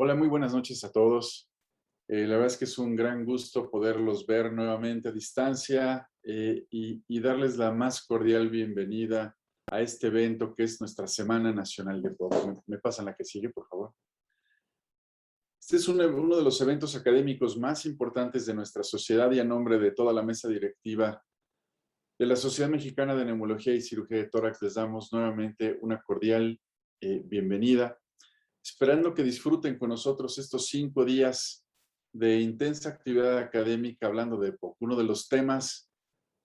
Hola, muy buenas noches a todos. La verdad es que es un gran gusto poderlos ver nuevamente a distancia y darles la más cordial bienvenida a este evento que es nuestra Semana Nacional de Pop. ¿Me pasan la que sigue, por favor? Este es uno de los eventos académicos más importantes de nuestra sociedad y a nombre de toda la mesa directiva de la Sociedad Mexicana de Neumología y Cirugía de Tórax les damos nuevamente una cordial bienvenida, esperando que disfruten con nosotros estos 5 días de intensa actividad académica hablando de EPOC, uno de los temas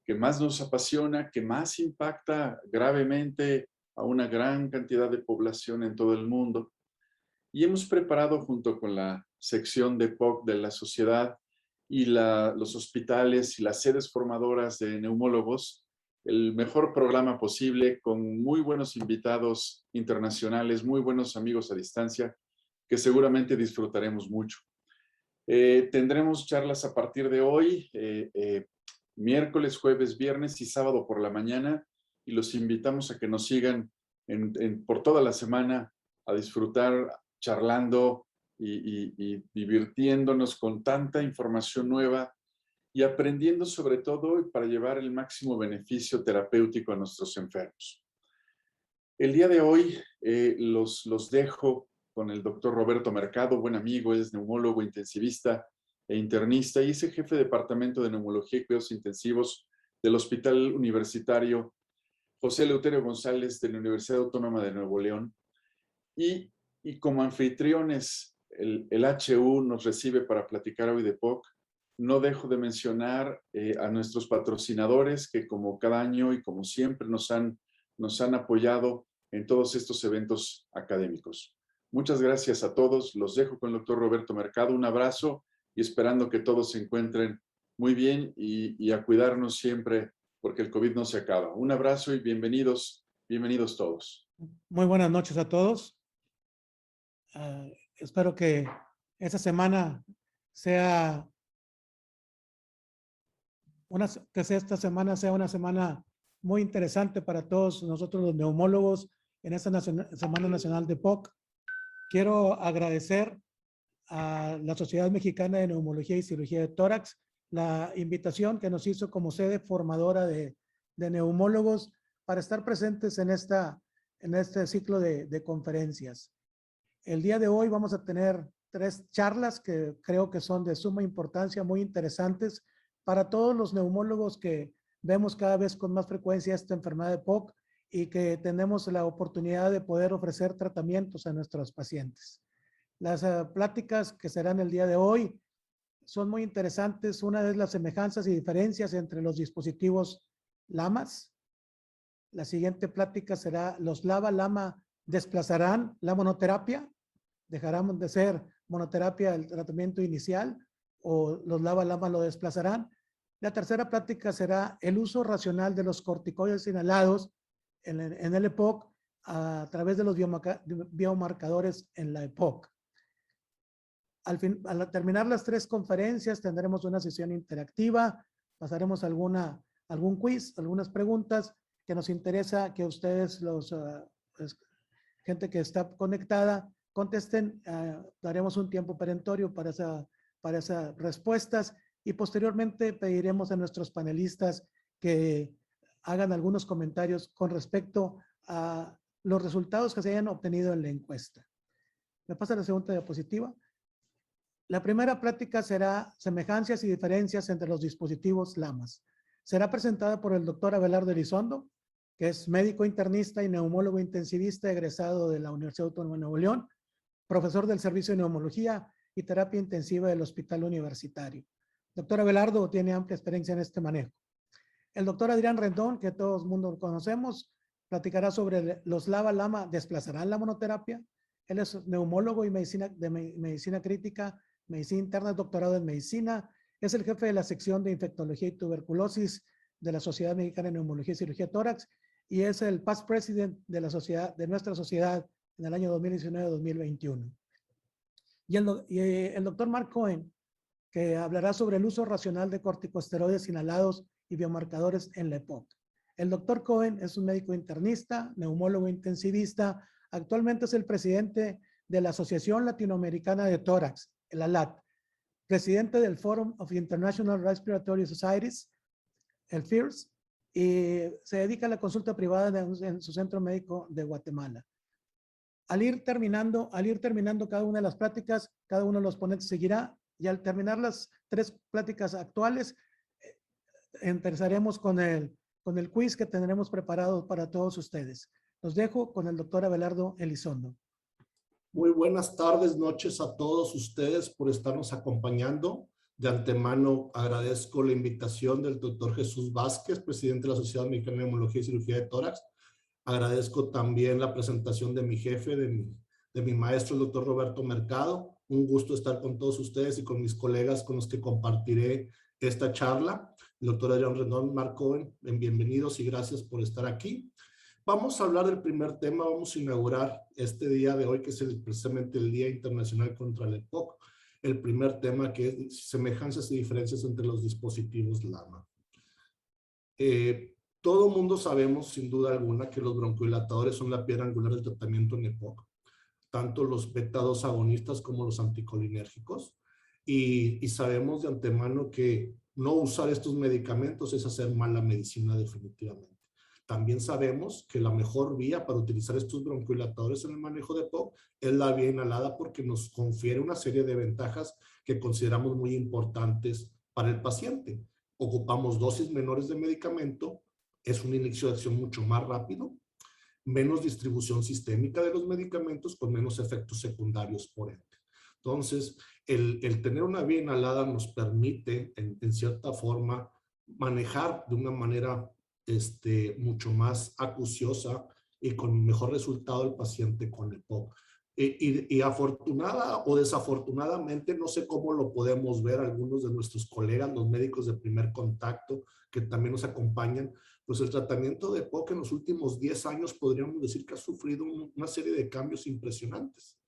que más nos apasiona, que más impacta gravemente a una gran cantidad de población en todo el mundo. Y hemos preparado junto con la sección de EPOC de la sociedad y los hospitales y las sedes formadoras de neumólogos el mejor programa posible con muy buenos invitados internacionales, muy buenos amigos a distancia que seguramente disfrutaremos mucho. Tendremos charlas a partir de hoy, miércoles, jueves, viernes y sábado por la mañana y los invitamos a que nos sigan por toda la semana a disfrutar charlando y divirtiéndonos con tanta información nueva y aprendiendo sobre todo para llevar el máximo beneficio terapéutico a nuestros enfermos. El día de hoy los dejo con el doctor Roberto Mercado, buen amigo, es neumólogo, intensivista e internista y es el jefe de departamento de neumología y cuidados intensivos del Hospital Universitario José Eleuterio González de la Universidad Autónoma de Nuevo León. Y como anfitriones, el HU nos recibe para platicar hoy de POC. No dejo de mencionar a nuestros patrocinadores que como cada año y como siempre nos han apoyado en todos estos eventos académicos. Muchas gracias a todos. Los dejo con el doctor Roberto Mercado. Un abrazo y esperando que todos se encuentren muy bien y a cuidarnos siempre porque el COVID no se acaba. Un abrazo y bienvenidos todos. Muy buenas noches a todos. Espero que esta semana sea esta semana sea una semana muy interesante para todos nosotros los neumólogos en esta Semana Nacional de POC. Quiero agradecer a la Sociedad Mexicana de Neumología y Cirugía de Tórax la invitación que nos hizo como sede formadora de neumólogos para estar presentes en este ciclo de conferencias. El día de hoy vamos a tener 3 charlas que creo que son de suma importancia, muy interesantes para todos los neumólogos que vemos cada vez con más frecuencia esta enfermedad de POC y que tenemos la oportunidad de poder ofrecer tratamientos a nuestros pacientes. Las pláticas que serán el día de hoy son muy interesantes. Una es las semejanzas y diferencias entre los dispositivos LAMAS. La siguiente plática será los LAVA-LAMA desplazarán la monoterapia, dejarán de ser monoterapia el tratamiento inicial o los LAVA-LAMA lo desplazarán. La tercera plática será el uso racional de los corticoides inhalados en el EPOC a través de los biomarcadores en la EPOC. Al terminar las 3 conferencias tendremos una sesión interactiva, pasaremos algún quiz, algunas preguntas que nos interesa que ustedes, gente que está conectada, contesten. Daremos un tiempo perentorio para esas respuestas y posteriormente pediremos a nuestros panelistas que hagan algunos comentarios con respecto a los resultados que se hayan obtenido en la encuesta. Me pasa la segunda diapositiva. La primera plática será semejanzas y diferencias entre los dispositivos LAMAS. Será presentada por el doctor Abelardo Elizondo, que es médico internista y neumólogo intensivista egresado de la Universidad Autónoma de Nuevo León, profesor del Servicio de Neumología y Terapia Intensiva del Hospital Universitario. Doctor Abelardo tiene amplia experiencia en este manejo. El doctor Adrián Rendón, que todo el mundo conocemos, platicará sobre los LAVA-LAMA desplazarán la monoterapia. Él es neumólogo y medicina crítica, medicina interna, doctorado en medicina. Es el jefe de la sección de infectología y tuberculosis de la Sociedad Mexicana de Neumología y Cirugía de Tórax y es el past president de nuestra sociedad en el año 2019-2021. Y el doctor Mark Cohen, que hablará sobre el uso racional de corticosteroides inhalados y biomarcadores en la EPOC. El doctor Cohen es un médico internista, neumólogo intensivista, actualmente es el presidente de la Asociación Latinoamericana de Tórax, el ALAT, presidente del Forum of International Respiratory Societies, el FIRS, y se dedica a la consulta privada en su centro médico de Guatemala. Al ir terminando cada una de las pláticas, cada uno de los ponentes seguirá, y al terminar las 3 pláticas actuales, empezaremos con el quiz que tendremos preparado para todos ustedes. Los dejo con el doctor Abelardo Elizondo. Muy buenas tardes, noches a todos ustedes por estarnos acompañando. De antemano agradezco la invitación del doctor Jesús Vázquez, presidente de la Sociedad Mexicana de Neumología y Cirugía de Tórax. Agradezco también la presentación de mi jefe, de mi maestro, el doctor Roberto Mercado. Un gusto estar con todos ustedes y con mis colegas con los que compartiré esta charla. El doctor Adrián Rendón, Marco, bienvenidos y gracias por estar aquí. Vamos a hablar del primer tema, vamos a inaugurar este día de hoy, que es precisamente el Día Internacional contra el EPOC. El primer tema, que es semejanzas y diferencias entre los dispositivos LAMA. Todo mundo sabemos, sin duda alguna, que los broncodilatadores son la piedra angular del tratamiento en EPOC, tanto los beta-2 agonistas como los anticolinérgicos, y sabemos de antemano que no usar estos medicamentos es hacer mala medicina definitivamente. También sabemos que la mejor vía para utilizar estos broncodilatadores en el manejo de EPOC es la vía inhalada, porque nos confiere una serie de ventajas que consideramos muy importantes para el paciente. Ocupamos dosis menores de medicamento, es un inicio de acción mucho más rápido, menos distribución sistémica de los medicamentos con menos efectos secundarios por ende. Entonces, el tener una vía inhalada nos permite, en cierta forma, manejar de una manera mucho más acuciosa y con mejor resultado el paciente con EPOC. Y afortunada o desafortunadamente, no sé cómo lo podemos ver algunos de nuestros colegas, los médicos de primer contacto que también nos acompañan, pues el tratamiento de EPOC en los últimos 10 años podríamos decir que ha sufrido una serie de cambios impresionantes,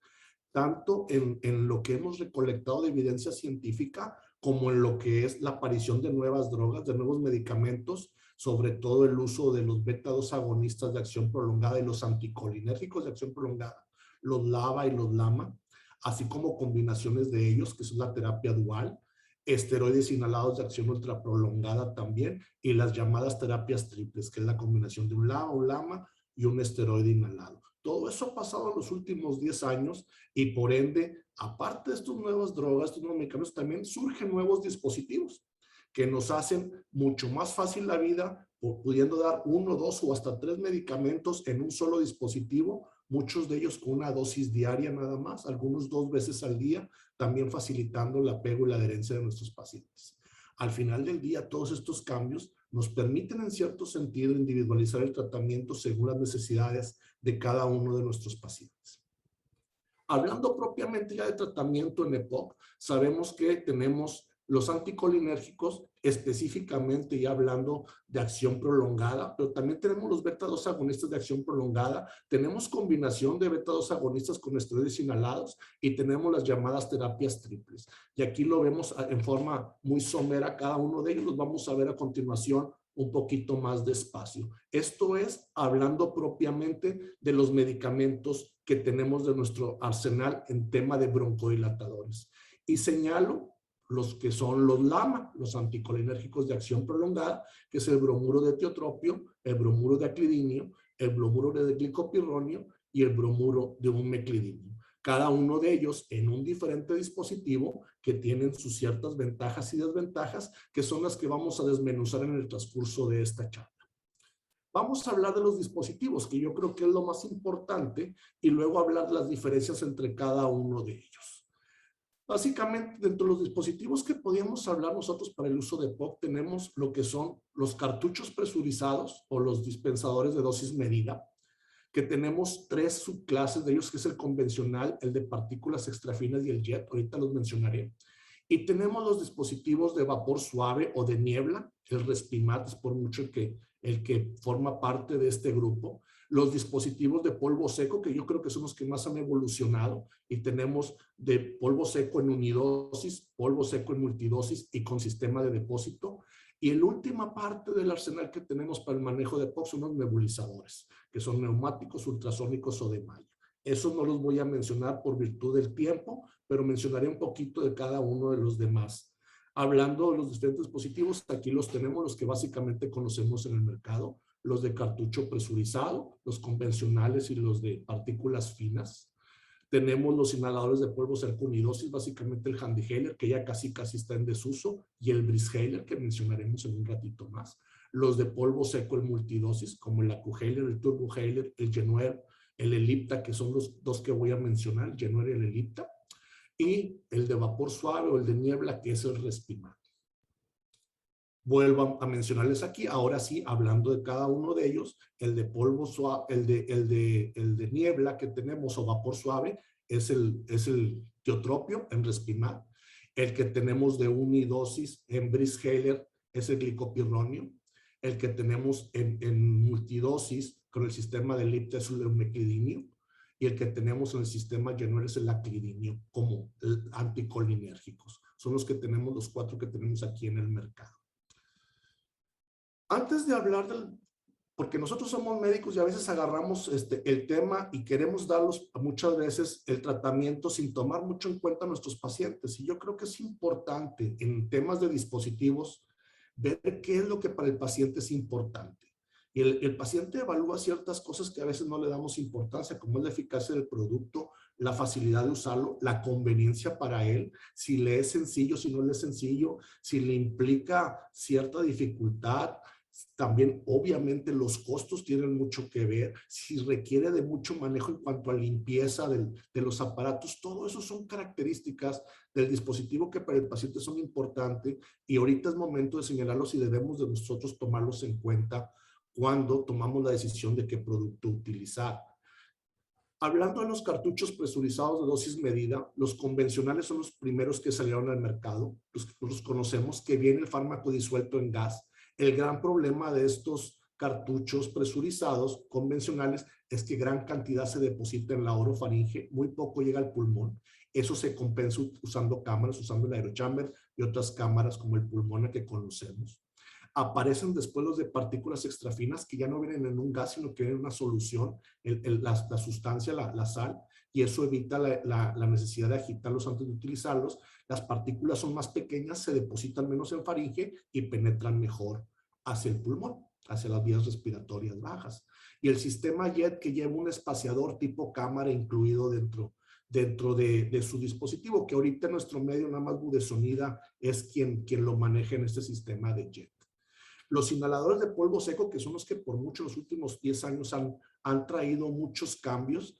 tanto en lo que hemos recolectado de evidencia científica como en lo que es la aparición de nuevas drogas, de nuevos medicamentos, sobre todo el uso de los beta-2 agonistas de acción prolongada y los anticolinérgicos de acción prolongada, los LABA y los LAMA, así como combinaciones de ellos, que es la terapia dual, esteroides inhalados de acción ultraprolongada también, y las llamadas terapias triples, que es la combinación de un LABA, un LAMA y un esteroide inhalado. Todo eso ha pasado en los últimos 10 años y por ende, aparte de estas nuevas drogas, estos nuevos medicamentos, también surgen nuevos dispositivos que nos hacen mucho más fácil la vida, pudiendo dar 1, 2 o hasta 3 medicamentos en un solo dispositivo, muchos de ellos con una dosis diaria nada más, algunos 2 veces al día, también facilitando el apego y la adherencia de nuestros pacientes. Al final del día, todos estos cambios nos permiten en cierto sentido individualizar el tratamiento según las necesidades de cada uno de nuestros pacientes. Hablando propiamente ya de tratamiento en EPOC, sabemos que tenemos los anticolinérgicos, específicamente ya hablando de acción prolongada, pero también tenemos los beta-2 agonistas de acción prolongada, tenemos combinación de beta-2 agonistas con esteroides inhalados y tenemos las llamadas terapias triples. Y aquí lo vemos en forma muy somera, cada uno de ellos los vamos a ver a continuación un poquito más despacio. Esto es hablando propiamente de los medicamentos que tenemos de nuestro arsenal en tema de broncodilatadores. Y señalo los que son los LAMA, los anticolinérgicos de acción prolongada, que es el bromuro de tiotropio, el bromuro de aclidinio, el bromuro de glicopirronio y el bromuro de umeclidinio. Cada uno de ellos en un diferente dispositivo que tienen sus ciertas ventajas y desventajas, que son las que vamos a desmenuzar en el transcurso de esta charla. Vamos a hablar de los dispositivos, que yo creo que es lo más importante, y luego hablar de las diferencias entre cada uno de ellos. Básicamente, dentro de los dispositivos que podíamos hablar nosotros para el uso de EPOC, tenemos lo que son los cartuchos presurizados o los dispensadores de dosis medida, que tenemos 3 subclases de ellos, que es el convencional, el de partículas extrafinas y el jet, ahorita los mencionaré. Y tenemos los dispositivos de vapor suave o de niebla, el Respimat es por mucho el que forma parte de este grupo. Los dispositivos de polvo seco, que yo creo que son los que más han evolucionado, y tenemos de polvo seco en unidosis, polvo seco en multidosis y con sistema de depósito. Y la última parte del arsenal que tenemos para el manejo de EPOC son los nebulizadores, que son neumáticos, ultrasónicos o de malla. Esos no los voy a mencionar por virtud del tiempo, pero mencionaré un poquito de cada uno de los demás. Hablando de los diferentes dispositivos, aquí los tenemos, los que básicamente conocemos en el mercado, los de cartucho presurizado, los convencionales y los de partículas finas. Tenemos los inhaladores de polvo seco unidosis, básicamente el Handyhaler, que ya casi está en desuso, y el Breezhaler, que mencionaremos en un ratito más. Los de polvo seco el multidosis, como el AccuHaler, el TurboHaler, el Genuer, el Ellipta, que son los dos que voy a mencionar, el Genuer y el Ellipta. Y el de vapor suave o el de niebla, que es el Respimat. Vuelvo a mencionarles aquí, ahora sí, hablando de cada uno de ellos, el de polvo suave, el de niebla que tenemos o vapor suave es el tiotropio en Respimat. El que tenemos de unidosis en Breezhaler es el glicopirronio. El que tenemos en multidosis con el sistema de Ellipta es el meclidinio. Y el que tenemos en el sistema Genuer es el aclidinio como anticolinérgicos. Son los que tenemos, los 4 que tenemos aquí en el mercado. Antes de hablar porque nosotros somos médicos y a veces agarramos el tema y queremos darlos muchas veces el tratamiento sin tomar mucho en cuenta a nuestros pacientes. Y yo creo que es importante en temas de dispositivos ver qué es lo que para el paciente es importante. Y el paciente evalúa ciertas cosas que a veces no le damos importancia, como es la eficacia del producto, la facilidad de usarlo, la conveniencia para él, si le es sencillo, si no le es sencillo, si le implica cierta dificultad. También, obviamente, los costos tienen mucho que ver, si requiere de mucho manejo en cuanto a limpieza de los aparatos. Todo eso son características del dispositivo que para el paciente son importantes y ahorita es momento de señalarlos y debemos de nosotros tomarlos en cuenta cuando tomamos la decisión de qué producto utilizar. Hablando de los cartuchos presurizados de dosis medida, los convencionales son los primeros que salieron al mercado, los conocemos, que viene el fármaco disuelto en gas. El gran problema de estos cartuchos presurizados convencionales es que gran cantidad se deposita en la orofaringe, muy poco llega al pulmón. Eso se compensa usando cámaras, usando el aerochamber y otras cámaras como el pulmón que conocemos. Aparecen después los de partículas extrafinas que ya no vienen en un gas, sino que vienen en una solución, la sustancia, la sal, y eso evita la necesidad de agitarlos antes de utilizarlos. Las partículas son más pequeñas, se depositan menos en faringe y penetran mejor hacia el pulmón, hacia las vías respiratorias bajas. Y el sistema JET, que lleva un espaciador tipo cámara incluido dentro de su dispositivo, que ahorita en nuestro medio nada más Budesonida es quien lo maneja en este sistema de JET. Los inhaladores de polvo seco, que son los que por mucho los últimos 10 años han traído muchos cambios.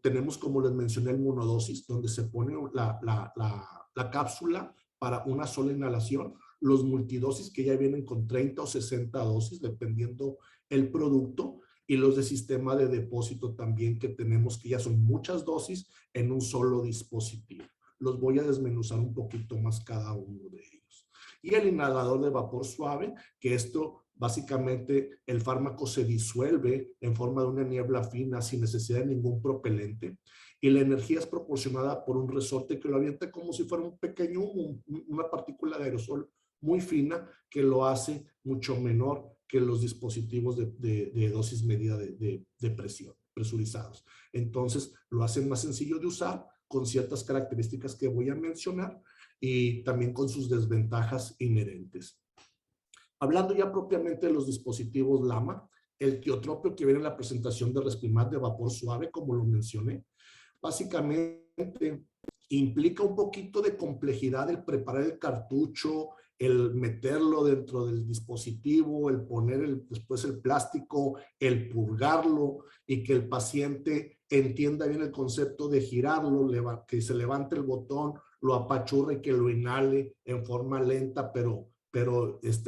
Tenemos, como les mencioné, el monodosis, donde se pone la cápsula para una sola inhalación. Los multidosis, que ya vienen con 30 o 60 dosis, dependiendo el producto. Y los de sistema de depósito también, que tenemos, que ya son muchas dosis en un solo dispositivo. Los voy a desmenuzar un poquito más cada uno de ellos. Y el inhalador de vapor suave, que esto básicamente el fármaco se disuelve en forma de una niebla fina sin necesidad de ningún propelente y la energía es proporcionada por un resorte que lo avienta como si fuera un pequeño humo, una partícula de aerosol muy fina que lo hace mucho menor que los dispositivos de dosis medida de presión, presurizados. Entonces lo hacen más sencillo de usar con ciertas características que voy a mencionar y también con sus desventajas inherentes. Hablando ya propiamente de los dispositivos LAMA, el tiotropio que viene en la presentación de Respimat de vapor suave, como lo mencioné, básicamente implica un poquito de complejidad el preparar el cartucho, el meterlo dentro del dispositivo, el poner después el plástico, el purgarlo y que el paciente entienda bien el concepto de girarlo, que se levante el botón, lo apachurre y que lo inhale en forma lenta pero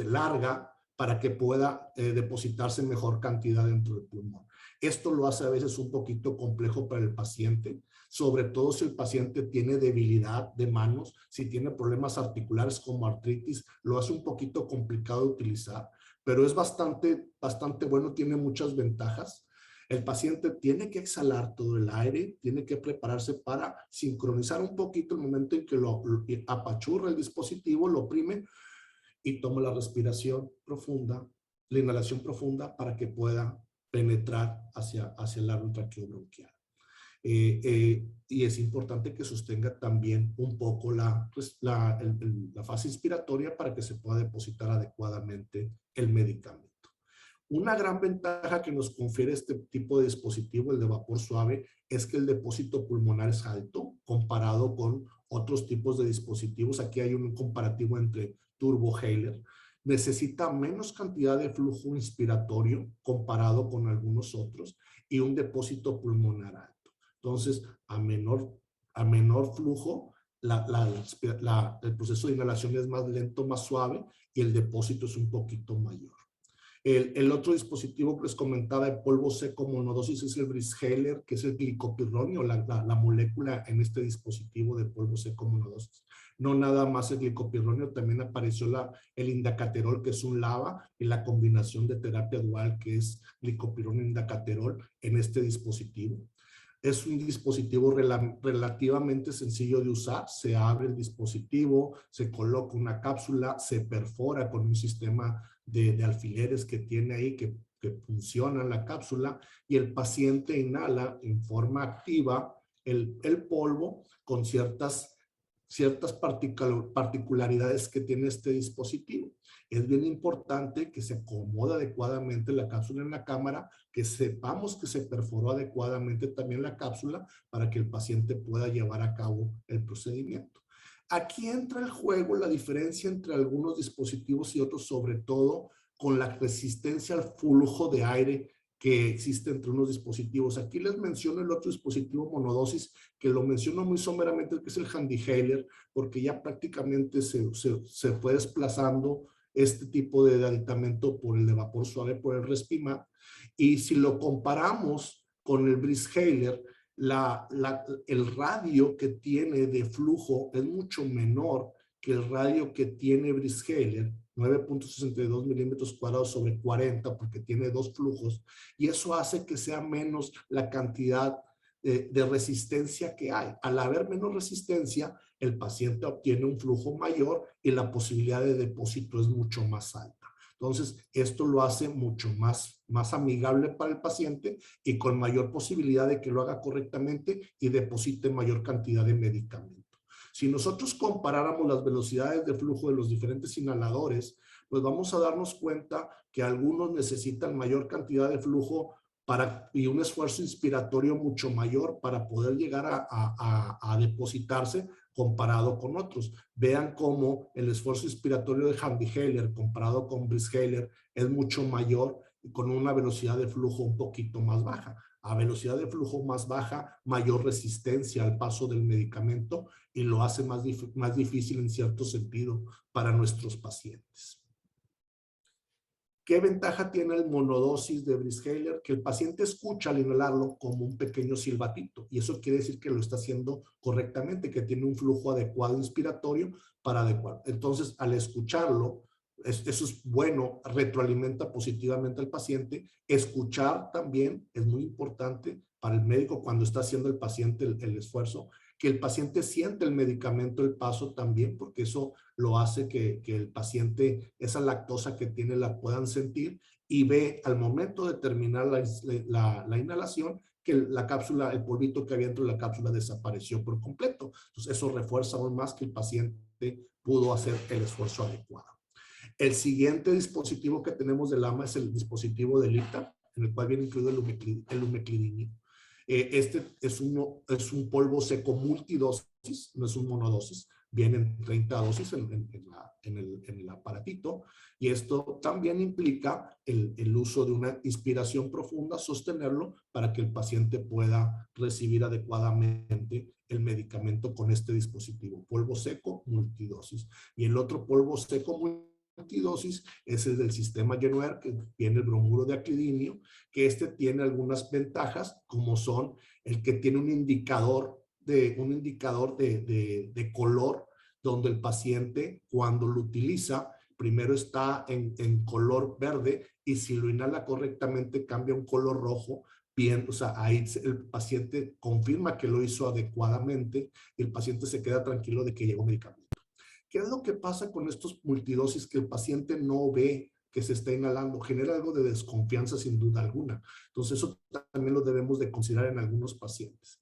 larga para que pueda depositarse mejor cantidad dentro del pulmón. Esto lo hace a veces un poquito complejo para el paciente, sobre todo si el paciente tiene debilidad de manos, si tiene problemas articulares como artritis, lo hace un poquito complicado de utilizar, pero es bastante bueno, tiene muchas ventajas. El paciente tiene que exhalar todo el aire, tiene que prepararse para sincronizar un poquito el momento en que lo apachurra el dispositivo, lo oprime y toma la respiración profunda, la inhalación profunda para que pueda penetrar hacia el árbol traqueobronquial. Y es importante que sostenga también un poco la fase inspiratoria para que se pueda depositar adecuadamente el medicamento. Una gran ventaja que nos confiere este tipo de dispositivo, el de vapor suave, es que el depósito pulmonar es alto comparado con otros tipos de dispositivos. Aquí hay un comparativo entre Turbohaler. Necesita menos cantidad de flujo inspiratorio comparado con algunos otros y un depósito pulmonar alto. Entonces, a menor flujo, el proceso de inhalación es más lento, más suave y el depósito es un poquito mayor. El otro dispositivo que les comentaba de polvo seco monodosis es el Breezhaler, que es el glicopironio, la molécula en este dispositivo de polvo seco monodosis. No nada más el glicopironio, también apareció el indacaterol, que es un LABA, y la combinación de terapia dual, que es glicopironio-indacaterol, en este dispositivo. Es un dispositivo relativamente sencillo de usar. Se abre el dispositivo, se coloca una cápsula, se perfora con un sistema de alfileres que tiene ahí que funciona en la cápsula y el paciente inhala en forma activa el polvo con ciertas particularidades que tiene este dispositivo. Es bien importante que se acomode adecuadamente la cápsula en la cámara, que sepamos que se perforó adecuadamente también la cápsula para que el paciente pueda llevar a cabo el procedimiento. Aquí entra el juego la diferencia entre algunos dispositivos y otros, sobre todo con la resistencia al flujo de aire que existe entre unos dispositivos. Aquí les menciono el otro dispositivo monodosis, que lo menciono muy someramente, que es el HandiHaler, porque ya prácticamente se fue desplazando este tipo de aditamento por el de vapor suave, por el Respimat. Y si lo comparamos con el Breezhaler, el radio que tiene de flujo es mucho menor que el radio que tiene Breezhaler, 9.62 milímetros cuadrados sobre 40, porque tiene dos flujos, y eso hace que sea menos la cantidad de resistencia que hay. Al haber menos resistencia, el paciente obtiene un flujo mayor y la posibilidad de depósito es mucho más alta. Entonces, esto lo hace mucho más amigable para el paciente y con mayor posibilidad de que lo haga correctamente y deposite mayor cantidad de medicamento. Si nosotros comparáramos las velocidades de flujo de los diferentes inhaladores, pues vamos a darnos cuenta que algunos necesitan mayor cantidad de flujo y un esfuerzo inspiratorio mucho mayor para poder llegar a depositarse comparado con otros. Vean cómo el esfuerzo inspiratorio de HandiHaler comparado con Breezhaler es mucho mayor y con una velocidad de flujo un poquito más baja. A velocidad de flujo más baja, mayor resistencia al paso del medicamento y lo hace más difícil en cierto sentido para nuestros pacientes. ¿Qué ventaja tiene el monodosis de Breezhaler? Que el paciente escucha al inhalarlo como un pequeño silbatito y eso quiere decir que lo está haciendo correctamente, que tiene un flujo adecuado inspiratorio para adecuar. Entonces, al escucharlo, eso es bueno, retroalimenta positivamente al paciente. Escuchar también es muy importante para el médico cuando está haciendo el paciente el esfuerzo, que el paciente siente el medicamento, el paso también, porque eso lo hace que el paciente, esa lactosa que tiene, la puedan sentir y ve al momento de terminar la inhalación que la cápsula, el polvito que había dentro de la cápsula desapareció por completo. Entonces eso refuerza aún más que el paciente pudo hacer el esfuerzo adecuado. El siguiente dispositivo que tenemos del AMA es el dispositivo de LITA, en el cual viene incluido el umeclidinio. Este es un polvo seco multidosis, no es un monodosis, vienen 30 dosis en el aparatito y esto también implica el uso de una inspiración profunda, sostenerlo para que el paciente pueda recibir adecuadamente el medicamento con este dispositivo, polvo seco multidosis. Y el otro polvo seco multidosis es el del sistema Genuer, que tiene el bromuro de aclidinio, que tiene algunas ventajas, como son el que tiene un indicador de color, donde el paciente cuando lo utiliza, primero está en color verde y si lo inhala correctamente cambia un color rojo. Bien, o sea, ahí el paciente confirma que lo hizo adecuadamente y el paciente se queda tranquilo de que llegó medicamento. ¿Qué es lo que pasa con estos multidosis que el paciente no ve que se está inhalando? Genera algo de desconfianza sin duda alguna. Entonces eso también lo debemos de considerar en algunos pacientes.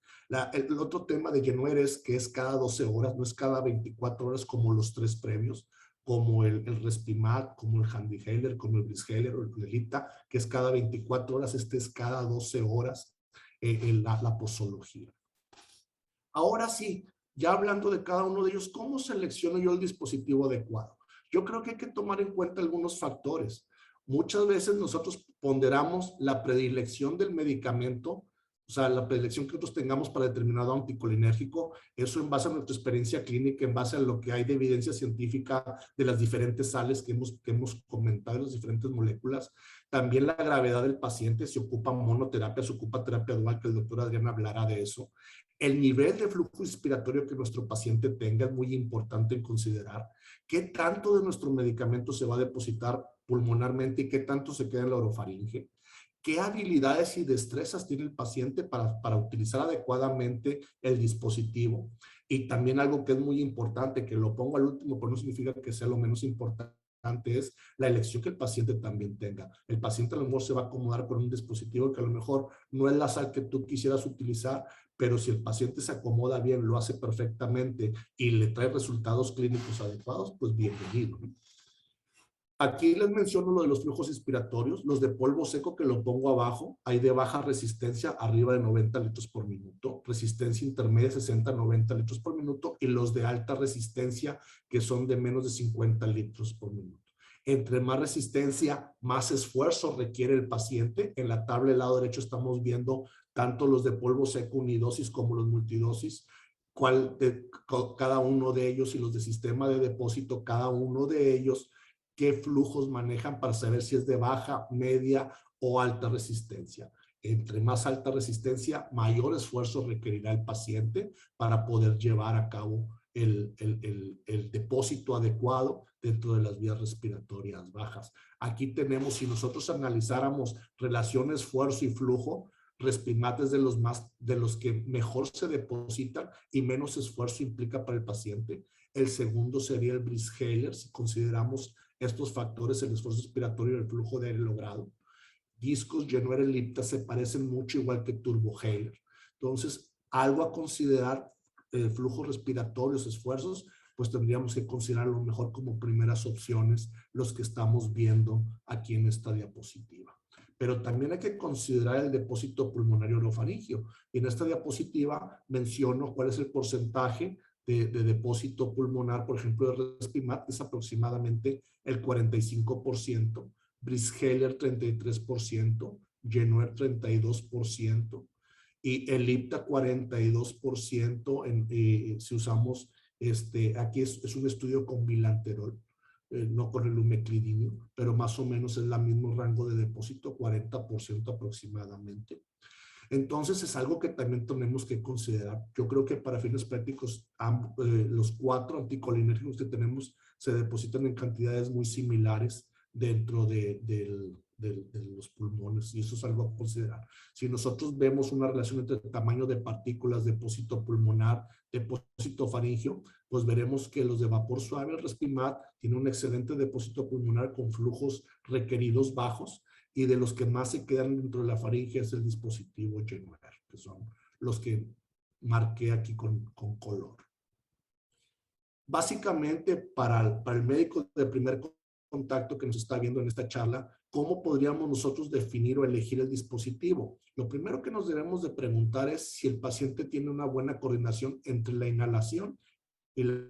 El otro tema de Genuer es que es cada 12 horas, no es cada 24 horas como los 3 previos, como el Respimat, como el HandiHaler, como el BlitzHaler o el Lelita, que es cada 24 horas, este es cada 12 horas la posología. Ahora sí, ya hablando de cada uno de ellos, ¿cómo selecciono yo el dispositivo adecuado? Yo creo que hay que tomar en cuenta algunos factores. Muchas veces nosotros ponderamos la predilección del medicamento, o sea, la predilección que nosotros tengamos para determinado anticolinérgico, eso en base a nuestra experiencia clínica, en base a lo que hay de evidencia científica de las diferentes sales que hemos comentado, las diferentes moléculas. También la gravedad del paciente, si ocupa monoterapia, si ocupa terapia dual, que el doctor Adrián hablará de eso. El nivel de flujo inspiratorio que nuestro paciente tenga es muy importante en considerar. ¿Qué tanto de nuestro medicamento se va a depositar pulmonarmente y qué tanto se queda en la orofaringe? ¿Qué habilidades y destrezas tiene el paciente para utilizar adecuadamente el dispositivo? Y también algo que es muy importante, que lo pongo al último, pero no significa que sea lo menos importante, es la elección que el paciente también tenga. El paciente a lo mejor se va a acomodar con un dispositivo que a lo mejor no es la sal que tú quisieras utilizar, pero si el paciente se acomoda bien, lo hace perfectamente y le trae resultados clínicos adecuados, pues bienvenido, ¿no? Aquí les menciono lo de los flujos inspiratorios, los de polvo seco que lo pongo abajo, hay de baja resistencia arriba de 90 litros por minuto, resistencia intermedia 60-90 litros por minuto y los de alta resistencia que son de menos de 50 litros por minuto. Entre más resistencia, más esfuerzo requiere el paciente. En la tabla del lado derecho estamos viendo tanto los de polvo seco unidosis como los multidosis, cada uno de ellos y los de sistema de depósito, cada uno de ellos, qué flujos manejan para saber si es de baja, media o alta resistencia. Entre más alta resistencia, mayor esfuerzo requerirá el paciente para poder llevar a cabo el depósito adecuado dentro de las vías respiratorias bajas. Aquí tenemos, si nosotros analizáramos relación esfuerzo y flujo, Respimat es de los que mejor se depositan y menos esfuerzo implica para el paciente. El segundo sería el BlitzHaler, si consideramos estos factores, el esfuerzo respiratorio y el flujo de aire logrado. Discos, Genuer, Ellipta se parecen mucho igual que TurboHaler. Entonces, algo a considerar, flujos respiratorios, esfuerzos, pues tendríamos que considerar lo mejor como primeras opciones los que estamos viendo aquí en esta diapositiva. Pero también hay que considerar el depósito pulmonario orofaringio. Y en esta diapositiva menciono cuál es el porcentaje de depósito pulmonar, por ejemplo, de Respimat, que es aproximadamente el 45%, BlitzHaler 33%, Genuer 32%, y Ellipta 42% si usamos, aquí es un estudio con bilanterol, no con el umeclidinio, pero más o menos es el mismo rango de depósito, 40% aproximadamente. Entonces es algo que también tenemos que considerar. Yo creo que para fines prácticos los 4 anticolinérgicos que tenemos se depositan en cantidades muy similares dentro de los pulmones y eso es algo a considerar. Si nosotros vemos una relación entre tamaño de partículas, depósito pulmonar, depósito faríngeo, pues veremos que los de vapor suave, el Respimat, tiene un excelente depósito pulmonar con flujos requeridos bajos, y de los que más se quedan dentro de la faringe es el dispositivo Genuer, que son los que marqué aquí con color. Básicamente, para el médico de primer contacto que nos está viendo en esta charla, ¿cómo podríamos nosotros definir o elegir el dispositivo? Lo primero que nos debemos de preguntar es si el paciente tiene una buena coordinación entre la inhalación y la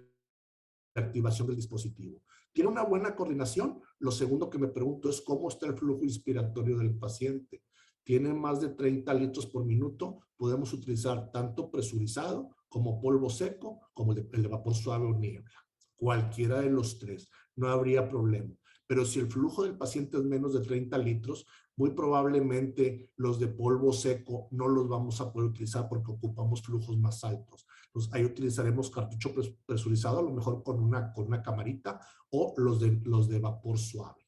activación del dispositivo. ¿Tiene una buena coordinación? Lo segundo que me pregunto es cómo está el flujo inspiratorio del paciente. ¿Tiene más de 30 litros por minuto? Podemos utilizar tanto presurizado como polvo seco, como el de vapor suave o niebla. Cualquiera de los tres, no habría problema. Pero si el flujo del paciente es menos de 30 litros, muy probablemente los de polvo seco no los vamos a poder utilizar porque ocupamos flujos más altos. Entonces, ahí utilizaremos cartucho presurizado, a lo mejor con una camarita, o los de vapor suave.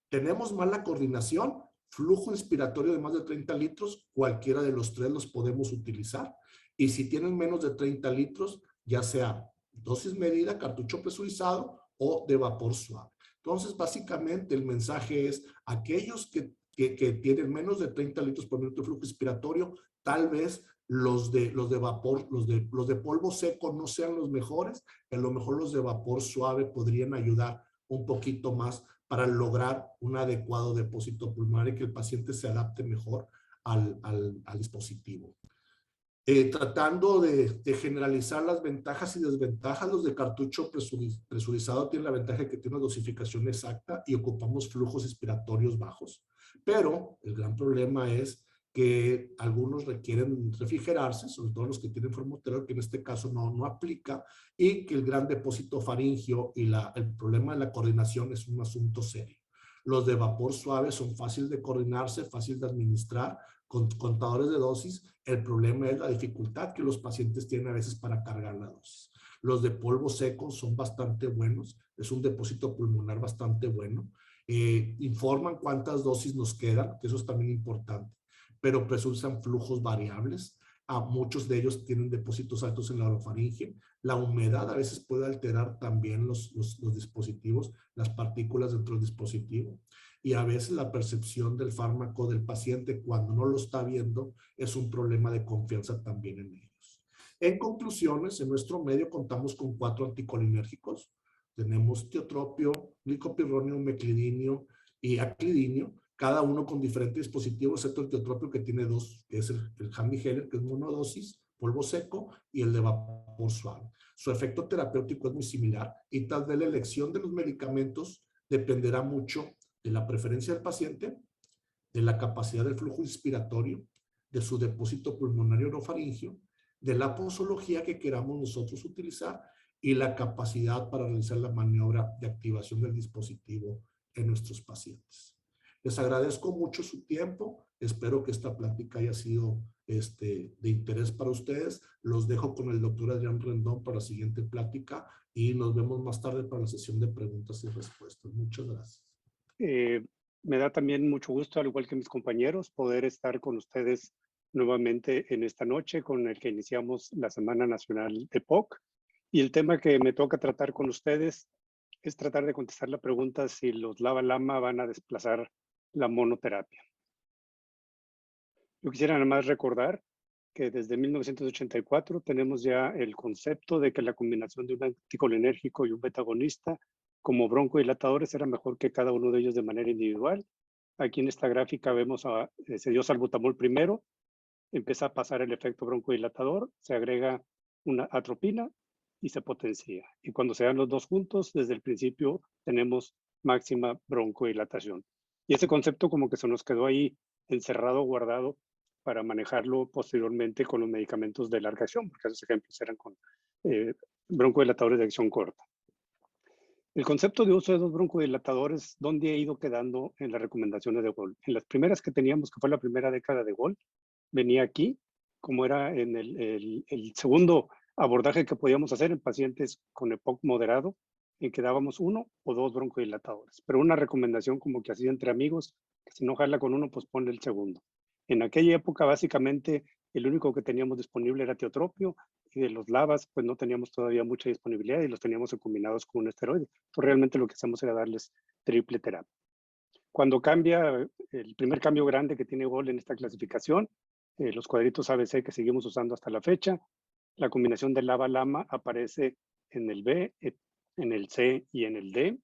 Tenemos mala coordinación, flujo inspiratorio de más de 30 litros, cualquiera de los tres los podemos utilizar. Y si tienen menos de 30 litros, ya sea dosis medida, cartucho presurizado o de vapor suave. Entonces, básicamente el mensaje es aquellos que tienen menos de 30 litros por minuto de flujo inspiratorio, tal vez los de vapor, los de polvo seco no sean los mejores, a lo mejor los de vapor suave podrían ayudar un poquito más para lograr un adecuado depósito pulmonar y que el paciente se adapte mejor al dispositivo. Tratando de generalizar las ventajas y desventajas, los de cartucho presurizado tienen la ventaja de que tiene una dosificación exacta y ocupamos flujos expiratorios bajos, pero el gran problema es que algunos requieren refrigerarse, sobre todo los que tienen formoterol, que en este caso no aplica, y que el gran depósito faringio y el problema de la coordinación es un asunto serio. Los de vapor suave son fáciles de coordinarse, fáciles de administrar, con contadores de dosis. El problema es la dificultad que los pacientes tienen a veces para cargar la dosis. Los de polvo seco son bastante buenos, es un depósito pulmonar bastante bueno. Informan cuántas dosis nos quedan, que eso es también importante, pero presurizan flujos variables. Muchos de ellos tienen depósitos altos en la orofaringe. La humedad a veces puede alterar también los dispositivos, las partículas dentro del dispositivo. Y a veces la percepción del fármaco del paciente cuando no lo está viendo es un problema de confianza también en ellos. En conclusiones, en nuestro medio contamos con 4 anticolinérgicos. Tenemos tiotropio, glicopirronio, meclidinio y aclidinio, cada uno con diferentes dispositivos, excepto el tiotropio que tiene 2, que es el Handiheller, que es monodosis, polvo seco, y el de vapor suave. Su efecto terapéutico es muy similar y tal vez la elección de los medicamentos dependerá mucho de la preferencia del paciente, de la capacidad del flujo inspiratorio, de su depósito pulmonar orofaringio, de la posología que queramos nosotros utilizar y la capacidad para realizar la maniobra de activación del dispositivo en nuestros pacientes. Les agradezco mucho su tiempo. Espero que esta plática haya sido de interés para ustedes. Los dejo con el doctor Adrián Rendón para la siguiente plática y nos vemos más tarde para la sesión de preguntas y respuestas. Muchas gracias. Me da también mucho gusto, al igual que mis compañeros, poder estar con ustedes nuevamente en esta noche con el que iniciamos la Semana Nacional de POC. Y el tema que me toca tratar con ustedes es tratar de contestar la pregunta si los LABA/LAMA van a desplazar la monoterapia. Yo quisiera nada más recordar que desde 1984 tenemos ya el concepto de que la combinación de un anticolinérgico y un beta-agonista como broncodilatadores era mejor que cada uno de ellos de manera individual. Aquí en esta gráfica vemos se dio salbutamol primero, empieza a pasar el efecto broncodilatador, se agrega una atropina y se potencia. Y cuando se dan los dos juntos, desde el principio tenemos máxima broncodilatación. Y ese concepto como que se nos quedó ahí encerrado, guardado, para manejarlo posteriormente con los medicamentos de larga acción, porque esos ejemplos eran con broncodilatadores de acción corta. El concepto de uso de dos broncodilatadores, ¿dónde ha ido quedando en las recomendaciones de Gold? En las primeras que teníamos, que fue la primera década de Gold, venía aquí, como era en el segundo abordaje que podíamos hacer en pacientes con EPOC moderado, en que dábamos 1 o 2 broncodilatadores. Pero una recomendación como que hacía entre amigos, que si no jala con uno, pues ponle el segundo. En aquella época, básicamente, el único que teníamos disponible era tiotropio, y de los LABAs, pues no teníamos todavía mucha disponibilidad y los teníamos combinados con un esteroide. Entonces, realmente lo que hacemos era darles triple terapia. Cuando cambia, el primer cambio grande que tiene Gold en esta clasificación, los cuadritos ABC que seguimos usando hasta la fecha, la combinación de LABA/LAMA aparece en el B, en el C y en el D.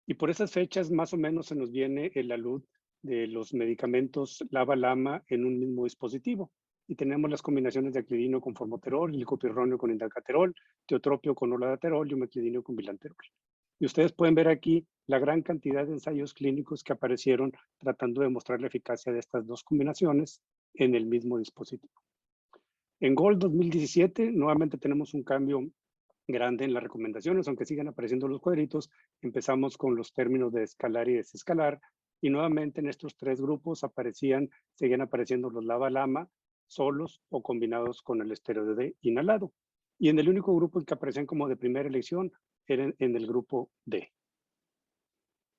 Y por esas fechas más o menos se nos viene la luz de los medicamentos LABA/LAMA en un mismo dispositivo. Y tenemos las combinaciones de aclidino con formoterol, glicopirronio con indacaterol, tiotropio con oladaterol y umeclidinio con bilanterol. Y ustedes pueden ver aquí la gran cantidad de ensayos clínicos que aparecieron tratando de mostrar la eficacia de estas dos combinaciones en el mismo dispositivo. En Gold 2017, nuevamente tenemos un cambio grande en las recomendaciones, aunque sigan apareciendo los cuadritos. Empezamos con los términos de escalar y desescalar, y nuevamente en estos tres grupos seguían apareciendo los LABA/LAMA solos o combinados con el esteroide inhalado. Y en el único grupo en que aparecían como de primera elección era en el grupo D.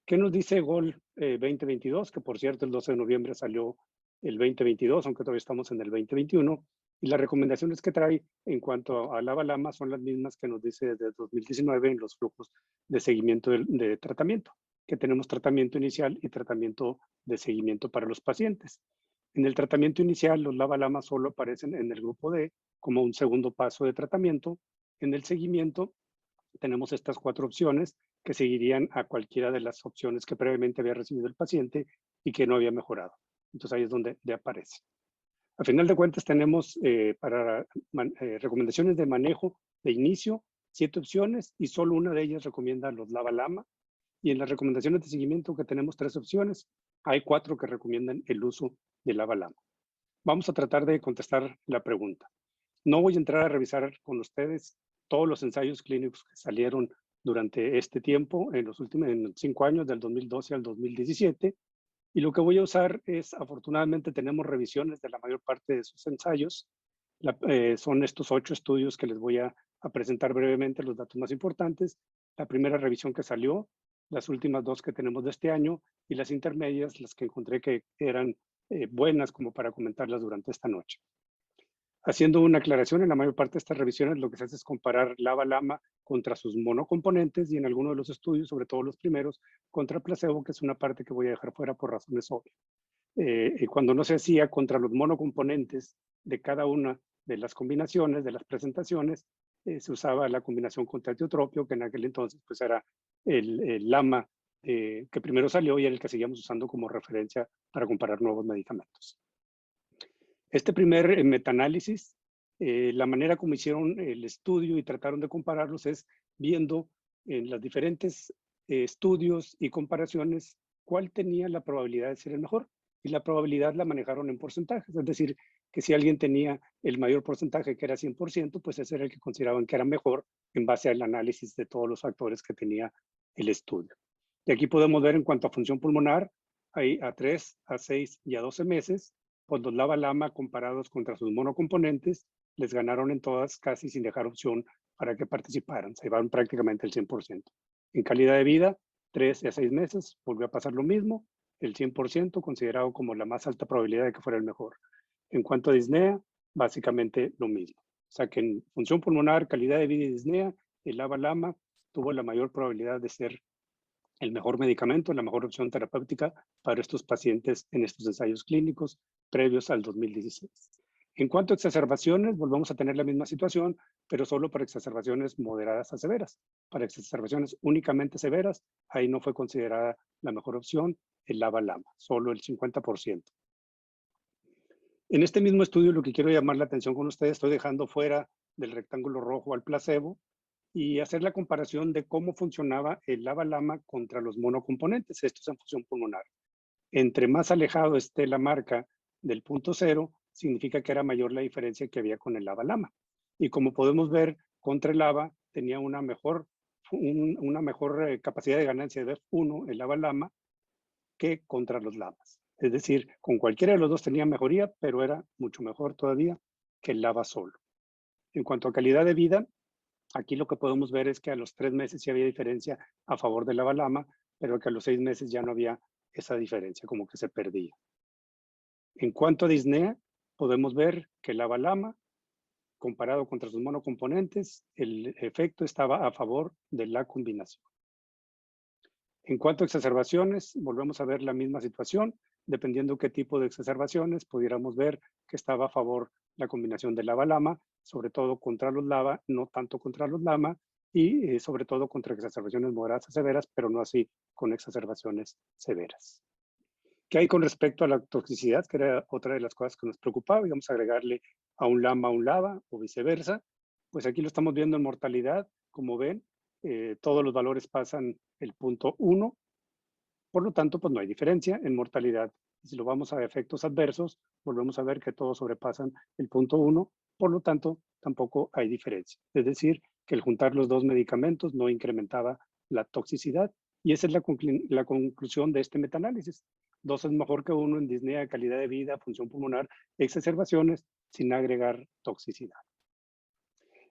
¿Qué nos dice Gold 2022? Que por cierto el 12 de noviembre salió el 2022, aunque todavía estamos en el 2021. Y las recomendaciones que trae en cuanto a LABA/LAMA son las mismas que nos dice desde 2019 en los flujos de seguimiento de tratamiento, que tenemos tratamiento inicial y tratamiento de seguimiento para los pacientes. En el tratamiento inicial, los lava-lama solo aparecen en el grupo D como un segundo paso de tratamiento. En el seguimiento tenemos estas 4 opciones que seguirían a cualquiera de las opciones que previamente había recibido el paciente y que no había mejorado. Entonces ahí es donde aparece. A final de cuentas tenemos recomendaciones de manejo de inicio, 7 opciones y solo una de ellas recomienda los lava-lama. Y en las recomendaciones de seguimiento que tenemos 3 opciones, hay 4 que recomiendan el uso de lava-lama. Vamos a tratar de contestar la pregunta. No voy a entrar a revisar con ustedes todos los ensayos clínicos que salieron durante este tiempo, en los últimos 5 años, del 2012 al 2017. Y lo que voy a usar es, afortunadamente, tenemos revisiones de la mayor parte de esos ensayos. Son estos 8 estudios que les voy a presentar brevemente los datos más importantes. La primera revisión que salió, las últimas 2 que tenemos de este año y las intermedias, las que encontré que eran buenas como para comentarlas durante esta noche. Haciendo una aclaración, en la mayor parte de estas revisiones lo que se hace es comparar lava-lama contra sus monocomponentes y en algunos de los estudios, sobre todo los primeros, contra placebo, que es una parte que voy a dejar fuera por razones obvias. Y cuando no se hacía contra los monocomponentes de cada una de las combinaciones, de las presentaciones, se usaba la combinación con tetiotropio, que en aquel entonces pues era el LAMA que primero salió y era el que seguíamos usando como referencia para comparar nuevos medicamentos. Este primer metaanálisis, la manera como hicieron el estudio y trataron de compararlos es viendo en los diferentes estudios y comparaciones cuál tenía la probabilidad de ser el mejor. Y la probabilidad la manejaron en porcentajes, es decir, que si alguien tenía el mayor porcentaje, que era 100%, pues ese era el que consideraban que era mejor en base al análisis de todos los factores que tenía el estudio. Y aquí podemos ver en cuanto a función pulmonar, hay a 3, a 6 y a 12 meses, pues los lava-lama comparados contra sus monocomponentes, les ganaron en todas casi sin dejar opción para que participaran, se llevaron prácticamente el 100%. En calidad de vida, 3 y a 6 meses, volvió a pasar lo mismo, el 100% considerado como la más alta probabilidad de que fuera el mejor. En cuanto a disnea, básicamente lo mismo. O sea que en función pulmonar, calidad de vida y disnea, el lava-lama tuvo la mayor probabilidad de ser el mejor medicamento, la mejor opción terapéutica para estos pacientes en estos ensayos clínicos previos al 2016. En cuanto a exacerbaciones, volvemos a tener la misma situación, pero solo para exacerbaciones moderadas a severas. Para exacerbaciones únicamente severas, ahí no fue considerada la mejor opción el lava-lama, solo el 50%. En este mismo estudio, lo que quiero llamar la atención con ustedes, estoy dejando fuera del rectángulo rojo al placebo y hacer la comparación de cómo funcionaba el lava-lama contra los monocomponentes, estos en función pulmonar. Entre más alejado esté la marca del punto cero, significa que era mayor la diferencia que había con el lava-lama. Y como podemos ver, contra el lava tenía una mejor capacidad de ganancia de F1, el lava-lama, que contra los lamas. Es decir, con cualquiera de los dos tenía mejoría, pero era mucho mejor todavía que el lava solo. En cuanto a calidad de vida, aquí lo que podemos ver es que a los 3 meses sí había diferencia a favor del lava-lama, pero que a los 6 meses ya no había esa diferencia, como que se perdía. En cuanto a disnea, podemos ver que el lava-lama, comparado contra sus monocomponentes, el efecto estaba a favor de la combinación. En cuanto a exacerbaciones, volvemos a ver la misma situación. Dependiendo qué tipo de exacerbaciones, pudiéramos ver que estaba a favor la combinación de lava-lama, sobre todo contra los lava, no tanto contra los lama, y sobre todo contra exacerbaciones moderadas a severas, pero no así con exacerbaciones severas. ¿Qué hay con respecto a la toxicidad? Que era otra de las cosas que nos preocupaba. Íbamos a agregarle a un lama a un lava o viceversa. Pues aquí lo estamos viendo en mortalidad. Como ven, todos los valores pasan el punto 1. Por lo tanto, pues no hay diferencia en mortalidad. Si lo vamos a efectos adversos, volvemos a ver que todos sobrepasan el punto 1. Por lo tanto, tampoco hay diferencia. Es decir, que el juntar los dos medicamentos no incrementaba la toxicidad. Y esa es la conclusión de este metaanálisis. 2 es mejor que 1 en disnea, calidad de vida, función pulmonar, exacerbaciones, sin agregar toxicidad.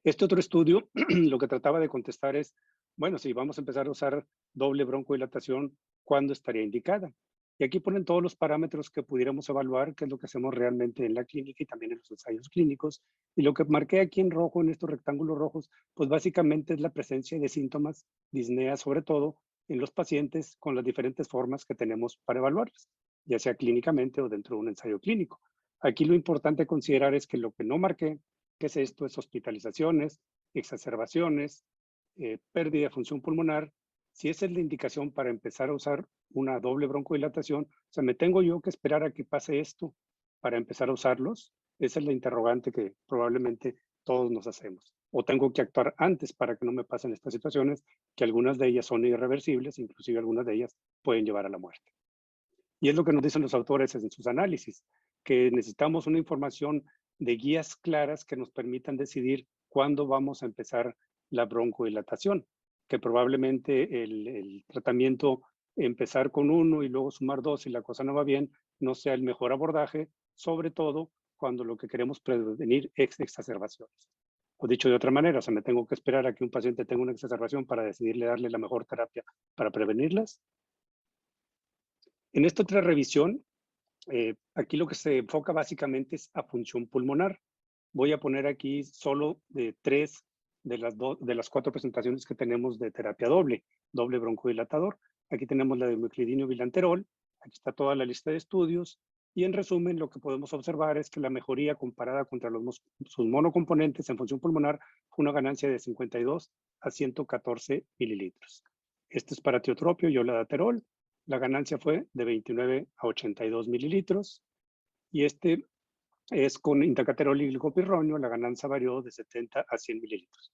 Este otro estudio lo que trataba de contestar es, bueno, si vamos a empezar a usar doble broncodilatación, ¿cuándo estaría indicada? Y aquí ponen todos los parámetros que pudiéramos evaluar, que es lo que hacemos realmente en la clínica y también en los ensayos clínicos. Y lo que marqué aquí en rojo, en estos rectángulos rojos, pues básicamente es la presencia de síntomas, disnea sobre todo, en los pacientes con las diferentes formas que tenemos para evaluarlas. ya sea clínicamente o dentro de un ensayo clínico. Aquí lo importante a considerar es que lo que no marqué, que es esto, es hospitalizaciones, exacerbaciones, pérdida de función pulmonar. Si esa es la indicación para empezar a usar una doble broncodilatación, o sea, ¿me tengo yo que esperar a que pase esto para empezar a usarlos? Esa es la interrogante que probablemente todos nos hacemos. O tengo que actuar antes para que no me pasen estas situaciones, que algunas de ellas son irreversibles, inclusive algunas de ellas pueden llevar a la muerte. Y es lo que nos dicen los autores en sus análisis, que necesitamos una información de guías claras que nos permitan decidir cuándo vamos a empezar la broncodilatación, que probablemente el tratamiento, empezar con uno y luego sumar dos si la cosa no va bien, no sea el mejor abordaje, sobre todo cuando lo que queremos prevenir es exacerbaciones. O dicho de otra manera, o sea, me tengo que esperar a que un paciente tenga una exacerbación para decidirle darle la mejor terapia para prevenirlas. En esta otra revisión, aquí lo que se enfoca básicamente es a función pulmonar. Voy a poner aquí solo de 3 de las 4 presentaciones que tenemos de terapia doble broncodilatador. Aquí tenemos la de miclidinio bilanterol, aquí está toda la lista de estudios, y en resumen lo que podemos observar es que la mejoría comparada contra sus monocomponentes en función pulmonar fue una ganancia de 52 a 114 mililitros. Esto es para tiotropio y oladaterol. La ganancia fue de 29 a 82 mililitros, y este es con indacaterol y glicopirronio, la ganancia varió de 70 a 100 mililitros.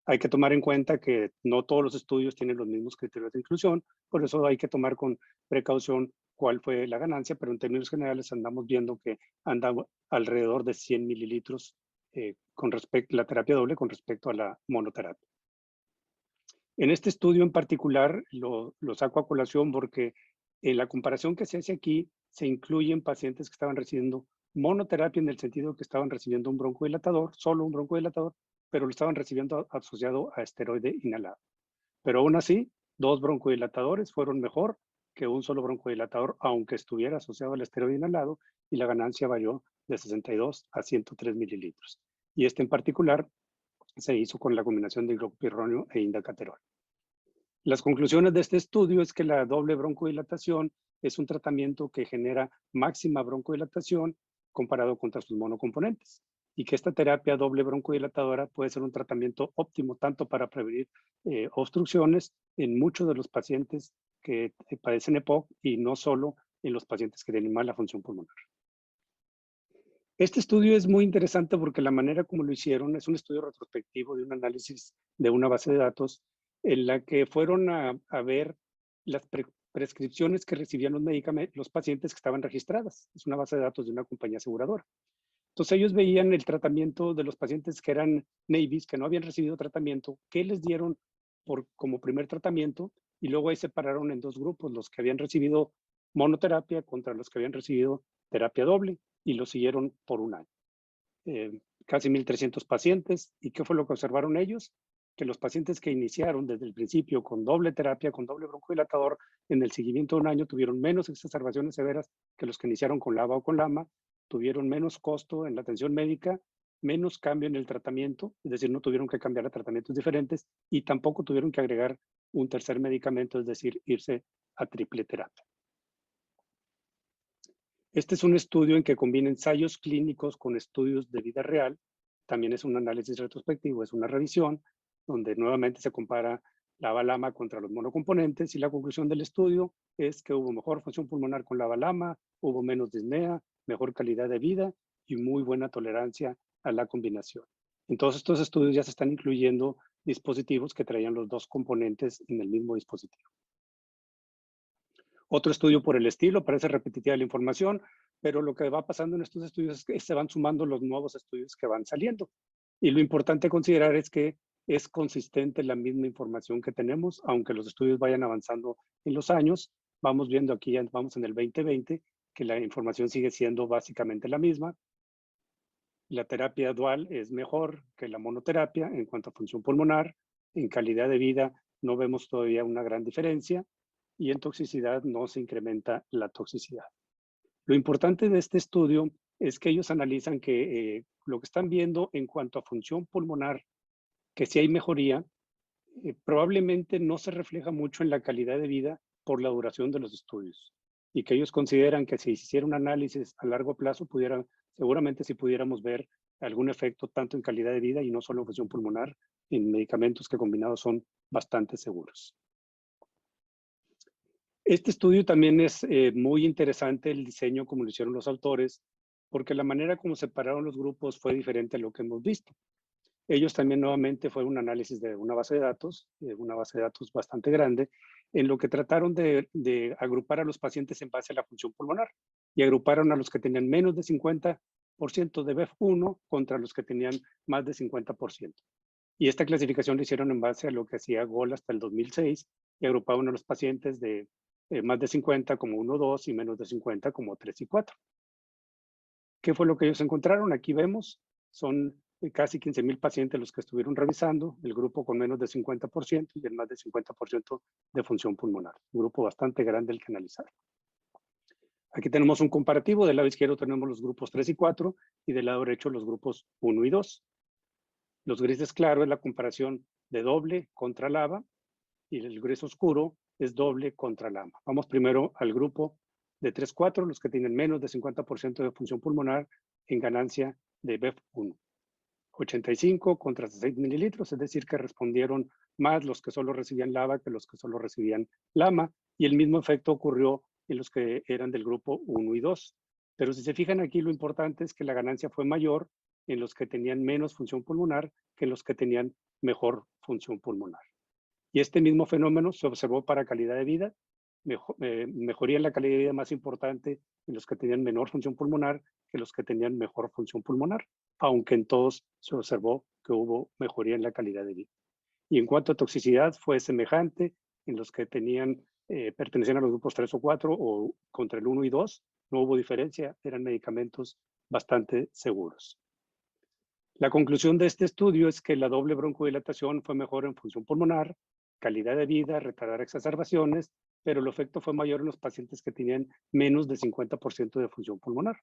Hay que tomar en cuenta que no todos los estudios tienen los mismos criterios de inclusión, por eso hay que tomar con precaución cuál fue la ganancia, pero en términos generales andamos viendo que anda alrededor de 100 mililitros con respecto a la terapia doble con respecto a la monoterapia. En este estudio en particular lo saco a colación porque en la comparación que se hace aquí se incluyen pacientes que estaban recibiendo monoterapia en el sentido que estaban recibiendo un broncodilatador, solo un broncodilatador, pero lo estaban recibiendo asociado a esteroide inhalado. Pero aún así, 2 broncodilatadores fueron mejor que un solo broncodilatador, aunque estuviera asociado al esteroide inhalado, y la ganancia varió de 62 a 103 mililitros. Y este en particular se hizo con la combinación de glicopirronio e indacaterol. Las conclusiones de este estudio es que la doble broncodilatación es un tratamiento que genera máxima broncodilatación comparado contra sus monocomponentes, y que esta terapia doble broncodilatadora puede ser un tratamiento óptimo tanto para prevenir obstrucciones en muchos de los pacientes que padecen EPOC y no solo en los pacientes que tienen mala función pulmonar. Este estudio es muy interesante porque la manera como lo hicieron es un estudio retrospectivo de un análisis de una base de datos en la que fueron a ver las prescripciones que recibían los pacientes que estaban registradas. Es una base de datos de una compañía aseguradora. Entonces ellos veían el tratamiento de los pacientes que eran navies, que no habían recibido tratamiento, qué les dieron como primer tratamiento, y luego ahí separaron en 2 grupos, los que habían recibido monoterapia contra los que habían recibido terapia doble, y lo siguieron por un año. Casi 1,300 pacientes. ¿Y qué fue lo que observaron ellos? Que los pacientes que iniciaron desde el principio con doble terapia, con doble broncodilatador, en el seguimiento de un año tuvieron menos exacerbaciones severas que los que iniciaron con LABA o con LAMA, tuvieron menos costo en la atención médica, menos cambio en el tratamiento, es decir, no tuvieron que cambiar a tratamientos diferentes, y tampoco tuvieron que agregar un tercer medicamento, es decir, irse a triple terapia. Este es un estudio en que combina ensayos clínicos con estudios de vida real. También es un análisis retrospectivo, es una revisión donde nuevamente se compara LABA-LAMA contra los monocomponentes, y la conclusión del estudio es que hubo mejor función pulmonar con LABA-LAMA, hubo menos disnea, mejor calidad de vida y muy buena tolerancia a la combinación. En todos estos estudios ya se están incluyendo dispositivos que traían los 2 componentes en el mismo dispositivo. Otro estudio por el estilo, parece repetitiva la información, pero lo que va pasando en estos estudios es que se van sumando los nuevos estudios que van saliendo. Y lo importante a considerar es que es consistente la misma información que tenemos, aunque los estudios vayan avanzando en los años. Vamos viendo aquí, ya vamos en el 2020, que la información sigue siendo básicamente la misma. La terapia dual es mejor que la monoterapia en cuanto a función pulmonar. En calidad de vida no vemos todavía una gran diferencia, y en toxicidad no se incrementa la toxicidad. Lo importante de este estudio es que ellos analizan que lo que están viendo en cuanto a función pulmonar, que si hay mejoría, probablemente no se refleja mucho en la calidad de vida por la duración de los estudios. y que ellos consideran que si se hiciera un análisis a largo plazo, seguramente si pudiéramos ver algún efecto tanto en calidad de vida y no solo en función pulmonar, en medicamentos que combinados son bastante seguros. Este estudio también es muy interesante, el diseño como lo hicieron los autores, porque la manera como separaron los grupos fue diferente a lo que hemos visto. Ellos también nuevamente fue un análisis de una base de datos bastante grande, en lo que trataron de agrupar a los pacientes en base a la función pulmonar y agruparon a los que tenían menos de 50% de BEF1 contra los que tenían más de 50%. Y esta clasificación la hicieron en base a lo que hacía Gold hasta el 2006 y agrupaban a los pacientes de más de 50 como 1, 2 y menos de 50 como 3 y 4. ¿Qué fue lo que ellos encontraron? Aquí vemos, son casi 15,000 pacientes los que estuvieron revisando, el grupo con menos de 50% y el más de 50% de función pulmonar. Un grupo bastante grande el que analizar. Aquí tenemos un comparativo. Del lado izquierdo tenemos los grupos 3 y 4 y del lado derecho los grupos 1 y 2. Los grises claros es la comparación de doble contra LABA y el gris oscuro es doble contra LAMA. Vamos primero al grupo de 3-4, los que tienen menos de 50% de función pulmonar en ganancia de BEF1. 85 contra 6 mililitros, es decir, que respondieron más los que solo recibían LABA que los que solo recibían LAMA, y el mismo efecto ocurrió en los que eran del grupo 1 y 2. Pero si se fijan aquí, lo importante es que la ganancia fue mayor en los que tenían menos función pulmonar que en los que tenían mejor función pulmonar. Y este mismo fenómeno se observó para calidad de vida, mejoría en la calidad de vida más importante en los que tenían menor función pulmonar que los que tenían mejor función pulmonar, aunque en todos se observó que hubo mejoría en la calidad de vida. Y en cuanto a toxicidad, fue semejante en los que pertenecían a los grupos 3 o 4 o contra el 1 y 2, no hubo diferencia, eran medicamentos bastante seguros. La conclusión de este estudio es que la doble broncodilatación fue mejor en función pulmonar, calidad de vida, retardar exacerbaciones, pero el efecto fue mayor en los pacientes que tenían menos de 50% de función pulmonar.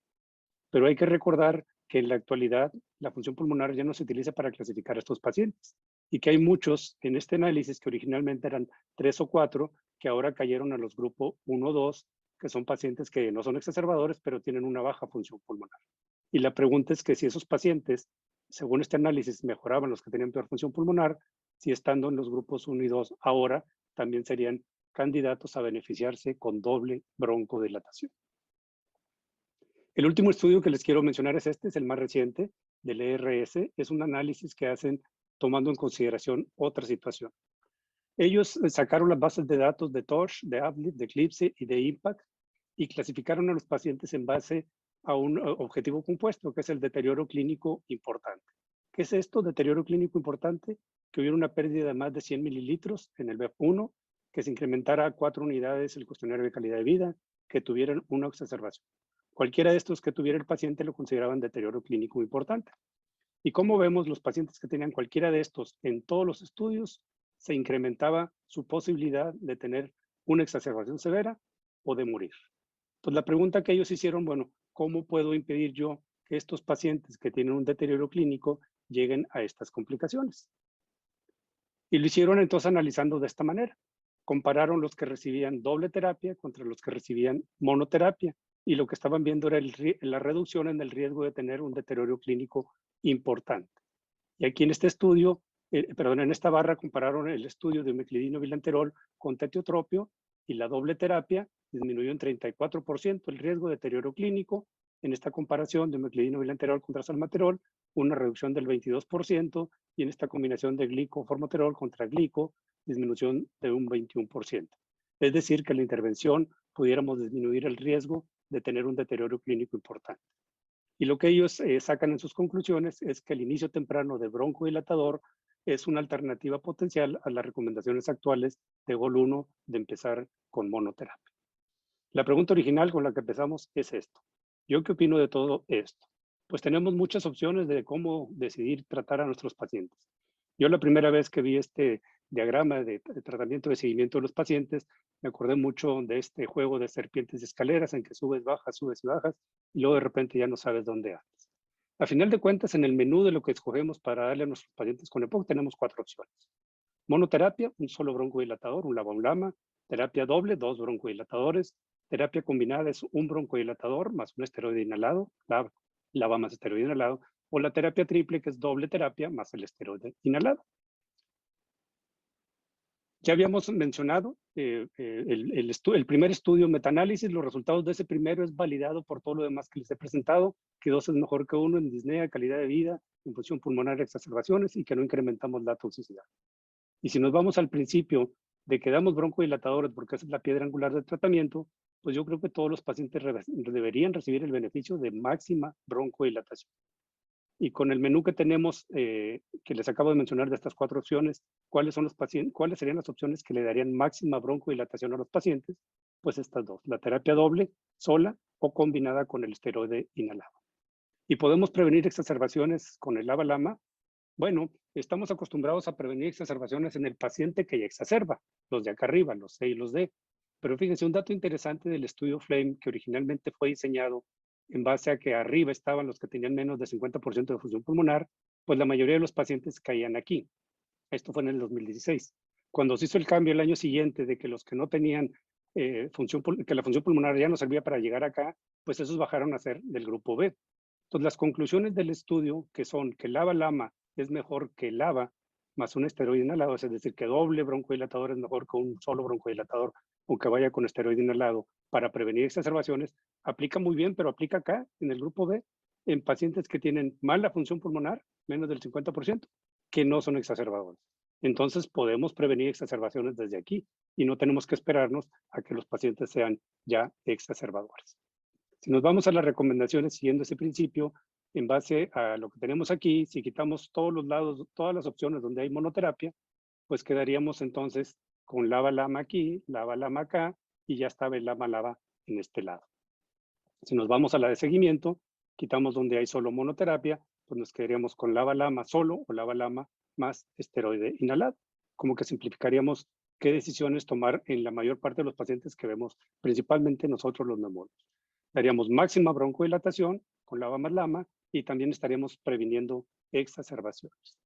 Pero hay que recordar que en la actualidad la función pulmonar ya no se utiliza para clasificar a estos pacientes y que hay muchos en este análisis que originalmente eran 3 o 4 que ahora cayeron a los grupos 1 o 2, que son pacientes que no son exacerbadores, pero tienen una baja función pulmonar. Y la pregunta es que si esos pacientes, según este análisis, mejoraban los que tenían peor función pulmonar, si estando en los grupos 1 y 2 ahora también serían candidatos a beneficiarse con doble broncodilatación. El último estudio que les quiero mencionar es este, es el más reciente, del ERS. Es un análisis que hacen tomando en consideración otra situación. Ellos sacaron las bases de datos de TORCH, de AVLIF, de ECLIPSE y de IMPACT y clasificaron a los pacientes en base a un objetivo compuesto, que es el deterioro clínico importante. ¿Qué es esto? Deterioro clínico importante, que hubiera una pérdida de más de 100 mililitros en el BEF1, que se incrementara a 4 unidades el cuestionario de calidad de vida, que tuvieran una exacerbación. Cualquiera de estos que tuviera el paciente lo consideraban deterioro clínico importante. Y como vemos, los pacientes que tenían cualquiera de estos en todos los estudios, se incrementaba su posibilidad de tener una exacerbación severa o de morir. Pues la pregunta que ellos hicieron, bueno, ¿cómo puedo impedir yo que estos pacientes que tienen un deterioro clínico lleguen a estas complicaciones? Y lo hicieron entonces analizando de esta manera. Compararon los que recibían doble terapia contra los que recibían monoterapia y lo que estaban viendo era la reducción en el riesgo de tener un deterioro clínico importante. Y aquí en este estudio, en esta barra compararon el estudio de meclidino bilanterol con tetiotropio y la doble terapia disminuyó en 34% el riesgo de deterioro clínico. En esta comparación de meclidino bilanterol contra salmeterol, una reducción del 22% y en esta combinación de glicoformoterol contra glico, disminución de un 21%. Es decir, que la intervención pudiéramos disminuir el riesgo de tener un deterioro clínico importante. Y lo que ellos sacan en sus conclusiones es que el inicio temprano de broncodilatador es una alternativa potencial a las recomendaciones actuales de GOL1 de empezar con monoterapia. La pregunta original con la que empezamos es esto. ¿Yo qué opino de todo esto? Pues tenemos muchas opciones de cómo decidir tratar a nuestros pacientes. Yo la primera vez que vi este diagrama de tratamiento de seguimiento de los pacientes, me acordé mucho de este juego de serpientes y escaleras en que subes y bajas, y luego de repente ya no sabes dónde andas. A final de cuentas, en el menú de lo que escogemos para darle a nuestros pacientes con EPOC, tenemos 4 opciones. Monoterapia, un solo broncodilatador, un LABA, un LAMA. Terapia doble, 2 broncodilatadores. Terapia combinada es un broncodilatador más un esteroide inhalado, LABA más esteroide inhalado, o la terapia triple, que es doble terapia más el esteroide inhalado. Ya habíamos mencionado el primer estudio metaanálisis. Los resultados de ese primero es validado por todo lo demás que les he presentado, que 2 es mejor que 1 en disnea, calidad de vida, infusión pulmonar, exacerbaciones, y que no incrementamos la toxicidad. Y si nos vamos al principio de que damos broncodilatadores porque esa es la piedra angular del tratamiento, pues yo creo que todos los pacientes deberían recibir el beneficio de máxima broncodilatación. Y con el menú que tenemos, que les acabo de mencionar de estas 4 opciones, ¿cuáles serían las opciones que le darían máxima broncodilatación a los pacientes? Pues estas 2, la terapia doble, sola o combinada con el esteroide inhalado. ¿Y podemos prevenir exacerbaciones con el LABA-LAMA? Bueno, estamos acostumbrados a prevenir exacerbaciones en el paciente que ya exacerba, los de acá arriba, los C y los D. Pero fíjense, un dato interesante del estudio FLAME, que originalmente fue diseñado en base a que arriba estaban los que tenían menos de 50% de función pulmonar, pues la mayoría de los pacientes caían aquí. Esto fue en el 2016. Cuando se hizo el cambio el año siguiente de que los que no tenían que la función pulmonar ya no servía para llegar acá, pues esos bajaron a ser del grupo B. Entonces, las conclusiones del estudio, que son que LABA-LAMA es mejor que LABA más un esteroide inhalado, es decir, que doble broncodilatador es mejor que un solo broncodilatador, o que vaya con esteroide inhalado para prevenir exacerbaciones, aplica muy bien, pero aplica acá, en el grupo B, en pacientes que tienen mala función pulmonar, menos del 50%, que no son exacerbadores. Entonces, podemos prevenir exacerbaciones desde aquí y no tenemos que esperarnos a que los pacientes sean ya exacerbadores. Si nos vamos a las recomendaciones siguiendo ese principio, en base a lo que tenemos aquí, si quitamos todos los lados, todas las opciones donde hay monoterapia, pues quedaríamos entonces con LABA-LAMA aquí, LABA-LAMA acá, y ya estaba el LABA-LABA en este lado. Si nos vamos a la de seguimiento, quitamos donde hay solo monoterapia, pues nos quedaríamos con LABA-LAMA solo o LABA-LAMA más esteroide inhalado. Como que simplificaríamos qué decisiones tomar en la mayor parte de los pacientes que vemos, principalmente nosotros los neumólogos. Daríamos máxima broncodilatación con LABA más LAMA y también estaríamos previniendo exacerbaciones.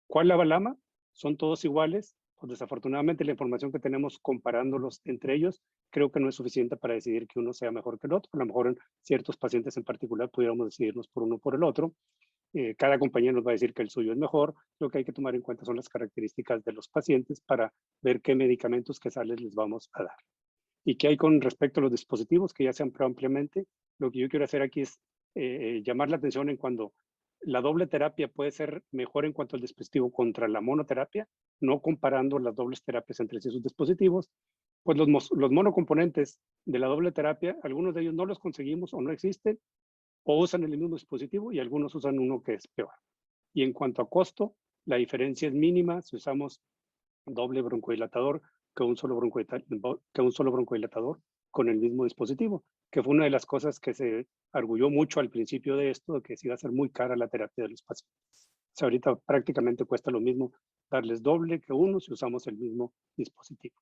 ¿Cuál LABA-LAMA? ¿Son todos iguales? Pues desafortunadamente la información que tenemos comparándolos entre ellos creo que no es suficiente para decidir que uno sea mejor que el otro. A lo mejor en ciertos pacientes en particular pudiéramos decidirnos por uno o por el otro. Cada compañía nos va a decir que el suyo es mejor. Lo que hay que tomar en cuenta son las características de los pacientes para ver qué medicamentos que salen les vamos a dar. ¿Y qué hay con respecto a los dispositivos que ya se han probado ampliamente? Lo que yo quiero hacer aquí es llamar la atención en cuando la doble terapia puede ser mejor en cuanto al dispositivo contra la monoterapia, no comparando las dobles terapias entre esos dispositivos. Pues los monocomponentes de la doble terapia, algunos de ellos no los conseguimos o no existen, o usan el mismo dispositivo y algunos usan uno que es peor. Y en cuanto a costo, la diferencia es mínima si usamos doble broncodilatador que un solo broncodilatador con el mismo dispositivo, que fue una de las cosas que se arguyó mucho al principio de esto, de que se iba a ser muy cara la terapia de los pacientes. O sea, ahorita prácticamente cuesta lo mismo darles doble que uno si usamos el mismo dispositivo.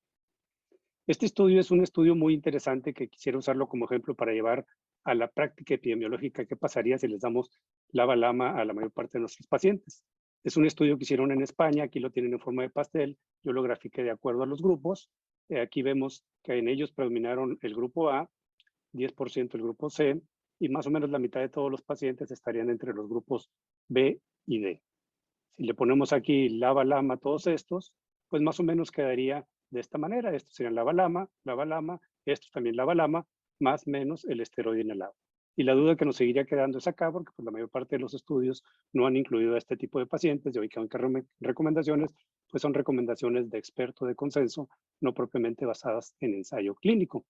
Este estudio es un estudio muy interesante que quisiera usarlo como ejemplo para llevar a la práctica epidemiológica qué pasaría si les damos LABA-LAMA a la mayor parte de nuestros pacientes. Es un estudio que hicieron en España, aquí lo tienen en forma de pastel, yo lo grafiqué de acuerdo a los grupos. Aquí vemos que en ellos predominaron el grupo A, 10% el grupo C, y más o menos la mitad de todos los pacientes estarían entre los grupos B y D. Si le ponemos aquí LABA-LAMA a todos estos, pues más o menos quedaría de esta manera. Estos serían LABA-LAMA, LABA-LAMA, estos también LABA-LAMA, más menos el esteroide inhalado. Y la duda que nos seguiría quedando es acá, porque pues, la mayor parte de los estudios no han incluido a este tipo de pacientes, y hoy que recomendaciones, pues son recomendaciones de experto de consenso, no propiamente basadas en ensayo clínico.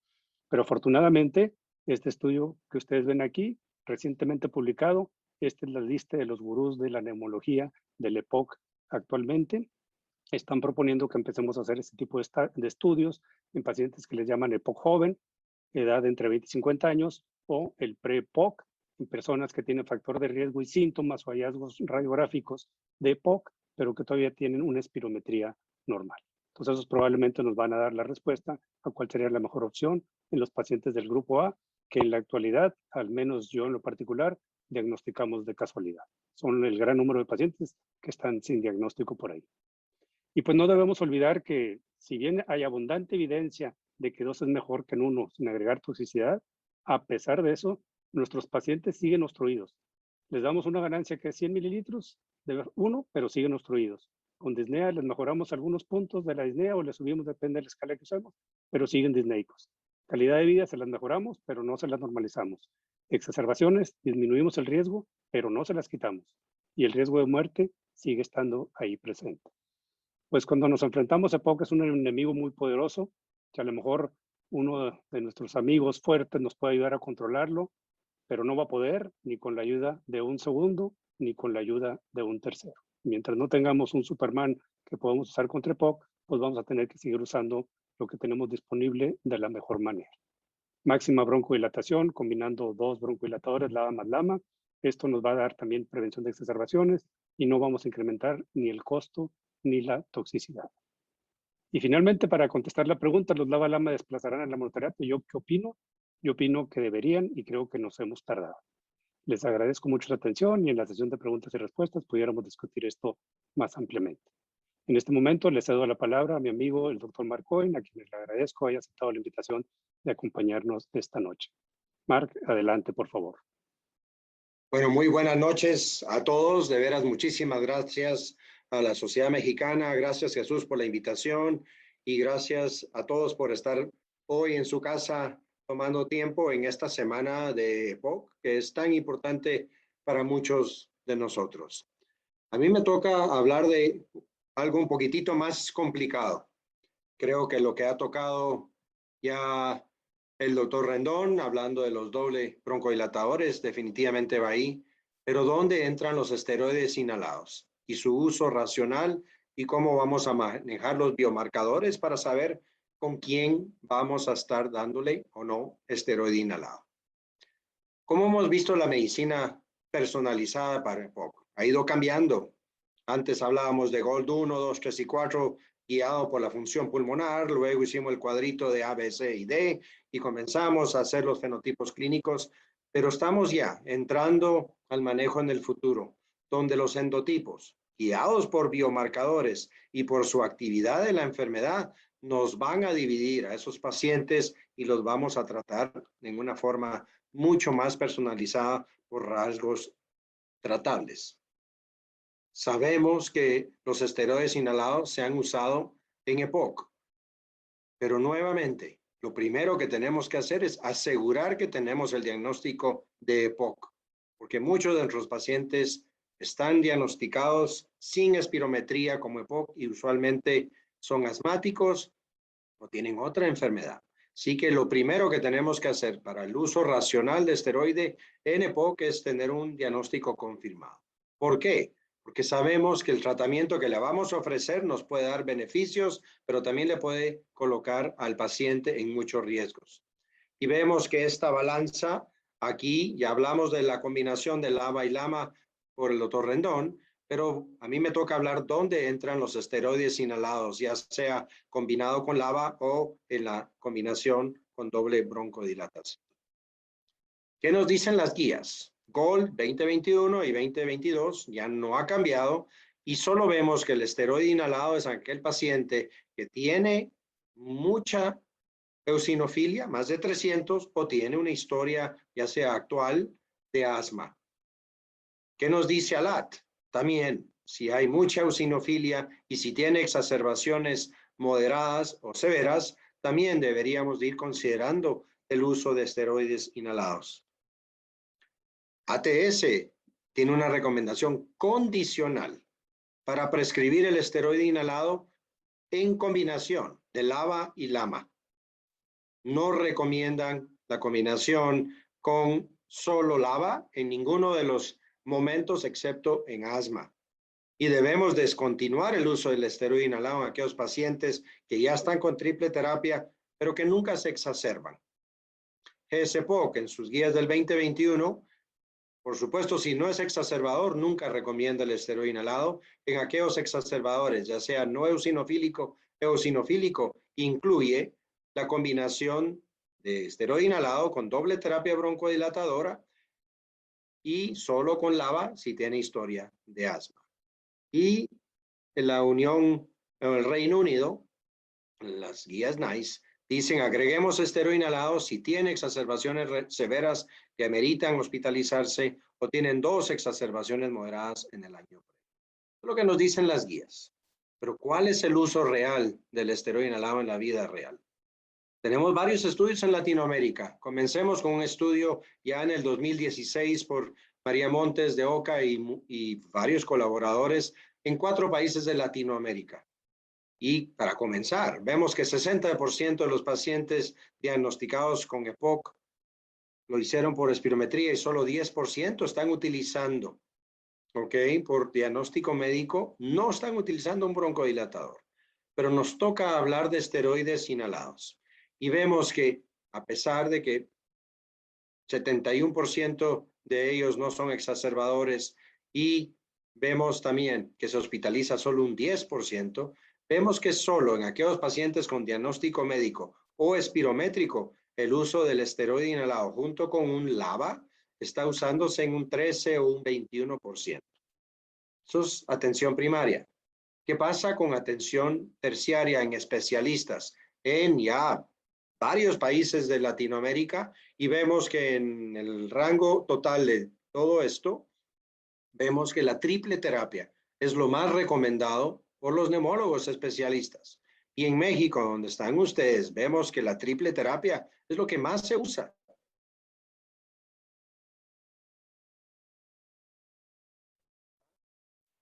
Pero afortunadamente, este estudio que ustedes ven aquí, recientemente publicado, esta es la lista de los gurús de la neumología del EPOC actualmente. Están proponiendo que empecemos a hacer este tipo de estudios en pacientes que les llaman EPOC joven, edad entre 20 y 50 años, o el pre-EPOC, en personas que tienen factor de riesgo y síntomas o hallazgos radiográficos de EPOC, pero que todavía tienen una espirometría normal. Entonces, esos probablemente nos van a dar la respuesta a cuál sería la mejor opción en los pacientes del grupo A, que en la actualidad, al menos yo en lo particular, diagnosticamos de casualidad. Son el gran número de pacientes que están sin diagnóstico por ahí. Y pues no debemos olvidar que si bien hay abundante evidencia de que 2 es mejor que en 1 sin agregar toxicidad, a pesar de eso, nuestros pacientes siguen obstruidos. Les damos una ganancia que es 100 mililitros de 1, pero siguen obstruidos. Con disnea les mejoramos algunos puntos de la disnea o les subimos, depende de la escala que usemos, pero siguen disneicos. Calidad de vida se las mejoramos, pero no se las normalizamos. Exacerbaciones, disminuimos el riesgo, pero no se las quitamos. Y el riesgo de muerte sigue estando ahí presente. Pues cuando nos enfrentamos a EPOC es un enemigo muy poderoso, que a lo mejor uno de nuestros amigos fuertes nos puede ayudar a controlarlo, pero no va a poder ni con la ayuda de un segundo, ni con la ayuda de un tercero. Mientras no tengamos un Superman que podamos usar contra EPOC, pues vamos a tener que seguir usando lo que tenemos disponible de la mejor manera. Máxima broncodilatación, combinando 2 broncodilatadores, LABA más LAMA. Esto nos va a dar también prevención de exacerbaciones y no vamos a incrementar ni el costo ni la toxicidad. Y finalmente, para contestar la pregunta, ¿los LABA-LAMA desplazarán a la monoterapia? ¿Yo qué opino? Yo opino que deberían y creo que nos hemos tardado. Les agradezco mucho la atención y en la sesión de preguntas y respuestas pudiéramos discutir esto más ampliamente. En este momento le cedo la palabra a mi amigo, el doctor Mark Cohen, a quien le agradezco haya aceptado la invitación de acompañarnos esta noche. Mark, adelante, por favor. Bueno, muy buenas noches a todos. De veras, muchísimas gracias a la Sociedad Mexicana. Gracias, Jesús, por la invitación y gracias a todos por estar hoy en su casa tomando tiempo en esta semana de EPOC, que es tan importante para muchos de nosotros. A mí me toca hablar de algo un poquitito más complicado. Creo que lo que ha tocado ya el doctor Rendón, hablando de los doble broncodilatadores, definitivamente va ahí. Pero ¿dónde entran los esteroides inhalados y su uso racional y cómo vamos a manejar los biomarcadores para saber con quién vamos a estar dándole o no esteroide inhalado? Como hemos visto, la medicina personalizada para EPOC ha ido cambiando. Antes hablábamos de GOLD 1, 2, 3 y 4, guiado por la función pulmonar. Luego hicimos el cuadrito de A, B, C y D y comenzamos a hacer los fenotipos clínicos. Pero estamos ya entrando al manejo en el futuro, donde los endotipos, guiados por biomarcadores y por su actividad en la enfermedad, nos van a dividir a esos pacientes y los vamos a tratar en una forma mucho más personalizada por rasgos tratables. Sabemos que los esteroides inhalados se han usado en EPOC, pero nuevamente, lo primero que tenemos que hacer es asegurar que tenemos el diagnóstico de EPOC, porque muchos de nuestros pacientes están diagnosticados sin espirometría como EPOC y usualmente son asmáticos o tienen otra enfermedad. Así que lo primero que tenemos que hacer para el uso racional de esteroide en EPOC es tener un diagnóstico confirmado. ¿Por qué? Porque sabemos que el tratamiento que le vamos a ofrecer nos puede dar beneficios, pero también le puede colocar al paciente en muchos riesgos. Y vemos que esta balanza, aquí ya hablamos de la combinación de LABA y LAMA por el doctor Rendón, pero a mí me toca hablar dónde entran los esteroides inhalados, ya sea combinado con LABA o en la combinación con doble broncodilatación. ¿Qué nos dicen las guías? GOLD 2021 y 2022 ya no ha cambiado y solo vemos que el esteroide inhalado es aquel paciente que tiene mucha eosinofilia, más de 300, o tiene una historia ya sea actual de asma. ¿Qué nos dice ALAT? También, si hay mucha eosinofilia y si tiene exacerbaciones moderadas o severas, también deberíamos de ir considerando el uso de esteroides inhalados. ATS tiene una recomendación condicional para prescribir el esteroide inhalado en combinación de LABA y LAMA. No recomiendan la combinación con solo LABA en ninguno de los momentos excepto en asma. Y debemos descontinuar el uso del esteroide inhalado en aquellos pacientes que ya están con triple terapia, pero que nunca se exacerban. GSPOC en sus guías del 2021, por supuesto, si no es exacerbador, nunca recomienda el esteroide inhalado. En aquellos exacerbadores, ya sea no eosinofílico, eosinofílico, incluye la combinación de esteroide inhalado con doble terapia broncodilatadora y solo con LABA si tiene historia de asma. Y en la Unión, en el Reino Unido, las guías NICE Dicen, agreguemos esteroide inhalado si tiene exacerbaciones severas que ameritan hospitalizarse o tienen 2 exacerbaciones moderadas en el año. Es lo que nos dicen las guías. Pero ¿cuál es el uso real del esteroide inhalado en la vida real? Tenemos varios estudios en Latinoamérica. Comencemos con un estudio ya en el 2016 por María Montes de Oca y varios colaboradores en 4 países de Latinoamérica. Y para comenzar, vemos que 60% de los pacientes diagnosticados con EPOC lo hicieron por espirometría y solo 10% están utilizando, por diagnóstico médico, no están utilizando un broncodilatador. Pero nos toca hablar de esteroides inhalados. Y vemos que a pesar de que 71% de ellos no son exacerbadores y vemos también que se hospitaliza solo un 10%, vemos que solo en aquellos pacientes con diagnóstico médico o espirométrico, el uso del esteroide inhalado junto con un LABA está usándose en un 13 o un 21%. Eso es atención primaria. ¿Qué pasa con atención terciaria en especialistas en ya varios países de Latinoamérica? Y vemos que en el rango total de todo esto, vemos que la triple terapia es lo más recomendado por los neumólogos especialistas. Y en México, donde están ustedes, vemos que la triple terapia es lo que más se usa.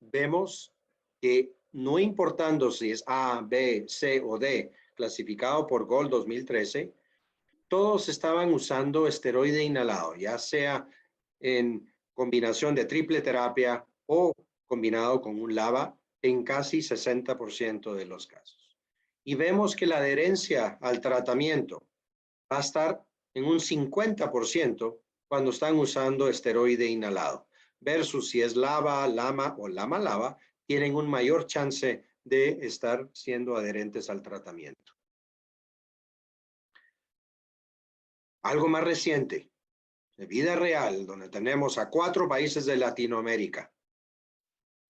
Vemos que no importando si es A, B, C o D, clasificado por GOLD 2013, todos estaban usando esteroide inhalado, ya sea en combinación de triple terapia o combinado con un LABA en casi 60% de los casos. Y vemos que la adherencia al tratamiento va a estar en un 50% cuando están usando esteroide inhalado, versus si es LABA, LAMA o LAMA-LABA, tienen un mayor chance de estar siendo adherentes al tratamiento. Algo más reciente, de vida real, donde tenemos a 4 países de Latinoamérica.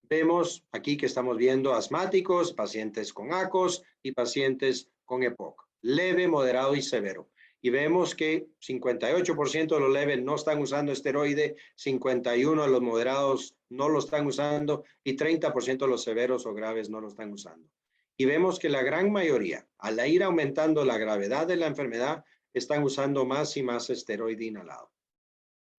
Vemos aquí que estamos viendo asmáticos, pacientes con ACOS y pacientes con EPOC, leve, moderado y severo. Y vemos que 58% de los leves no están usando esteroide, 51% de los moderados no lo están usando y 30% de los severos o graves no lo están usando. Y vemos que la gran mayoría, al ir aumentando la gravedad de la enfermedad, están usando más y más esteroide inhalado.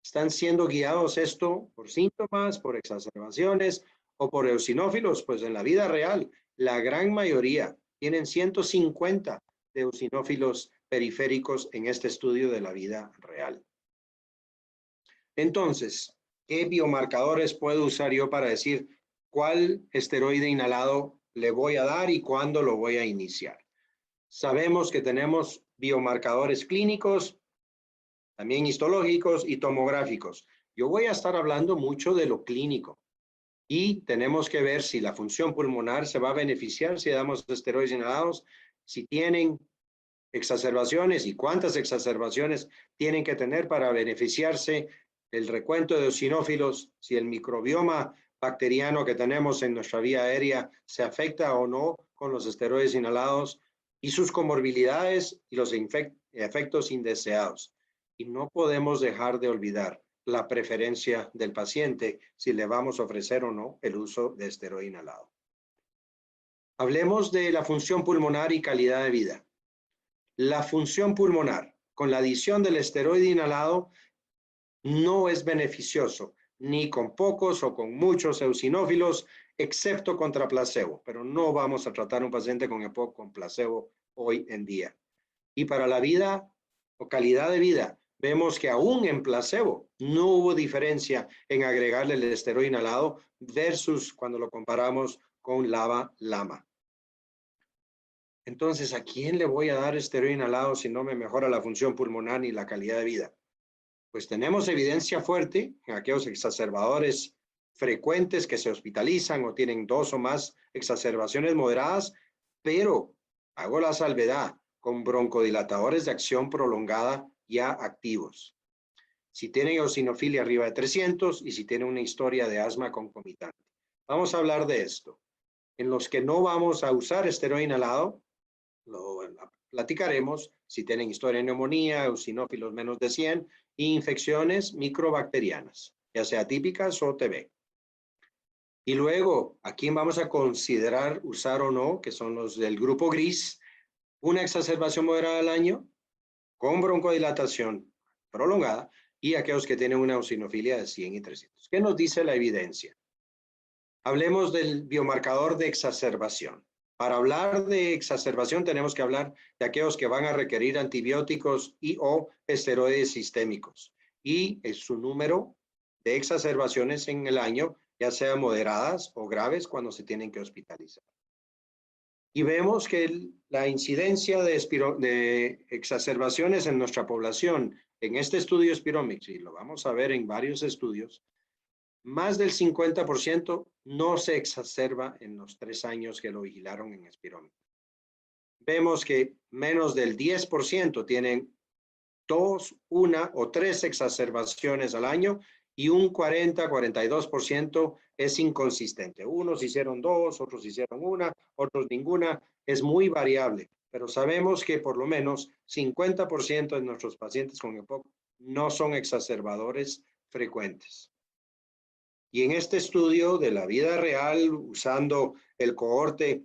¿Están siendo guiados esto por síntomas, por exacerbaciones o por eosinófilos? Pues en la vida real, la gran mayoría tienen 150 de eosinófilos periféricos en este estudio de la vida real. Entonces, ¿qué biomarcadores puedo usar yo para decir cuál esteroide inhalado le voy a dar y cuándo lo voy a iniciar? Sabemos que tenemos biomarcadores clínicos, también histológicos y tomográficos. Yo voy a estar hablando mucho de lo clínico y tenemos que ver si la función pulmonar se va a beneficiar si damos esteroides inhalados, si tienen exacerbaciones y cuántas exacerbaciones tienen que tener para beneficiarse el recuento de eosinófilos, si el microbioma bacteriano que tenemos en nuestra vía aérea se afecta o no con los esteroides inhalados y sus comorbilidades y los efectos indeseados. Y no podemos dejar de olvidar la preferencia del paciente si le vamos a ofrecer o no el uso de esteroide inhalado. Hablemos de la función pulmonar y calidad de vida. La función pulmonar con la adición del esteroide inhalado no es beneficioso, ni con pocos o con muchos eosinófilos, excepto contra placebo, pero no vamos a tratar a un paciente con EPOC con placebo hoy en día. Y para la vida o calidad de vida, vemos que aún en placebo no hubo diferencia en agregarle el esteroide inhalado versus cuando lo comparamos con LABA-LAMA. Entonces, ¿a quién le voy a dar esteroide inhalado si no me mejora la función pulmonar ni la calidad de vida? Pues tenemos evidencia fuerte en aquellos exacerbadores frecuentes que se hospitalizan o tienen 2 o más exacerbaciones moderadas, pero hago la salvedad con broncodilatadores de acción prolongada ya activos. Si tienen eosinofilia arriba de 300 y si tienen una historia de asma concomitante. Vamos a hablar de esto. En los que no vamos a usar esteroide inhalado, platicaremos si tienen historia de neumonía, eosinófilos menos de 100 e infecciones microbacterianas, ya sea típicas o TB. Y luego, ¿a quién vamos a considerar usar o no? Que son los del grupo gris. Una exacerbación moderada al año con broncodilatación prolongada y aquellos que tienen una eosinofilia de 100 y 300. ¿Qué nos dice la evidencia? Hablemos del biomarcador de exacerbación. Para hablar de exacerbación tenemos que hablar de aquellos que van a requerir antibióticos y o esteroides sistémicos. Y es su número de exacerbaciones en el año, ya sea moderadas o graves cuando se tienen que hospitalizar. Y vemos que la incidencia de exacerbaciones en nuestra población, en este estudio Spirometrics, y lo vamos a ver en varios estudios, más del 50% no se exacerba en los 3 años que lo vigilaron en Spirometrics. Vemos que menos del 10% tienen 2, 1 o 3 exacerbaciones al año y un 40-42% es inconsistente. Unos hicieron 2, otros hicieron 1, otros ninguna. Es muy variable, pero sabemos que por lo menos 50% de nuestros pacientes con EPOC no son exacerbadores frecuentes. Y en este estudio de la vida real, usando el cohorte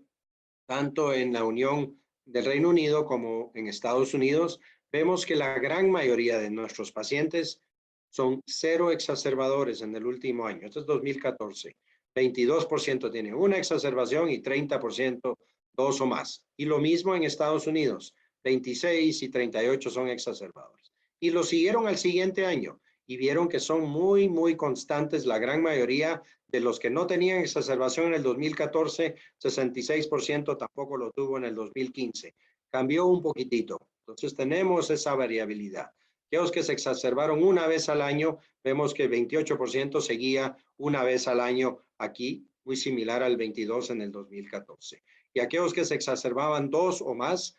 tanto en la Unión del Reino Unido como en Estados Unidos, vemos que la gran mayoría de nuestros pacientes son 0 exacerbadores en el último año. Esto es 2014. 22% tienen una exacerbación y 30% 2 o más. Y lo mismo en Estados Unidos. 26 y 38 son exacerbadores. Y lo siguieron al siguiente año y vieron que son muy, muy constantes. La gran mayoría de los que no tenían exacerbación en el 2014, 66% tampoco lo tuvo en el 2015. Cambió un poquitito. Entonces tenemos esa variabilidad. Aquellos que se exacerbaron una vez al año, vemos que el 28% seguía una vez al año aquí, muy similar al 22% en el 2014. Y aquellos que se exacerbaban 2 o más,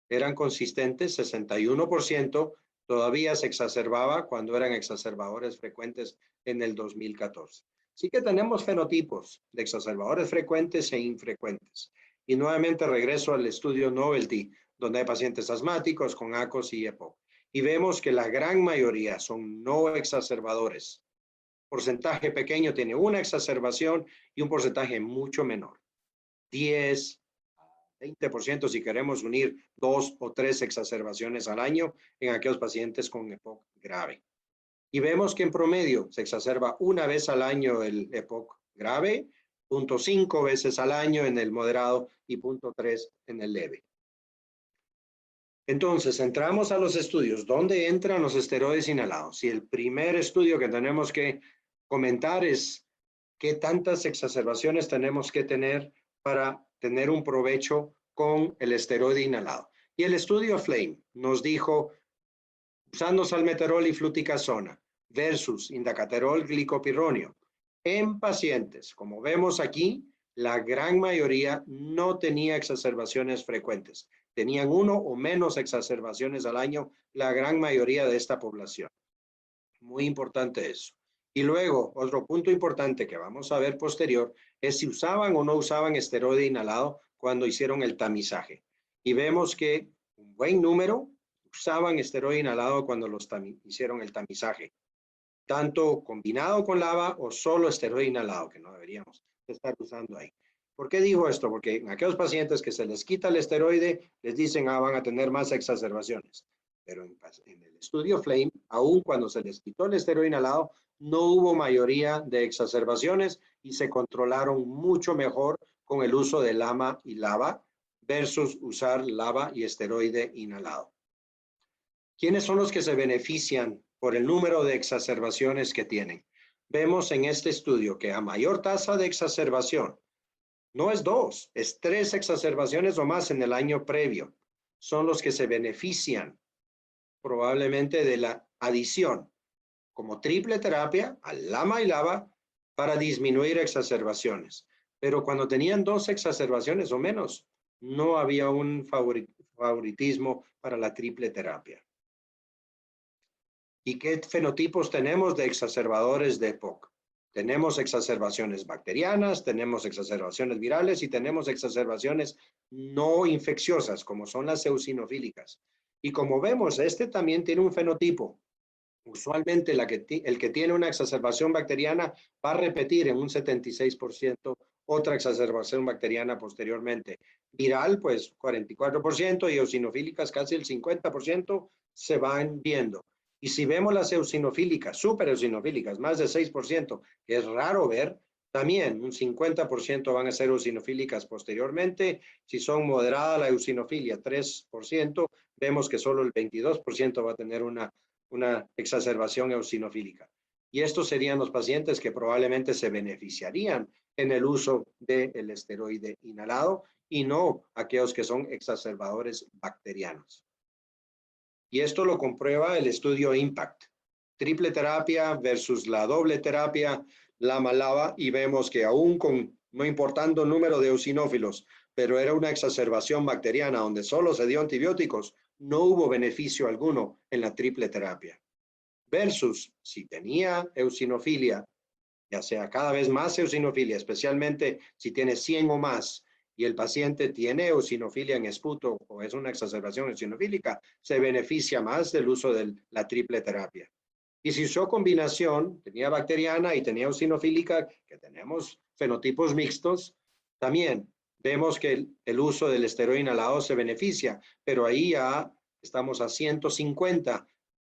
eran consistentes, 61%, todavía se exacerbaba cuando eran exacerbadores frecuentes en el 2014. Así que tenemos fenotipos de exacerbadores frecuentes e infrecuentes. Y nuevamente regreso al estudio Novelty, donde hay pacientes asmáticos con ACOS y EPOC. Y vemos que la gran mayoría son no exacerbadores. Porcentaje pequeño tiene una exacerbación y un porcentaje mucho menor. 10, 20% si queremos unir 2 o 3 exacerbaciones al año en aquellos pacientes con EPOC grave. Y vemos que en promedio se exacerba una vez al año el EPOC grave, 0.5 veces al año en el moderado y 0.3 en el leve. Entonces, entramos a los estudios. ¿Dónde entran los esteroides inhalados? Y el primer estudio que tenemos que comentar es qué tantas exacerbaciones tenemos que tener para tener un provecho con el esteroide inhalado. Y el estudio FLAME nos dijo, usando salmeterol y fluticasona versus indacaterol glicopironio en pacientes, como vemos aquí, la gran mayoría no tenía exacerbaciones frecuentes. Tenían 1 o menos exacerbaciones al año, la gran mayoría de esta población. Muy importante eso. Y luego, otro punto importante que vamos a ver posterior es si usaban o no usaban esteroide inhalado cuando hicieron el tamizaje. Y vemos que un buen número usaban esteroide inhalado cuando hicieron el tamizaje, tanto combinado con LABA o solo esteroide inhalado, que no deberíamos estar usando ahí. ¿Por qué digo esto? Porque en aquellos pacientes que se les quita el esteroide, les dicen, van a tener más exacerbaciones. Pero en el estudio FLAME, aun cuando se les quitó el esteroide inhalado, no hubo mayoría de exacerbaciones y se controlaron mucho mejor con el uso de LAMA y LABA versus usar LABA y esteroide inhalado. ¿Quiénes son los que se benefician por el número de exacerbaciones que tienen? Vemos en este estudio que a mayor tasa de exacerbación, no es 2, es 3 exacerbaciones o más en el año previo, son los que se benefician probablemente de la adición como triple terapia al LAMA y LABA para disminuir exacerbaciones. Pero cuando tenían 2 exacerbaciones o menos, no había un favoritismo para la triple terapia. ¿Y qué fenotipos tenemos de exacerbadores de EPOC? Tenemos exacerbaciones bacterianas, tenemos exacerbaciones virales y tenemos exacerbaciones no infecciosas, como son las eosinofílicas. Y como vemos, este también tiene un fenotipo. Usualmente el que tiene una exacerbación bacteriana va a repetir en un 76% otra exacerbación bacteriana posteriormente. Viral, pues 44% y eosinofílicas casi el 50% se van viendo. Y si vemos las eosinofílicas, super eosinofílicas, más de 6%, que es raro ver, también un 50% van a ser eosinofílicas posteriormente. Si son moderada la eosinofilia, 3%, vemos que solo el 22% va a tener una exacerbación eosinofílica. Y estos serían los pacientes que probablemente se beneficiarían en el uso del esteroide inhalado y no aquellos que son exacerbadores bacterianos. Y esto lo comprueba el estudio IMPACT. Triple terapia versus la doble terapia, lama-lava, y vemos que aún con no importando el número de eosinófilos, pero era una exacerbación bacteriana donde solo se dio antibióticos, no hubo beneficio alguno en la triple terapia. Versus si tenía eosinofilia, ya sea cada vez más eosinofilia, especialmente si tiene 100 o más, y el paciente tiene eosinofilia en esputo o es una exacerbación eosinofílica, se beneficia más del uso de la triple terapia. Y si usó combinación, tenía bacteriana y tenía eosinofílica, que tenemos fenotipos mixtos, también vemos que el uso del esteroide inhalado se beneficia, pero ahí ya estamos a 150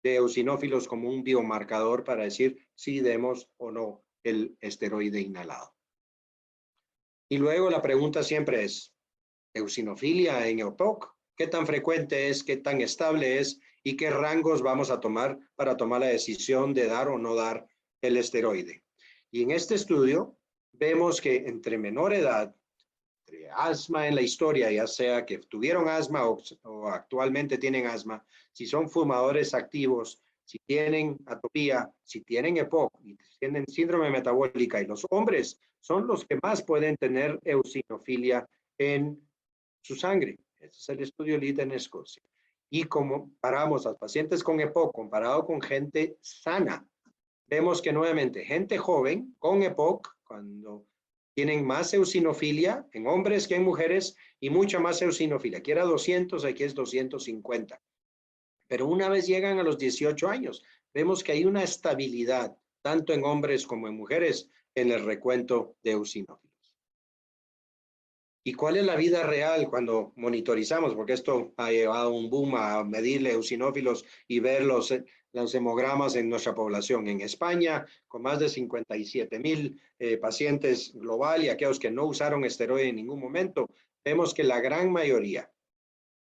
de eosinófilos como un biomarcador para decir si demos o no el esteroide inhalado. Y luego la pregunta siempre es, ¿eosinofilia en EPOC? ¿Qué tan frecuente es? ¿Qué tan estable es? ¿Y qué rangos vamos a tomar para tomar la decisión de dar o no dar el esteroide? Y en este estudio vemos que entre menor edad, entre asma en la historia, ya sea que tuvieron asma o actualmente tienen asma, si son fumadores activos, si tienen atopía, si tienen EPOC y tienen síndrome metabólica, y los hombres son los que más pueden tener eosinofilia en su sangre. Este es el estudio LEAD en Escocia. Y como comparamos a los pacientes con EPOC comparado con gente sana, vemos que nuevamente gente joven con EPOC, cuando tienen más eosinofilia en hombres que en mujeres y mucha más eosinofilia. Aquí era 200, aquí es 250. Pero una vez llegan a los 18 años, vemos que hay una estabilidad, tanto en hombres como en mujeres, en el recuento de eosinófilos. ¿Y cuál es la vida real cuando monitorizamos? Porque esto ha llevado un boom a medir eosinófilos y ver los hemogramas en nuestra población. En España, con más de 57,000 pacientes global y aquellos que no usaron esteroide en ningún momento, vemos que la gran mayoría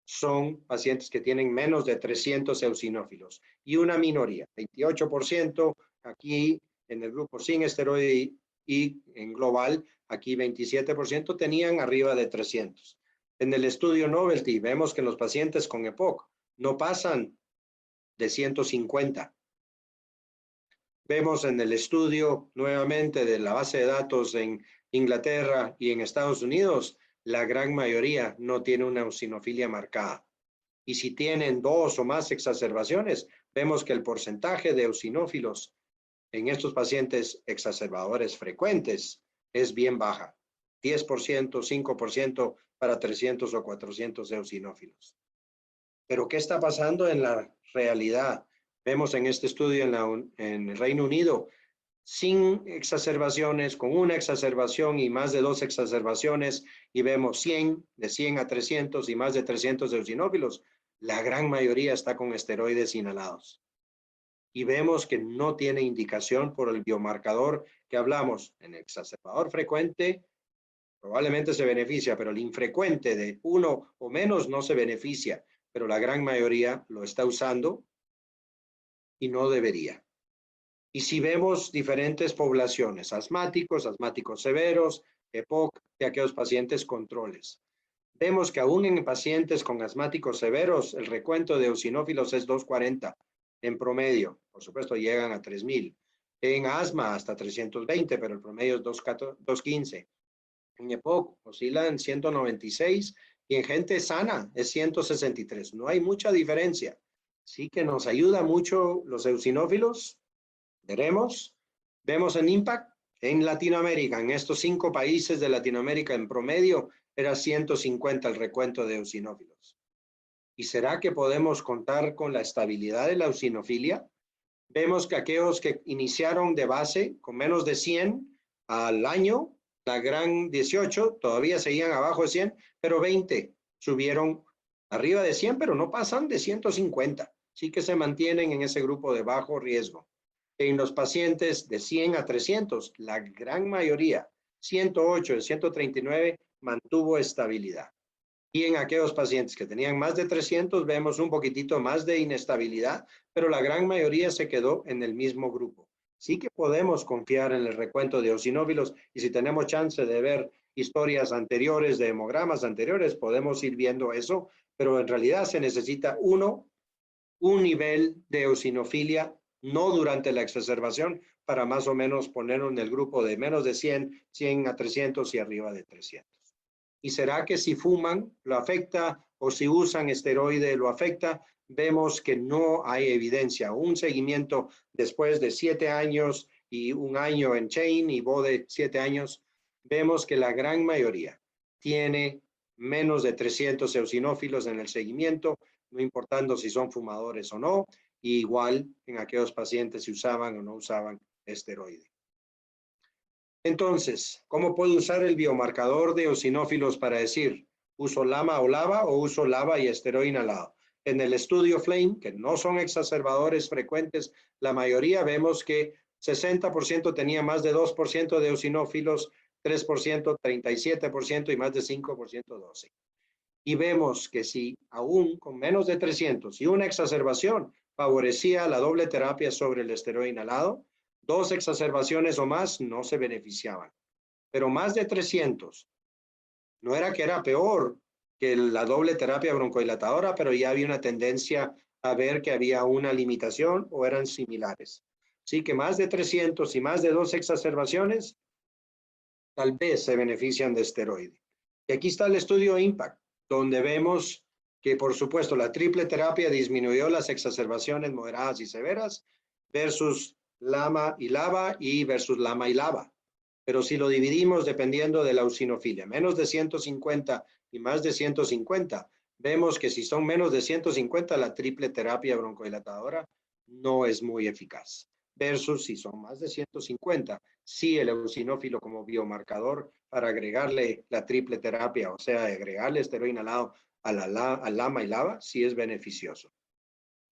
son pacientes que tienen menos de 300 eosinófilos y una minoría, 28% aquí en el grupo sin esteroide y en global, aquí 27% tenían arriba de 300. En el estudio Novelty vemos que los pacientes con EPOC no pasan de 150. Vemos en el estudio nuevamente de la base de datos en Inglaterra y en Estados Unidos, la gran mayoría no tiene una eosinofilia marcada. Y si tienen 2 o más exacerbaciones, vemos que el porcentaje de eosinófilos en estos pacientes exacerbadores frecuentes es bien baja. 10%, 5% para 300 o 400 eosinófilos. Pero ¿qué está pasando en la realidad? Vemos en este estudio en el Reino Unido, sin exacerbaciones, con una exacerbación y más de 2 exacerbaciones, y vemos 100, de 100 a 300 y más de 300 eosinófilos, la gran mayoría está con esteroides inhalados. Y vemos que no tiene indicación por el biomarcador que hablamos. En exacerbador frecuente, probablemente se beneficia, pero el infrecuente de 1 o menos no se beneficia, pero la gran mayoría lo está usando y no debería. Y si vemos diferentes poblaciones, asmáticos severos, EPOC, de aquellos pacientes controles, vemos que aún en pacientes con asmáticos severos, el recuento de eosinófilos es 240 en promedio. Por supuesto, llegan a 3,000. En asma hasta 320, pero el promedio es 215. En EPOC oscila en 196 y en gente sana es 163. No hay mucha diferencia. Sí que nos ayuda mucho los eosinófilos. Vemos en IMPACT en Latinoamérica, en estos 5 países de Latinoamérica en promedio, era 150 el recuento de eosinófilos. ¿Y será que podemos contar con la estabilidad de la eosinofilia? Vemos que aquellos que iniciaron de base con menos de 100 al año, la gran 18 todavía seguían abajo de 100, pero 20 subieron arriba de 100, pero no pasan de 150. Sí que se mantienen en ese grupo de bajo riesgo. En los pacientes de 100 a 300, la gran mayoría, 108 de 139, mantuvo estabilidad. Y en aquellos pacientes que tenían más de 300, vemos un poquitito más de inestabilidad, pero la gran mayoría se quedó en el mismo grupo. Sí que podemos confiar en el recuento de eosinófilos, y si tenemos chance de ver historias anteriores, de hemogramas anteriores, podemos ir viendo eso, pero en realidad se necesita un nivel de eosinofilia, no durante la exacerbación, para más o menos ponerlo en el grupo de menos de 100, 100 a 300 y arriba de 300. ¿Y será que si fuman lo afecta o si usan esteroide lo afecta? Vemos que no hay evidencia. Un seguimiento después de 7 años y un año en Chain y BODE 7 años, vemos que la gran mayoría tiene menos de 300 eosinófilos en el seguimiento, no importando si son fumadores o no, y igual en aquellos pacientes si usaban o no usaban esteroide. Entonces, ¿cómo puedo usar el biomarcador de eosinófilos para decir, uso LAMA o LABA o uso LABA y esteroide inhalado? En el estudio FLAME, que no son exacerbadores frecuentes, la mayoría vemos que 60% tenía más de 2% de eosinófilos, 3%, 37% y más de 5% 12%. Y vemos que si aún con menos de 300 y una exacerbación favorecía la doble terapia sobre el esteroide inhalado, 2 exacerbaciones o más no se beneficiaban. Pero más de 300, no era que era peor que la doble terapia broncodilatadora, pero ya había una tendencia a ver que había una limitación o eran similares. Así que más de 300 y más de 2 exacerbaciones, tal vez se benefician de esteroide. Y aquí está el estudio IMPACT, donde vemos que, por supuesto, la triple terapia disminuyó las exacerbaciones moderadas y severas versus LAMA y LABA y versus LAMA y LABA. Pero si lo dividimos dependiendo de la eosinofilia, menos de 150 y más de 150, vemos que si son menos de 150, la triple terapia broncodilatadora no es muy eficaz. Versus si son más de 150, sí el eosinófilo como biomarcador para agregarle la triple terapia, o sea, agregarle esteroide inhalado al LAMA y LABA, sí es beneficioso.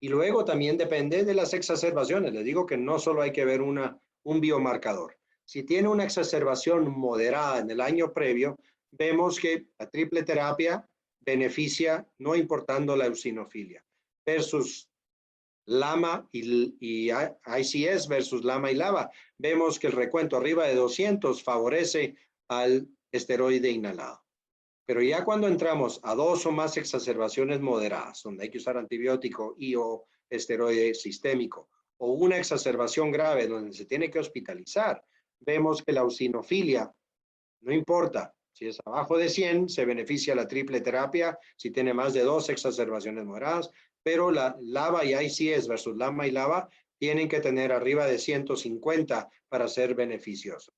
Y luego también depende de las exacerbaciones. Les digo que no solo hay que ver un biomarcador. Si tiene una exacerbación moderada en el año previo, vemos que la triple terapia beneficia no importando la eosinofilia versus LAMA y ICS versus LAMA y LABA. Vemos que el recuento arriba de 200 favorece al esteroide inhalado. Pero ya cuando entramos a 2 o más exacerbaciones moderadas, donde hay que usar antibiótico y o esteroide sistémico, o una exacerbación grave donde se tiene que hospitalizar, vemos que la eosinofilia, no importa, si es abajo de 100, se beneficia la triple terapia, si tiene más de 2 exacerbaciones moderadas, pero la LABA y ICS versus LAMA y LABA tienen que tener arriba de 150 para ser beneficioso.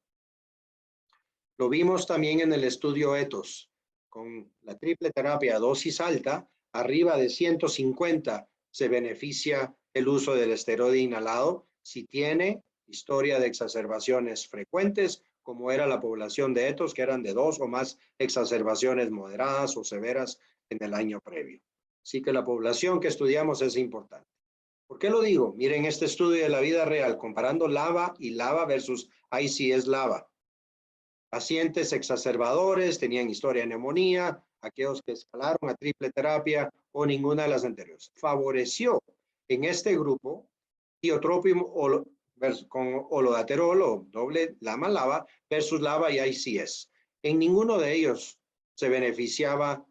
Lo vimos también en el estudio ETHOS. Con la triple terapia a dosis alta, arriba de 150 se beneficia el uso del esteroide inhalado si tiene historia de exacerbaciones frecuentes, como era la población de ETHOS, que eran de 2 o más exacerbaciones moderadas o severas en el año previo. Así que la población que estudiamos es importante. ¿Por qué lo digo? Miren este estudio de la vida real, comparando LABA y LABA versus ICS LABA. Pacientes exacerbadores, tenían historia de neumonía, aquellos que escalaron a triple terapia o ninguna de las anteriores. Favoreció en este grupo tiotropium con olodaterol o doble LAMA-LABA versus LABA y ICS. En ninguno de ellos se beneficiaba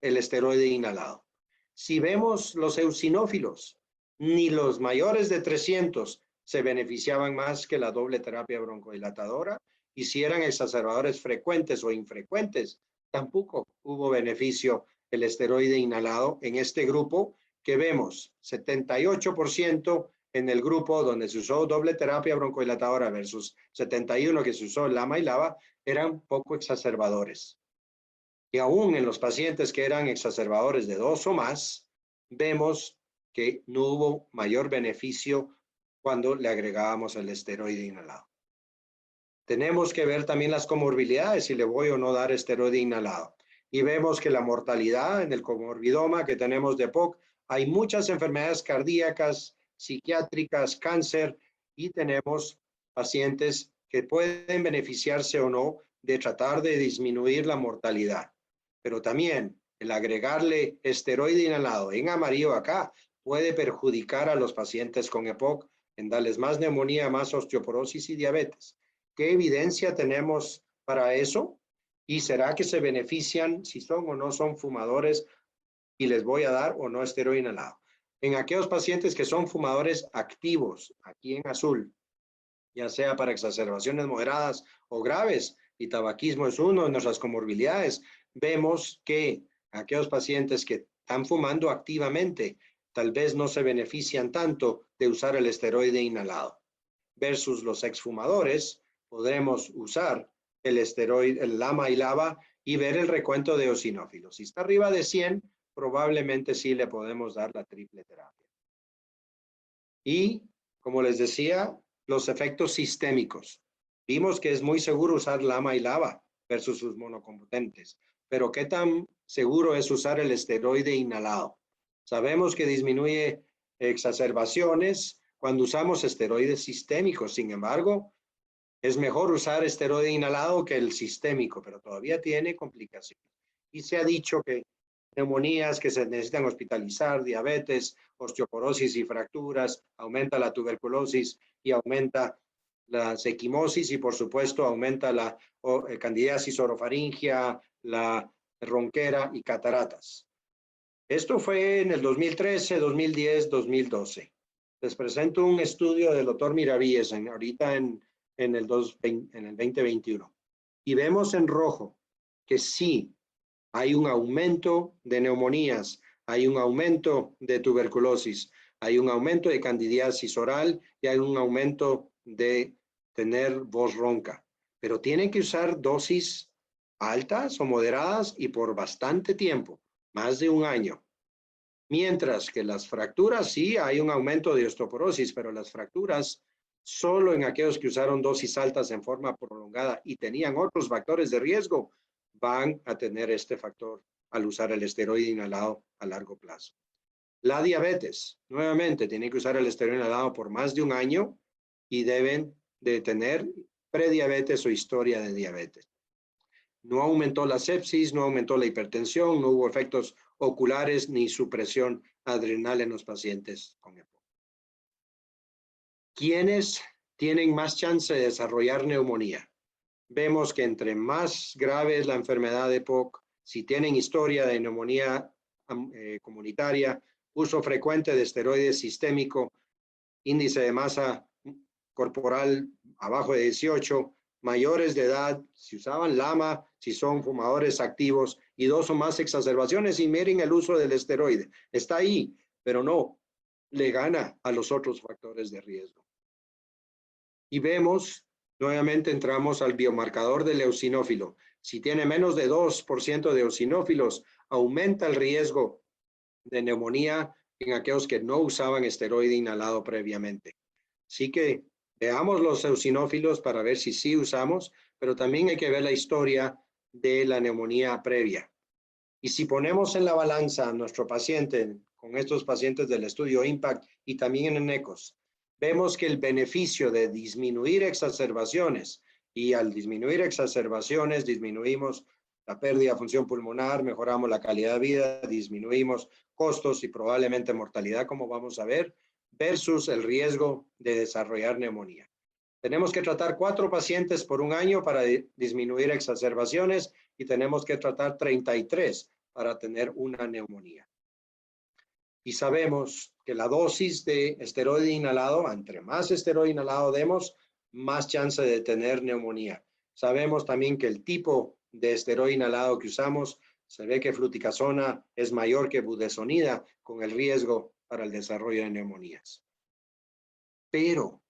el esteroide inhalado. Si vemos los eosinófilos, ni los mayores de 300 se beneficiaban más que la doble terapia broncodilatadora, y si eran exacerbadores frecuentes o infrecuentes, tampoco hubo beneficio el esteroide inhalado en este grupo que vemos 78% en el grupo donde se usó doble terapia broncodilatadora versus 71 que se usó LAMA y LABA, eran poco exacerbadores. Y aún en los pacientes que eran exacerbadores de 2 o más, vemos que no hubo mayor beneficio cuando le agregábamos el esteroide inhalado. Tenemos que ver también las comorbilidades, si le voy o no dar esteroide inhalado. Y vemos que la mortalidad en el comorbidoma que tenemos de EPOC, hay muchas enfermedades cardíacas, psiquiátricas, cáncer, y tenemos pacientes que pueden beneficiarse o no de tratar de disminuir la mortalidad. Pero también el agregarle esteroide inhalado en amarillo acá puede perjudicar a los pacientes con EPOC en darles más neumonía, más osteoporosis y diabetes. ¿Qué evidencia tenemos para eso? ¿Y será que se benefician si son o no son fumadores y les voy a dar o no esteroide inhalado? En aquellos pacientes que son fumadores activos, aquí en azul, ya sea para exacerbaciones moderadas o graves, y tabaquismo es uno de nuestras comorbilidades, vemos que aquellos pacientes que están fumando activamente tal vez no se benefician tanto de usar el esteroide inhalado. Versus los exfumadores, podremos usar el esteroide, el LAMA y LABA y ver el recuento de eosinófilos. Si está arriba de 100, probablemente sí le podemos dar la triple terapia. Y, como les decía, los efectos sistémicos. Vimos que es muy seguro usar LAMA y LABA versus sus monocompotentes, pero ¿qué tan seguro es usar el esteroide inhalado? Sabemos que disminuye exacerbaciones cuando usamos esteroides sistémicos. Sin embargo, es mejor usar esteroide inhalado que el sistémico, pero todavía tiene complicaciones. Y se ha dicho que neumonías que se necesitan hospitalizar, diabetes, osteoporosis y fracturas, aumenta la tuberculosis y aumenta la equimosis y por supuesto aumenta la candidiasis orofaringia, la ronquera y cataratas. Esto fue en el 2013, 2010, 2012. Les presento un estudio del doctor Miravíes ahorita en el 2021. Y vemos en rojo que sí hay un aumento de neumonías, hay un aumento de tuberculosis, hay un aumento de candidiasis oral y hay un aumento de tener voz ronca. Pero tienen que usar dosis altas o moderadas y por bastante tiempo, más de un año. Mientras que las fracturas, sí hay un aumento de osteoporosis, pero las fracturas solo en aquellos que usaron dosis altas en forma prolongada y tenían otros factores de riesgo, van a tener este factor al usar el esteroide inhalado a largo plazo. La diabetes, nuevamente, tienen que usar el esteroide inhalado por más de un año y deben de tener prediabetes o historia de diabetes. No aumentó la sepsis, no aumentó la hipertensión, no hubo efectos oculares ni supresión adrenal en los pacientes con EPOC. ¿Quiénes tienen más chance de desarrollar neumonía? Vemos que entre más grave es la enfermedad de EPOC, si tienen historia de neumonía comunitaria, uso frecuente de esteroide sistémico, índice de masa corporal abajo de 18, mayores de edad, si usaban LAMA, si son fumadores activos y 2 o más exacerbaciones, y miren el uso del esteroide. Está ahí, pero no le gana a los otros factores de riesgo. Y vemos, nuevamente entramos al biomarcador del eosinófilo. Si tiene menos de 2% de eosinófilos, aumenta el riesgo de neumonía en aquellos que no usaban esteroide inhalado previamente. Así que veamos los eosinófilos para ver si sí usamos, pero también hay que ver la historia de la neumonía previa. Y si ponemos en la balanza a nuestro paciente con estos pacientes del estudio IMPACT y también en ECOS, vemos que el beneficio de disminuir exacerbaciones, y al disminuir exacerbaciones disminuimos la pérdida de función pulmonar, mejoramos la calidad de vida, disminuimos costos y probablemente mortalidad, como vamos a ver, versus el riesgo de desarrollar neumonía. Tenemos que tratar 4 pacientes por un año para disminuir exacerbaciones y tenemos que tratar 33 para tener una neumonía. Y sabemos que la dosis de esteroide inhalado, entre más esteroide inhalado demos, más chance de tener neumonía. Sabemos también que el tipo de esteroide inhalado que usamos, se ve que fluticasona es mayor que budesonida, con el riesgo para el desarrollo de neumonías. pero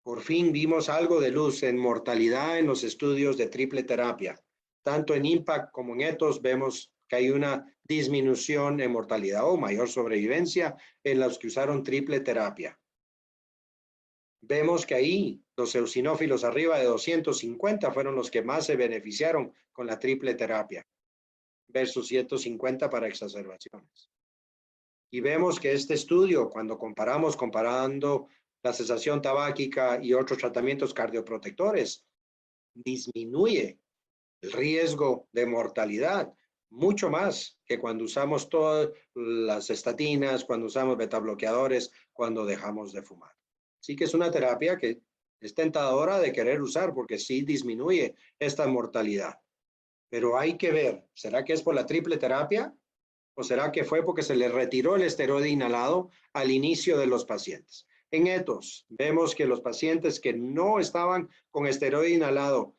por fin vimos algo de luz en mortalidad en los estudios de triple terapia. Tanto en IMPACT como en ETHOS vemos que hay una disminución en mortalidad o mayor sobrevivencia en los que usaron triple terapia. Vemos que ahí los eosinófilos arriba de 250 fueron los que más se beneficiaron con la triple terapia versus 150 para exacerbaciones. Y vemos que este estudio, cuando comparando la cesación tabáquica y otros tratamientos cardioprotectores, disminuye el riesgo de mortalidad mucho más que cuando usamos todas las estatinas, cuando usamos betabloqueadores, cuando dejamos de fumar. Así que es una terapia que es tentadora de querer usar porque sí disminuye esta mortalidad. Pero hay que ver, ¿será que es por la triple terapia? ¿O será que fue porque se le retiró el esteroide inhalado al inicio de los pacientes? En ETHOS vemos que los pacientes que no estaban con esteroide inhalado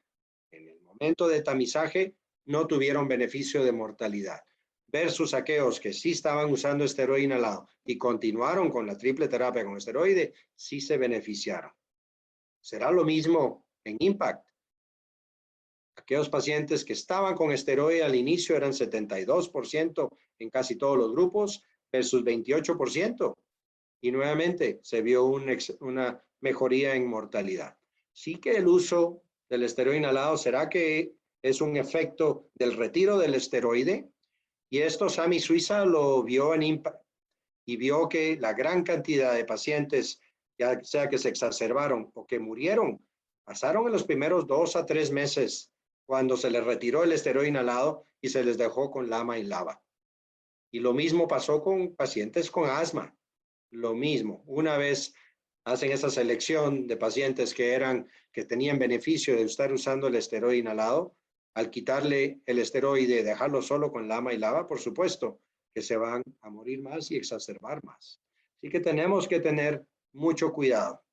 en el momento de tamizaje no tuvieron beneficio de mortalidad, versus aquellos que sí estaban usando esteroide inhalado y continuaron con la triple terapia con esteroide, sí se beneficiaron. ¿Será lo mismo en IMPACT? Aquellos pacientes que estaban con esteroide al inicio eran 72% en casi todos los grupos versus 28%. Y nuevamente se vio una mejoría en mortalidad. Sí que el uso del esteroide inhalado, ¿será que es un efecto del retiro del esteroide? Y esto Sami Suiza lo vio en IMPACT y vio que la gran cantidad de pacientes, ya sea que se exacerbaron o que murieron, pasaron en los primeros 2 a 3 meses cuando se les retiró el esteroide inhalado y se les dejó con LAMA y LABA. Y lo mismo pasó con pacientes con asma. Lo mismo, una vez hacen esa selección de pacientes que tenían beneficio de estar usando el esteroide inhalado, al quitarle el esteroide y dejarlo solo con LAMA y LABA, por supuesto que se van a morir más y exacerbar más. Así que tenemos que tener mucho cuidado.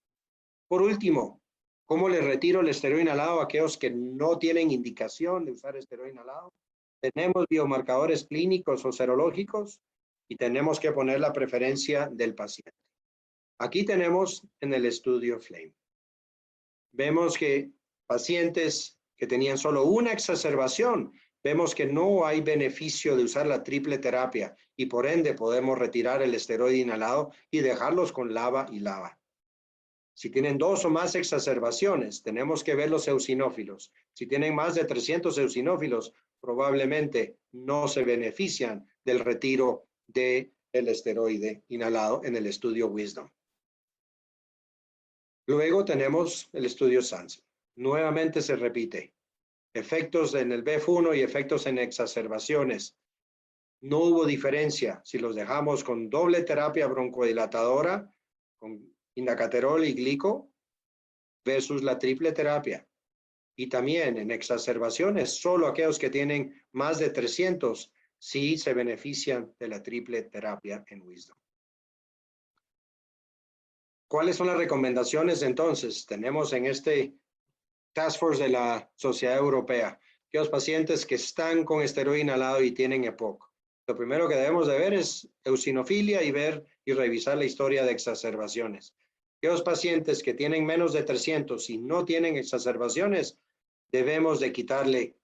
Por último, ¿cómo le retiro el esteroide inhalado a aquellos que no tienen indicación de usar esteroide inhalado? Tenemos biomarcadores clínicos o serológicos y tenemos que poner la preferencia del paciente. Aquí tenemos en el estudio FLAME. Vemos que pacientes que tenían solo una exacerbación, vemos que no hay beneficio de usar la triple terapia y por ende podemos retirar el esteroide inhalado y dejarlos con LABA y LABA. Si tienen 2 o más exacerbaciones, tenemos que ver los eosinófilos. Si tienen más de 300 eosinófilos, probablemente no se benefician del retiro del esteroide inhalado en el estudio WISDOM. Luego tenemos el estudio SANSE. Nuevamente se repite. Efectos en el BF1 y efectos en exacerbaciones. No hubo diferencia si los dejamos con doble terapia broncodilatadora, con indacaterol y glico, versus la triple terapia. Y también en exacerbaciones, solo aquellos que tienen más de 300 sí se benefician de la triple terapia en WISDOM. ¿Cuáles son las recomendaciones entonces? Tenemos en este Task Force de la Sociedad Europea, aquellos pacientes que están con esteroide inhalado y tienen EPOC. Lo primero que debemos de ver es eosinofilia y ver y revisar la historia de exacerbaciones. Aquellos pacientes que tienen menos de 300 y no tienen exacerbaciones, debemos de quitarle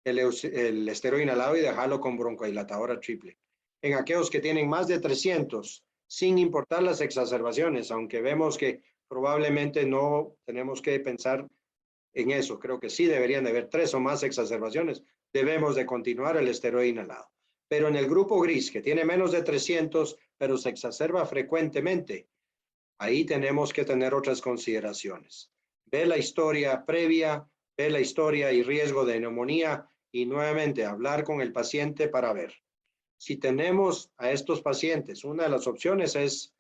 el esteroide inhalado y dejarlo con broncodilatadora triple. En aquellos que tienen más de 300, sin importar las exacerbaciones, aunque vemos que probablemente no tenemos que pensar en eso, creo que sí deberían de haber 3 o más exacerbaciones, debemos de continuar el esteroide inhalado. Pero en el grupo gris, que tiene menos de 300, pero se exacerba frecuentemente, ahí tenemos que tener otras consideraciones. Ver la historia previa, ver la historia y riesgo de neumonía y nuevamente hablar con el paciente para ver. Si tenemos a estos pacientes, una de las opciones es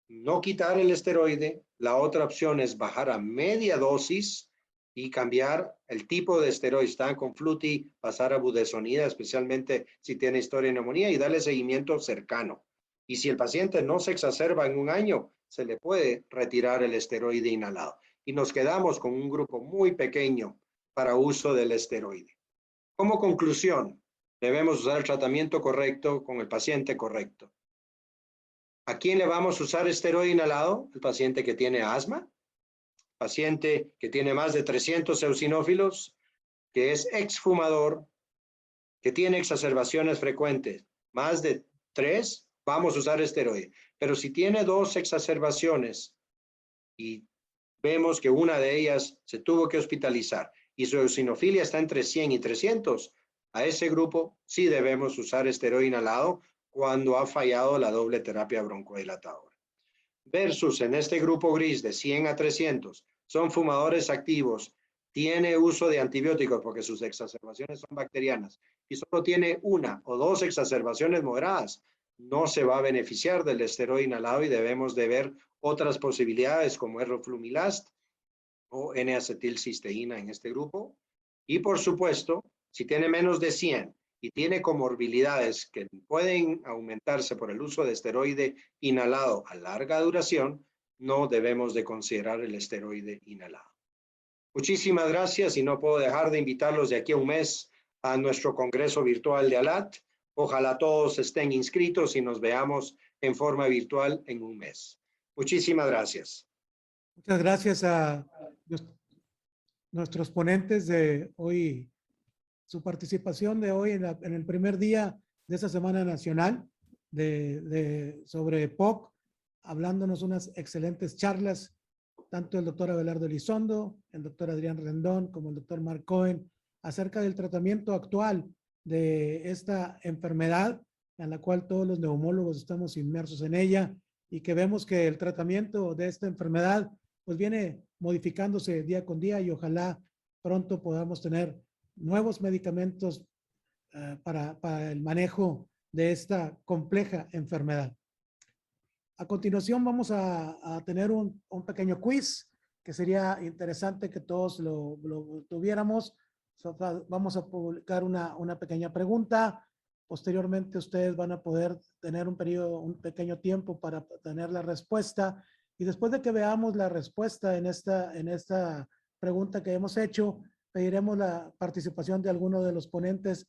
no quitar el esteroide, la otra opción es bajar a media dosis y cambiar el tipo de esteroide. Están con Fluti, pasar a budesonida, especialmente si tiene historia de neumonía, y darle seguimiento cercano. Y si el paciente no se exacerba en un año, se le puede retirar el esteroide inhalado. Y nos quedamos con un grupo muy pequeño para uso del esteroide. Como conclusión, debemos usar el tratamiento correcto con el paciente correcto. ¿A quién le vamos a usar esteroide inhalado? El paciente que tiene asma, paciente que tiene más de 300 eosinófilos, que es exfumador, que tiene exacerbaciones frecuentes, más de 3, vamos a usar esteroide. Pero si tiene 2 exacerbaciones y vemos que una de ellas se tuvo que hospitalizar y su eosinofilia está entre 100 y 300, a ese grupo sí debemos usar esteroide inhalado cuando ha fallado la doble terapia broncodilatadora. Versus en este grupo gris de 100 a 300, son fumadores activos, tiene uso de antibióticos porque sus exacerbaciones son bacterianas y solo tiene 1 o 2 exacerbaciones moderadas, no se va a beneficiar del esteroide inhalado y debemos de ver otras posibilidades como roflumilast o N-acetilcisteína en este grupo. Y por supuesto, si tiene menos de 100 y tiene comorbilidades que pueden aumentarse por el uso de esteroide inhalado a larga duración, no debemos de considerar el esteroide inhalado. Muchísimas gracias y no puedo dejar de invitarlos de aquí a un mes a nuestro congreso virtual de ALAT. Ojalá todos estén inscritos y nos veamos en forma virtual en un mes. Muchísimas gracias. Muchas gracias a nuestros ponentes de hoy, su participación de hoy en el primer día de esta Semana Nacional sobre POC, hablándonos unas excelentes charlas, tanto el doctor Abelardo Elizondo, el doctor Adrián Rendón, como el doctor Mark Cohen, acerca del tratamiento actual de esta enfermedad, en la cual todos los neumólogos estamos inmersos en ella, y que vemos que el tratamiento de esta enfermedad pues viene modificándose día con día, y ojalá pronto podamos tener nuevos medicamentos para el manejo de esta compleja enfermedad. A continuación vamos a tener un pequeño quiz que sería interesante que todos lo tuviéramos. Vamos a publicar una pequeña pregunta. Posteriormente ustedes van a poder tener un pequeño tiempo para tener la respuesta. Y después de que veamos la respuesta en esta pregunta que hemos hecho, pediremos la participación de alguno de los ponentes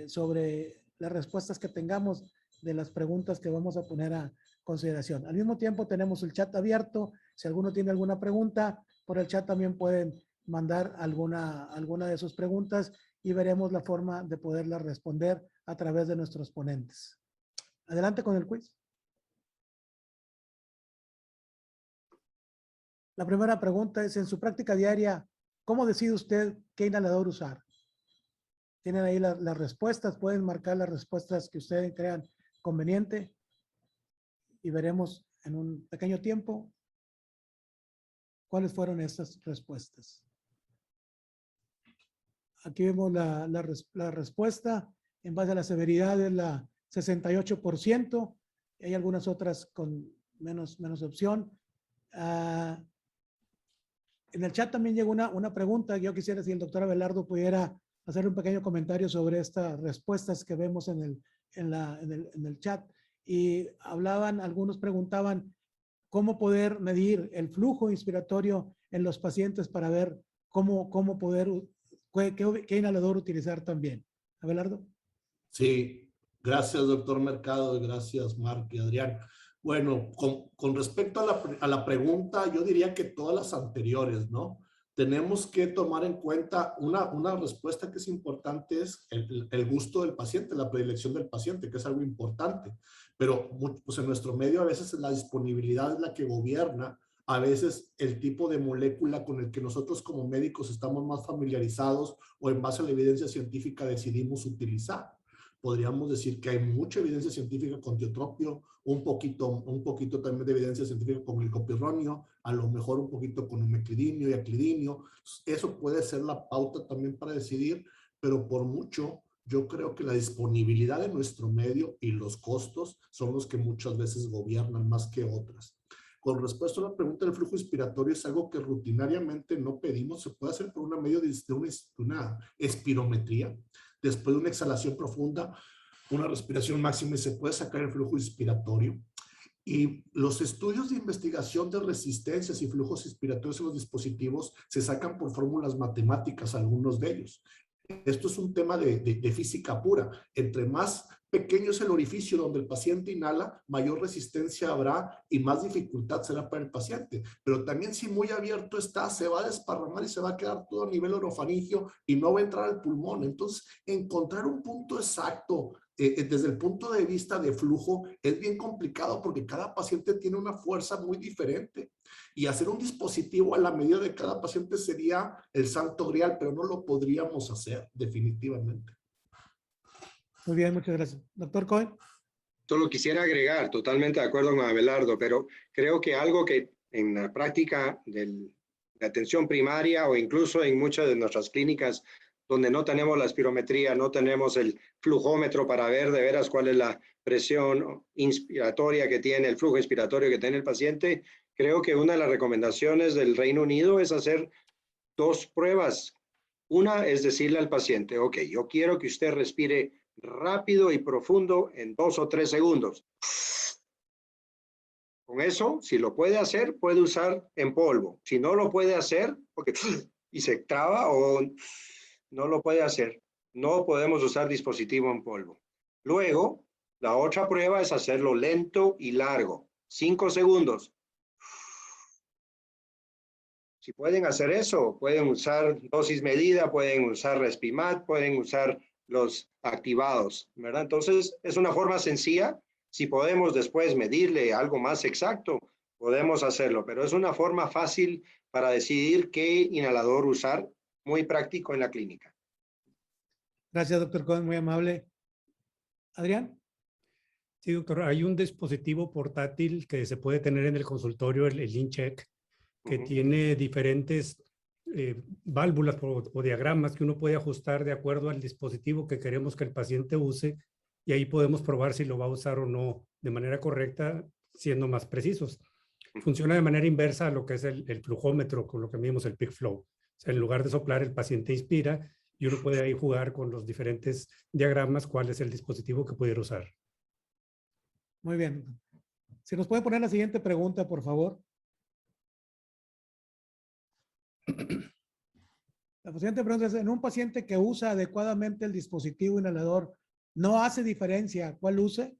sobre las respuestas que tengamos de las preguntas que vamos a poner a consideración. Al mismo tiempo tenemos el chat abierto. Si alguno tiene alguna pregunta, por el chat también pueden mandar alguna de sus preguntas y veremos la forma de poderlas responder a través de nuestros ponentes. Adelante con el quiz. La primera pregunta es, en su práctica diaria, ¿cómo decide usted qué inhalador usar? Tienen ahí las respuestas, pueden marcar las respuestas que ustedes crean conveniente y veremos en un pequeño tiempo cuáles fueron estas respuestas. Aquí vemos la respuesta en base a la severidad de la 68%. Hay algunas otras con menos opción. En el chat también llegó una pregunta. Yo quisiera si el doctor Abelardo pudiera hacer un pequeño comentario sobre estas respuestas que vemos en el chat. Y algunos preguntaban cómo poder medir el flujo inspiratorio en los pacientes para ver cómo poder, qué inhalador utilizar también. Abelardo. Sí, gracias doctor Mercado, gracias Mark y Adrián. Bueno, con respecto a la pregunta, yo diría que todas las anteriores, ¿no? Tenemos que tomar en cuenta una respuesta que es importante, es el gusto del paciente, la predilección del paciente, que es algo importante. Pero pues en nuestro medio a veces la disponibilidad es la que gobierna, a veces el tipo de molécula con el que nosotros como médicos estamos más familiarizados o en base a la evidencia científica decidimos utilizar. Podríamos decir que hay mucha evidencia científica con tiotropio, un poquito también de evidencia científica con el copirronio, a lo mejor un poquito con umeclidinio y aclidinio. Eso puede ser la pauta también para decidir, pero por mucho yo creo que la disponibilidad de nuestro medio y los costos son los que muchas veces gobiernan más que otras. Con respecto a la pregunta del flujo inspiratorio, es algo que rutinariamente no pedimos. Se puede hacer por una medio de una espirometría. Después de una exhalación profunda, una respiración máxima y se puede sacar el flujo inspiratorio. Y los estudios de investigación de resistencias y flujos inspiratorios en los dispositivos se sacan por fórmulas matemáticas, algunos de ellos. Esto es un tema de física pura. Entre más pequeño es el orificio donde el paciente inhala, mayor resistencia habrá y más dificultad será para el paciente. Pero también si muy abierto está, se va a desparramar y se va a quedar todo a nivel orofaringio y no va a entrar al pulmón. Entonces, encontrar un punto exacto desde el punto de vista de flujo es bien complicado porque cada paciente tiene una fuerza muy diferente. Y hacer un dispositivo a la medida de cada paciente sería el santo grial, pero no lo podríamos hacer definitivamente. Muy bien, muchas gracias. Doctor Cohen. Solo quisiera agregar, totalmente de acuerdo con Abelardo, pero creo que algo que en la práctica de atención primaria o incluso en muchas de nuestras clínicas donde no tenemos la espirometría, no tenemos el flujómetro para ver de veras cuál es la presión inspiratoria que tiene, el flujo inspiratorio que tiene el paciente, creo que una de las recomendaciones del Reino Unido es hacer 2 pruebas. Una es decirle al paciente, ok, yo quiero que usted respire rápido y profundo en 2 o 3 segundos. Con eso, si lo puede hacer, puede usar en polvo. Si no lo puede hacer, porque y se traba o no lo puede hacer, no podemos usar dispositivo en polvo. Luego, la otra prueba es hacerlo lento y largo. 5 segundos. Si pueden hacer eso, pueden usar dosis medida, pueden usar Respimat, pueden usar los activados, ¿verdad? Entonces, es una forma sencilla. Si podemos después medirle algo más exacto, podemos hacerlo, pero es una forma fácil para decidir qué inhalador usar, muy práctico en la clínica. Gracias, doctor Cohen, muy amable. Adrián. Sí, doctor, hay un dispositivo portátil que se puede tener en el consultorio, el InCheck, que tiene diferentes válvulas o diagramas que uno puede ajustar de acuerdo al dispositivo que queremos que el paciente use, y ahí podemos probar si lo va a usar o no de manera correcta, siendo más precisos. Funciona de manera inversa a lo que es el flujómetro, con lo que medimos el peak flow. O sea, en lugar de soplar, el paciente inspira y uno puede ahí jugar con los diferentes diagramas cuál es el dispositivo que pudiera usar. Muy bien. Si nos puede poner la siguiente pregunta, por favor. La siguiente pregunta es, en un paciente que usa adecuadamente el dispositivo inhalador, ¿no hace diferencia cuál use?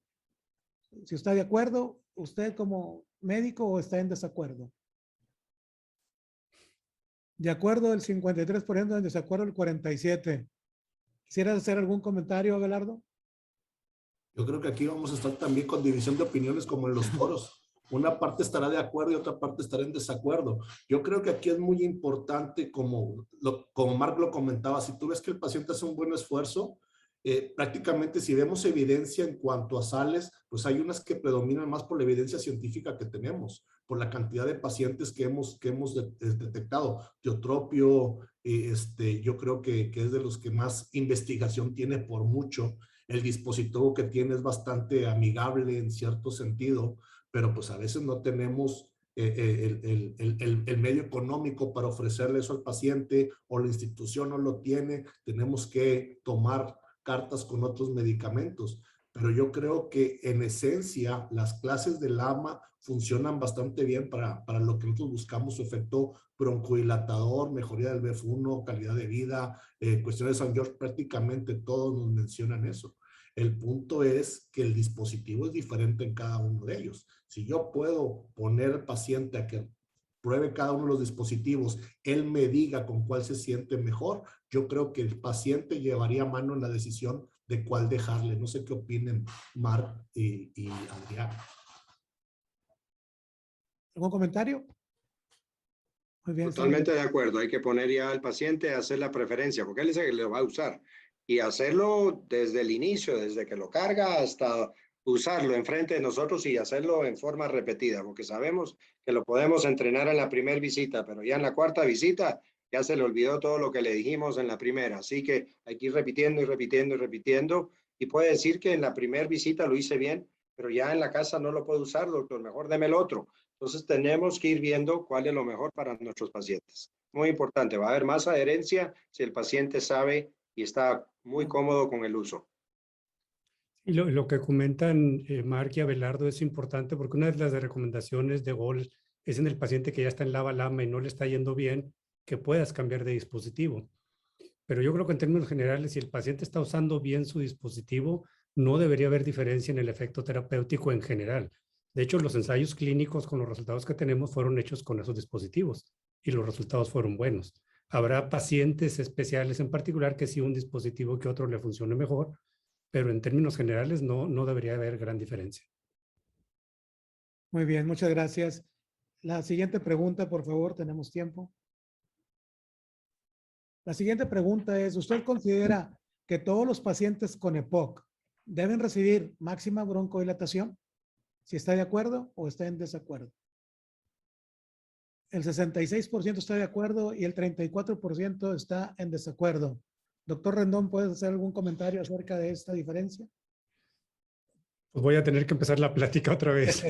Si está de acuerdo, usted como médico, o está en desacuerdo. De acuerdo el 53%, en desacuerdo el 47%. ¿Quisieras hacer algún comentario, Abelardo? Yo creo que aquí vamos a estar también con división de opiniones como en los foros. Una parte estará de acuerdo y otra parte estará en desacuerdo. Yo creo que aquí es muy importante, como Marc lo comentaba, si tú ves que el paciente hace un buen esfuerzo, prácticamente si vemos evidencia en cuanto a sales, pues hay unas que predominan más por la evidencia científica que tenemos, por la cantidad de pacientes que hemos detectado. Tiotropio, yo creo que es de los que más investigación tiene por mucho. El dispositivo que tiene es bastante amigable en cierto sentido, pero pues a veces no tenemos el medio económico para ofrecerle eso al paciente, o la institución no lo tiene, tenemos que tomar cartas con otros medicamentos. Pero yo creo que en esencia las clases de LAMA funcionan bastante bien para lo que nosotros buscamos, su efecto broncodilatador, mejoría del BF1, calidad de vida, cuestiones de San George, prácticamente todos nos mencionan eso. El punto es que el dispositivo es diferente en cada uno de ellos. Si yo puedo poner al paciente a que pruebe cada uno de los dispositivos, él me diga con cuál se siente mejor, yo creo que el paciente llevaría mano en la decisión de cuál dejarle. No sé qué opinen Marc y Adrián. ¿Algún comentario? Muy bien. Totalmente de acuerdo. Hay que poner ya al paciente a hacer la preferencia, porque él es el que lo va a usar. Y hacerlo desde el inicio, desde que lo carga hasta usarlo enfrente de nosotros, y hacerlo en forma repetida, porque sabemos que lo podemos entrenar en la primera visita, pero ya en la cuarta visita ya se le olvidó todo lo que le dijimos en la primera. Así que hay que ir repitiendo y repitiendo y repitiendo. Y puede decir que en la primera visita lo hice bien, pero ya en la casa no lo puedo usar, doctor, mejor deme el otro. Entonces tenemos que ir viendo cuál es lo mejor para nuestros pacientes. Muy importante, va a haber más adherencia si el paciente sabe y está muy cómodo con el uso. Y lo que comentan Marc y Abelardo es importante, porque una de las recomendaciones de GOL es en el paciente que ya está en LABA-LAMA y no le está yendo bien, que puedas cambiar de dispositivo. Pero yo creo que en términos generales, si el paciente está usando bien su dispositivo, no debería haber diferencia en el efecto terapéutico en general. De hecho, los ensayos clínicos con los resultados que tenemos fueron hechos con esos dispositivos y los resultados fueron buenos. Habrá pacientes especiales en particular que sí un dispositivo que otro le funcione mejor, pero en términos generales no debería haber gran diferencia. Muy bien, muchas gracias. La siguiente pregunta, por favor, tenemos tiempo. La siguiente pregunta es, ¿usted considera que todos los pacientes con EPOC deben recibir máxima broncodilatación? Si está de acuerdo o está en desacuerdo. El 66% está de acuerdo y el 34% está en desacuerdo. Doctor Rendón, ¿puedes hacer algún comentario acerca de esta diferencia? Pues voy a tener que empezar la plática otra vez.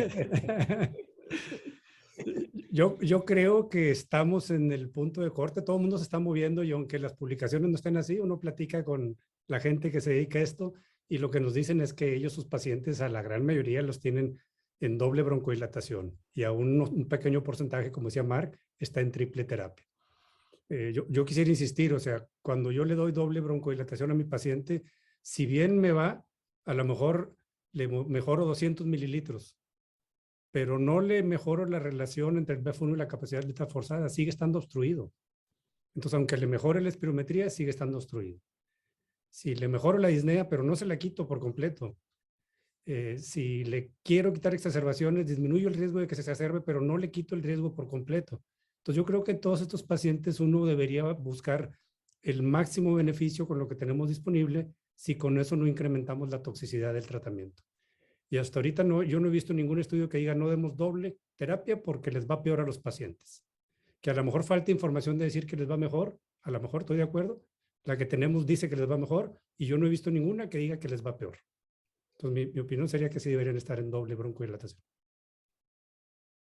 Yo creo que estamos en el punto de corte, todo el mundo se está moviendo y aunque las publicaciones no estén así, uno platica con la gente que se dedica a esto y lo que nos dicen es que ellos, sus pacientes, a la gran mayoría los tienen en doble broncodilatación y aún un pequeño porcentaje, como decía Mark, está en triple terapia. Yo quisiera insistir, o sea, cuando yo le doy doble broncodilatación a mi paciente, si bien me va, a lo mejor le mejoro 200 mililitros, pero no le mejoro la relación entre el BF1 y la capacidad letal forzada, sigue estando obstruido. Entonces, aunque le mejore la espirometría, sigue estando obstruido. Si le mejoro la disnea, pero no se la quito por completo. Si le quiero quitar exacerbaciones, disminuyo el riesgo de que se exacerbe, pero no le quito el riesgo por completo. Entonces, yo creo que en todos estos pacientes uno debería buscar el máximo beneficio con lo que tenemos disponible si con eso no incrementamos la toxicidad del tratamiento. Y hasta ahorita yo no he visto ningún estudio que diga no demos doble terapia porque les va peor a los pacientes. Que a lo mejor falta información de decir que les va mejor, a lo mejor estoy de acuerdo. La que tenemos dice que les va mejor y yo no he visto ninguna que diga que les va peor. Entonces mi opinión sería que sí deberían estar en doble broncodilatación.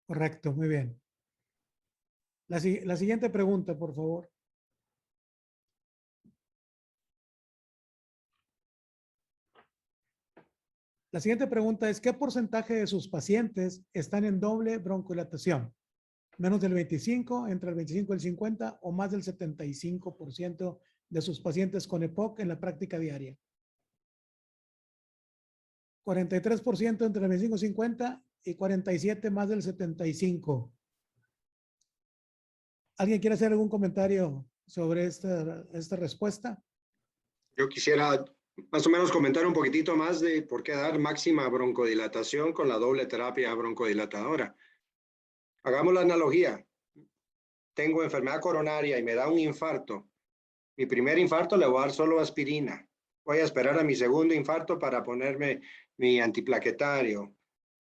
Correcto, muy bien. La siguiente pregunta, por favor. La siguiente pregunta es, ¿qué porcentaje de sus pacientes están en doble broncodilatación? Menos del 25, entre el 25 y el 50 o más del 75% de sus pacientes con EPOC en la práctica diaria. 43% entre el 25 y 50 y 47 más del 75. ¿Alguien quiere hacer algún comentario sobre esta respuesta? Yo quisiera más o menos comentar un poquitito más de por qué dar máxima broncodilatación con la doble terapia broncodilatadora. Hagamos la analogía. Tengo enfermedad coronaria y me da un infarto. Mi primer infarto le voy a dar solo aspirina. Voy a esperar a mi segundo infarto para ponerme mi antiplaquetario.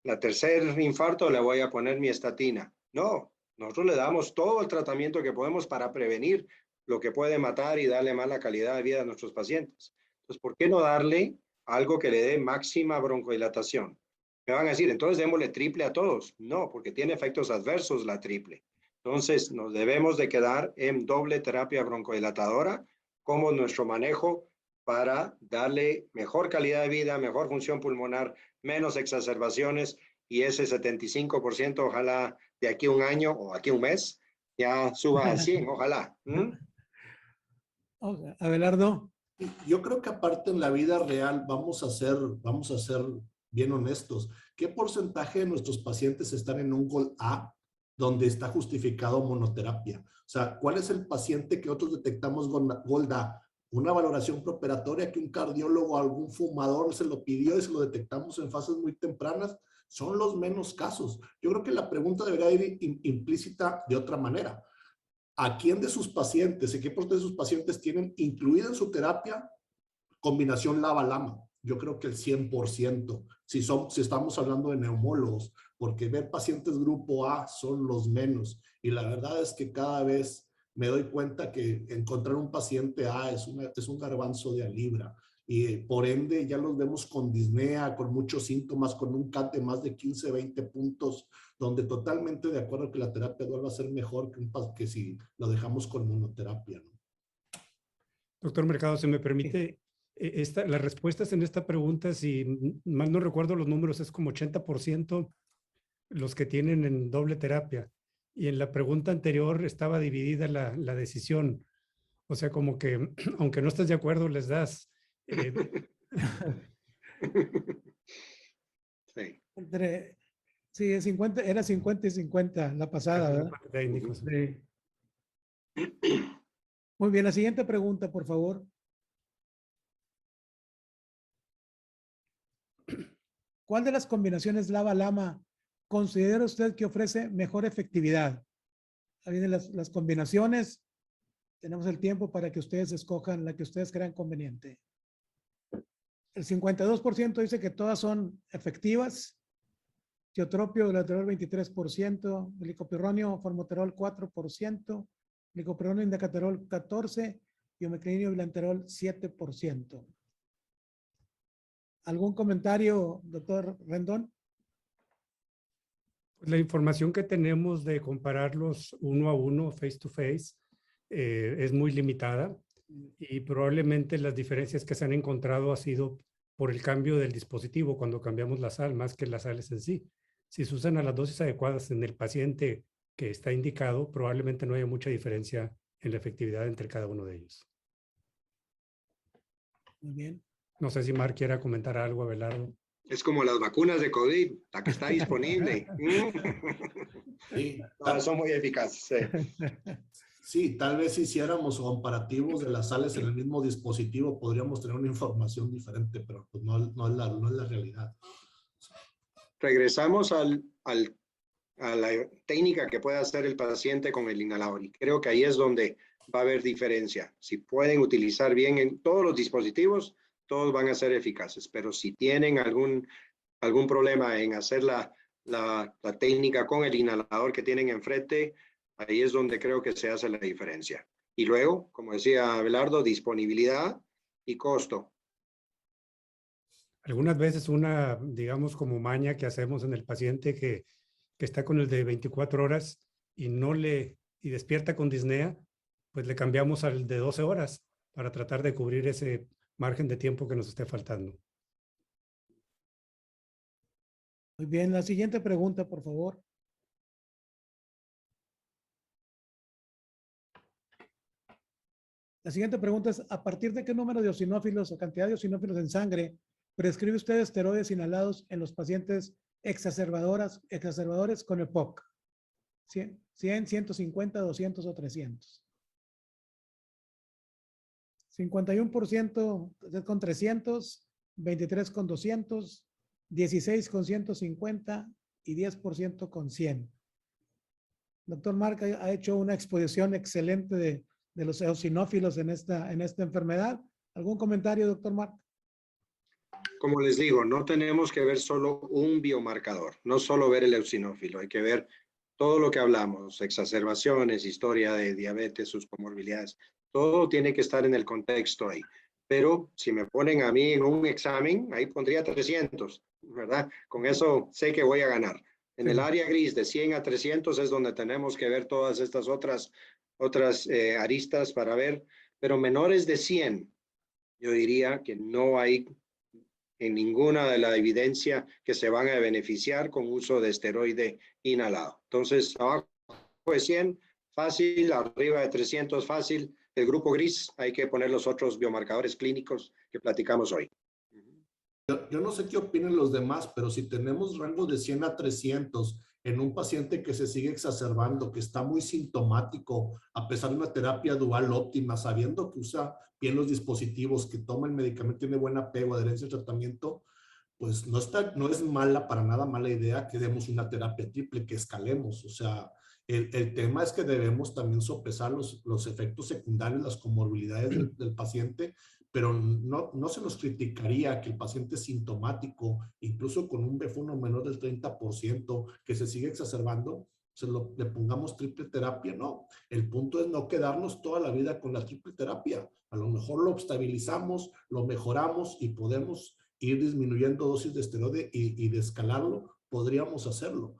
La tercer infarto le voy a poner mi estatina. No, nosotros le damos todo el tratamiento que podemos para prevenir lo que puede matar y darle mala calidad de vida a nuestros pacientes. Entonces, ¿por qué no darle algo que le dé máxima broncodilatación? Me van a decir, entonces démosle triple a todos. No, porque tiene efectos adversos la triple. Entonces, nos debemos de quedar en doble terapia broncodilatadora como nuestro manejo para darle mejor calidad de vida, mejor función pulmonar, menos exacerbaciones y ese 75% ojalá de aquí a un año o aquí a un mes ya suba a 100, ojalá. Abelardo. Yo creo que aparte en la vida real vamos a ser bien honestos. ¿Qué porcentaje de nuestros pacientes están en un GOLD A donde está justificado monoterapia? O sea, ¿cuál es el paciente que nosotros detectamos GOLD A? Una valoración preoperatoria que un cardiólogo o algún fumador se lo pidió y se lo detectamos en fases muy tempranas. Son los menos casos. Yo creo que la pregunta debería ir implícita de otra manera. ¿A quién de sus pacientes y qué porcentaje de sus pacientes tienen incluida en su terapia combinación LABA-LAMA? Yo creo que el 100%, si estamos hablando de neumólogos, porque ver pacientes grupo A son los menos. Y la verdad es que cada vez me doy cuenta que encontrar un paciente A es un garbanzo de a libra. Y por ende ya los vemos con disnea, con muchos síntomas, con un CAT de más de 15, 20 puntos, donde totalmente de acuerdo que la terapia dual va a ser mejor que si lo dejamos con monoterapia, ¿no? Doctor Mercado, si me permite, las respuestas en esta pregunta, si mal no recuerdo los números, es como 80% los que tienen en doble terapia. Y en la pregunta anterior estaba dividida la decisión. O sea, como que aunque no estés de acuerdo, les das. Sí. Sí, era 50 y 50 la pasada, ¿verdad? Técnicos. Sí. Muy bien, la siguiente pregunta, por favor. ¿Cuál de las combinaciones lava-lama considera usted que ofrece mejor efectividad? Ahí vienen las combinaciones. Tenemos el tiempo para que ustedes escojan la que ustedes crean conveniente. El 52% dice que todas son efectivas. Tiotropio, dulaterol 23%, glicopironio, formoterol 4%, glicopironio, indacaterol 14% y omeclinio, bilanterol 7%. ¿Algún comentario, doctor Rendón? La información que tenemos de compararlos uno a uno, face to face, es muy limitada y probablemente las diferencias que se han encontrado ha sido por el cambio del dispositivo cuando cambiamos la sal, más que las sales en sí. Si se usan a las dosis adecuadas en el paciente que está indicado, probablemente no haya mucha diferencia en la efectividad entre cada uno de ellos. Muy bien. No sé si Marc quiera comentar algo, Abelardo. Es como las vacunas de COVID, la que está disponible. Sí, No, son muy eficaces. Sí. sí, tal vez si hiciéramos comparativos de las sales en el mismo dispositivo, podríamos tener una información diferente, pero pues no es la realidad. Regresamos a la técnica que puede hacer el paciente con el inhalador. Y creo que ahí es donde va a haber diferencia. Si pueden utilizar bien en todos los dispositivos, todos van a ser eficaces. Pero si tienen algún problema en hacer la técnica con el inhalador que tienen enfrente, ahí es donde creo que se hace la diferencia. Y luego, como decía Abelardo, disponibilidad y costo. Algunas veces una, digamos, como maña que hacemos en el paciente que está con el de 24 horas y despierta con disnea, pues le cambiamos al de 12 horas para tratar de cubrir ese margen de tiempo que nos esté faltando. Muy bien, la siguiente pregunta, por favor. La siguiente pregunta es, ¿a partir de qué número de eosinófilos o cantidad de eosinófilos en sangre prescribe usted esteroides inhalados en los pacientes exacerbadores con EPOC? 100, 150, 200 o 300. 51% con 300, 23 con 200, 16 con 150 y 10% con 100. Doctor Marc ha hecho una exposición excelente de los eosinófilos en esta enfermedad. ¿Algún comentario, doctor Marc? Como les digo, no tenemos que ver solo un biomarcador, no solo ver el eosinófilo, hay que ver todo lo que hablamos, exacerbaciones, historia de diabetes, sus comorbilidades, todo tiene que estar en el contexto ahí. Pero si me ponen a mí en un examen, ahí pondría 300, ¿verdad? Con eso sé que voy a ganar. En el área gris de 100 a 300 es donde tenemos que ver todas estas otras aristas para ver, pero menores de 100, yo diría que no hay en ninguna de la evidencia que se van a beneficiar con uso de esteroide inhalado. Entonces, abajo de 100, fácil, arriba de 300, fácil. El grupo gris, hay que poner los otros biomarcadores clínicos que platicamos hoy. Yo no sé qué opinen los demás, pero si tenemos rango de 100 a 300 en un paciente que se sigue exacerbando, que está muy sintomático, a pesar de una terapia dual óptima, sabiendo que usa bien los dispositivos, que toma el medicamento, tiene buen apego, adherencia al tratamiento, pues no es mala, para nada mala idea que demos una terapia triple, que escalemos. O sea, el tema es que debemos también sopesar los efectos secundarios, las comorbilidades del paciente, pero no se nos criticaría que el paciente sintomático, incluso con un BF1 menor del 30%, que se sigue exacerbando, le pongamos triple terapia. No, el punto es no quedarnos toda la vida con la triple terapia. A lo mejor lo estabilizamos, lo mejoramos y podemos ir disminuyendo dosis de esteroide y de escalarlo, podríamos hacerlo.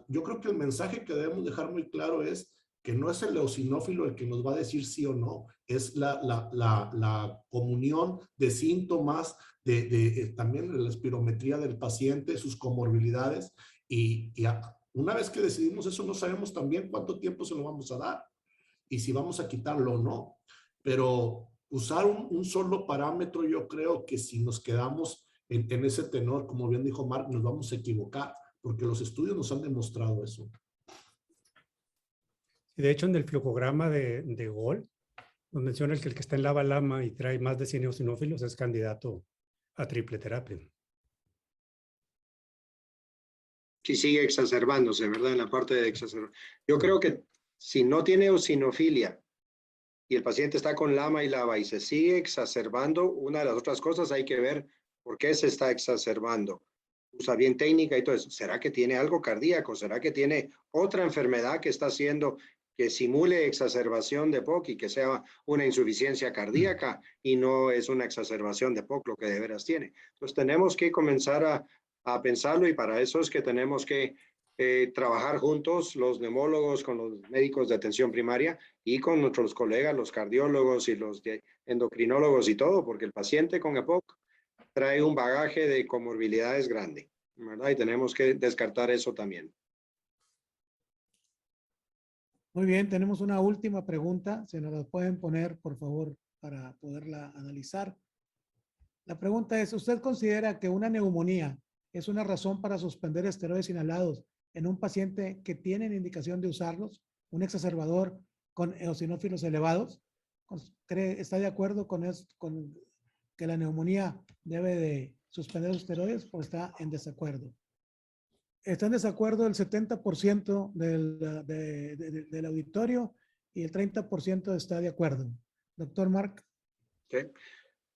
Yo creo que el mensaje que debemos dejar muy claro es que no es el eosinófilo el que nos va a decir sí o no, es la comunión de síntomas, también de la espirometría del paciente, sus comorbilidades, y una vez que decidimos eso, no sabemos también cuánto tiempo se lo vamos a dar y si vamos a quitarlo o no. pero usar un solo parámetro, yo creo que si nos quedamos en ese tenor, como bien dijo Mark, nos vamos a equivocar, porque los estudios nos han demostrado eso. Y de hecho, en el flucograma de Gol, nos menciona que el que está en lava lama y trae más de 100 eosinófilos es candidato a triple terapia. Sí, sigue exacerbándose, ¿verdad? En la parte de exacerbación. Yo creo que si no tiene eosinofilia y el paciente está con lama y lava y se sigue exacerbando, una de las otras cosas hay que ver por qué se está exacerbando. Usa bien técnica y todo eso. ¿Será que tiene algo cardíaco? ¿Será que tiene otra enfermedad que está haciendo que simule exacerbación de POC y que sea una insuficiencia cardíaca y no es una exacerbación de POC lo que de veras tiene? Entonces tenemos que comenzar a pensarlo, y para eso es que tenemos que trabajar juntos los neumólogos con los médicos de atención primaria y con nuestros colegas, los cardiólogos y los endocrinólogos y todo, porque el paciente con EPOC trae un bagaje de comorbilidades grande, ¿verdad? Y tenemos que descartar eso también. Muy bien, tenemos una última pregunta. Se nos la pueden poner, por favor, para poderla analizar. La pregunta es, ¿usted considera que una neumonía es una razón para suspender esteroides inhalados en un paciente que tiene indicación de usarlos, un exacerbador con eosinófilos elevados? ¿Está de acuerdo con que la neumonía debe de suspender los esteroides o está en desacuerdo? Está en desacuerdo el 70% del auditorio y el 30% está de acuerdo. Doctor Mark. Okay.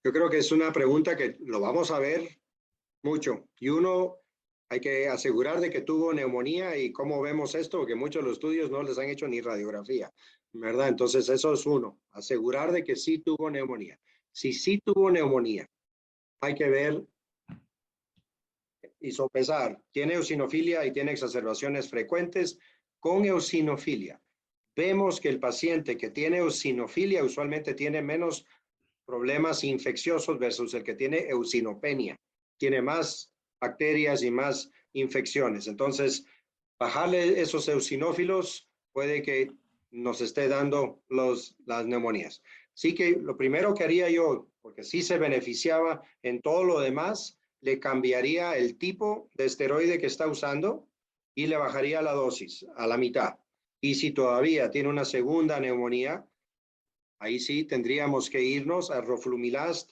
Yo creo que es una pregunta que lo vamos a ver mucho, y uno hay que asegurar de que tuvo neumonía. Y cómo vemos esto, porque muchos de los estudios no les han hecho ni radiografía, ¿verdad? Entonces eso es uno, asegurar de que sí tuvo neumonía. Si sí tuvo neumonía, hay que ver y sopesar, tiene eosinofilia y tiene exacerbaciones frecuentes. Con eosinofilia vemos que el paciente que tiene eosinofilia usualmente tiene menos problemas infecciosos versus el que tiene eosinopenia, tiene más bacterias y más infecciones. Entonces, bajarle esos eosinófilos puede que nos esté dando las neumonías. Sí que lo primero que haría yo, porque sí se beneficiaba en todo lo demás, le cambiaría el tipo de esteroide que está usando y le bajaría la dosis a la mitad. Y si todavía tiene una segunda neumonía, ahí sí tendríamos que irnos a roflumilast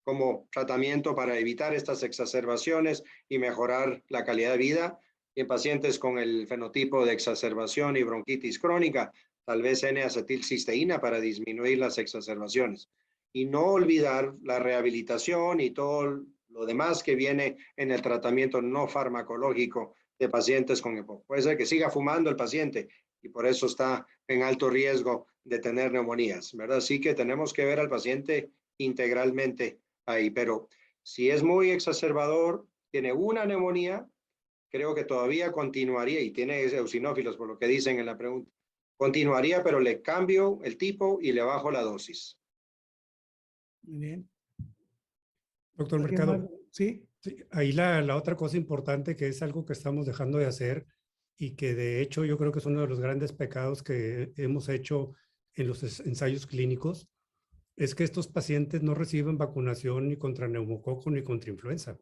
como tratamiento para evitar estas exacerbaciones y mejorar la calidad de vida. Y en pacientes con el fenotipo de exacerbación y bronquitis crónica, tal vez N-acetilcisteína para disminuir las exacerbaciones. Y no olvidar la rehabilitación y todo lo demás que viene en el tratamiento no farmacológico de pacientes con EPOC. Puede ser que siga fumando el paciente y por eso está en alto riesgo de tener neumonías, ¿verdad? Así que tenemos que ver al paciente integralmente ahí. Pero si es muy exacerbador, tiene una neumonía, creo que todavía continuaría, y tiene eosinófilos por lo que dicen en la pregunta, continuaría, pero le cambio el tipo y le bajo la dosis. Muy bien. Doctor Mercado. Sí. Sí, ahí la otra cosa importante, que es algo que estamos dejando de hacer y que de hecho yo creo que es uno de los grandes pecados que hemos hecho en los ensayos clínicos, es que estos pacientes no reciben vacunación ni contra neumococo ni contra influenza.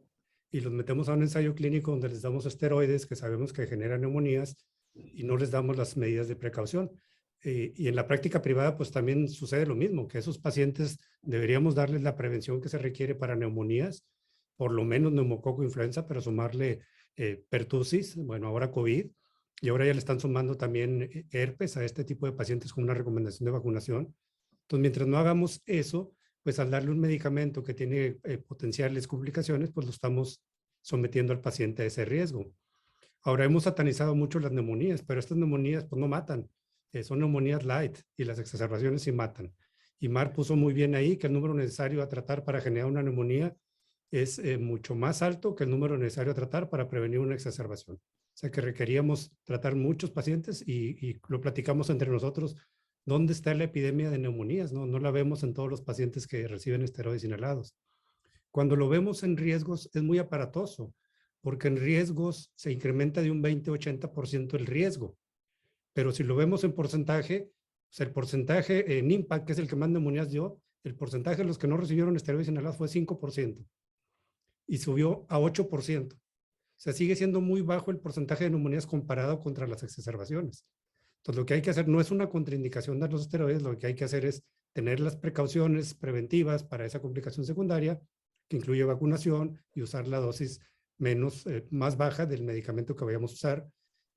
Y los metemos a un ensayo clínico donde les damos esteroides que sabemos que generan neumonías y no les damos las medidas de precaución. Y en la práctica privada pues también sucede lo mismo, que esos pacientes deberíamos darles la prevención que se requiere para neumonías, por lo menos neumococo influenza, pero sumarle pertussis, bueno, ahora COVID, y ahora ya le están sumando también herpes a este tipo de pacientes con una recomendación de vacunación. Entonces, mientras no hagamos eso, pues al darle un medicamento que tiene potenciales complicaciones, pues lo estamos sometiendo al paciente a ese riesgo. Ahora hemos satanizado mucho las neumonías, pero estas neumonías pues no matan, son neumonías light y las exacerbaciones sí matan. Y Mar puso muy bien ahí que el número necesario a tratar para generar una neumonía es mucho más alto que el número necesario a tratar para prevenir una exacerbación. O sea que requeríamos tratar muchos pacientes y lo platicamos entre nosotros. ¿Dónde está la epidemia de neumonías? No la vemos en todos los pacientes que reciben esteroides inhalados. Cuando lo vemos en riesgos es muy aparatoso, porque en riesgos se incrementa de un 20-80% el riesgo. Pero si lo vemos en porcentaje, sea, el porcentaje en IMPACT, que es el que más neumonías dio, el porcentaje de los que no recibieron esteroides inhalados fue 5% y subió a 8%. O sea, sigue siendo muy bajo el porcentaje de neumonías comparado contra las exacerbaciones. Entonces, lo que hay que hacer no es una contraindicación de los esteroides, lo que hay que hacer es tener las precauciones preventivas para esa complicación secundaria, que incluye vacunación y usar la dosis más baja del medicamento que vayamos a usar.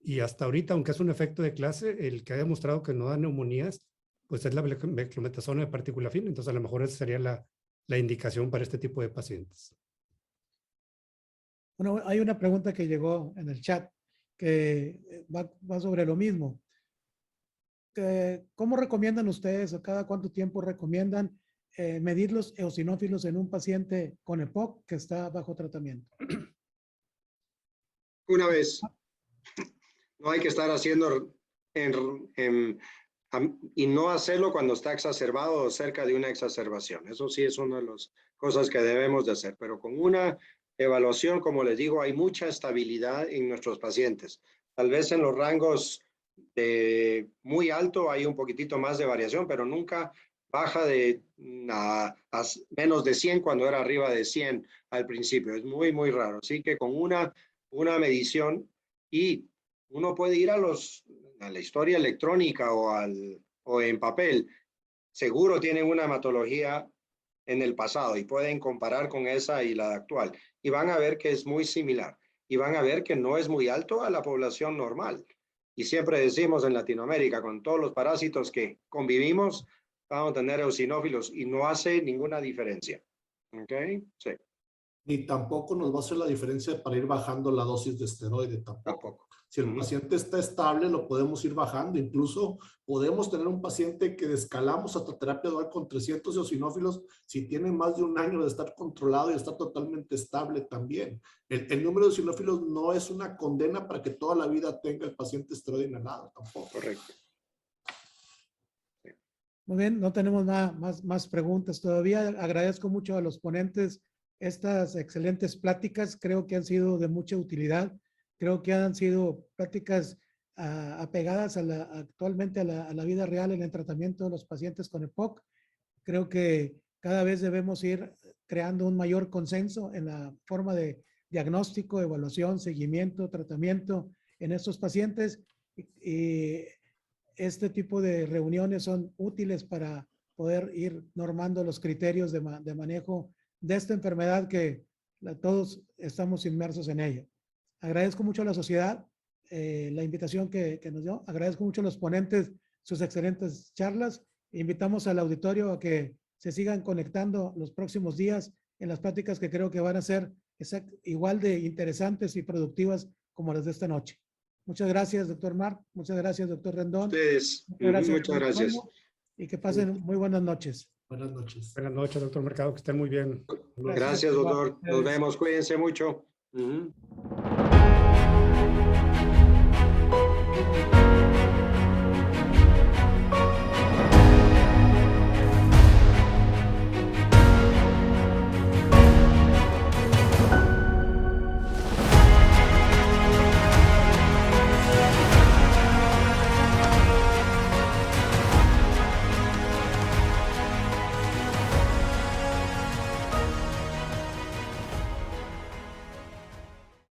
Y hasta ahorita, aunque es un efecto de clase, el que ha demostrado que no da neumonías, pues es la beclometasona de partícula fina. Entonces, a lo mejor esa sería la indicación para este tipo de pacientes. Bueno, hay una pregunta que llegó en el chat que va sobre lo mismo. ¿Cómo recomiendan ustedes o cada cuánto tiempo recomiendan medir los eosinófilos en un paciente con EPOC que está bajo tratamiento? Una vez. No hay que estar haciendo y no hacerlo cuando está exacerbado o cerca de una exacerbación. Eso sí es una de las cosas que debemos de hacer, pero con una evaluación, como les digo, hay mucha estabilidad en nuestros pacientes. Tal vez en los rangos de muy alto hay un poquitito más de variación, pero nunca baja de a menos de 100 cuando era arriba de 100 al principio. Es muy, muy raro. Así que con una medición, y uno puede ir a la historia electrónica o en papel. Seguro tienen una hematología en el pasado y pueden comparar con esa y la actual. Y van a ver que es muy similar. Y van a ver que no es muy alto a la población normal. Y siempre decimos en Latinoamérica, con todos los parásitos que convivimos, vamos a tener eosinófilos y no hace ninguna diferencia. ¿Ok? Sí. Ni tampoco nos va a hacer la diferencia para ir bajando la dosis de esteroide, tampoco. Si el paciente está estable, lo podemos ir bajando. Incluso podemos tener un paciente que escalamos hasta terapia dual con 300 eosinófilos si tiene más de un año de estar controlado y está totalmente estable también. El número de eosinófilos no es una condena para que toda la vida tenga el paciente esteroide inhalado, tampoco. Correcto. Muy bien, no tenemos más preguntas todavía. Agradezco mucho a los ponentes estas excelentes pláticas. Creo que han sido de mucha utilidad. Creo que han sido pláticas apegadas actualmente a la vida real en el tratamiento de los pacientes con EPOC. Creo que cada vez debemos ir creando un mayor consenso en la forma de diagnóstico, evaluación, seguimiento, tratamiento en estos pacientes. Y este tipo de reuniones son útiles para poder ir normando los criterios de manejo de esta enfermedad que todos estamos inmersos en ella. Agradezco mucho a la sociedad la invitación que nos dio. Agradezco mucho a los ponentes sus excelentes charlas. Invitamos al auditorio a que se sigan conectando los próximos días en las pláticas que creo que van a ser igual de interesantes y productivas como las de esta noche. Muchas gracias, doctor Marc. Muchas gracias, doctor Rendón. Ustedes, muchas gracias. Y que pasen muy buenas noches. Buenas noches. Buenas noches, doctor Mercado, que estén muy bien. Gracias, doctor. Nos vemos. Cuídense mucho.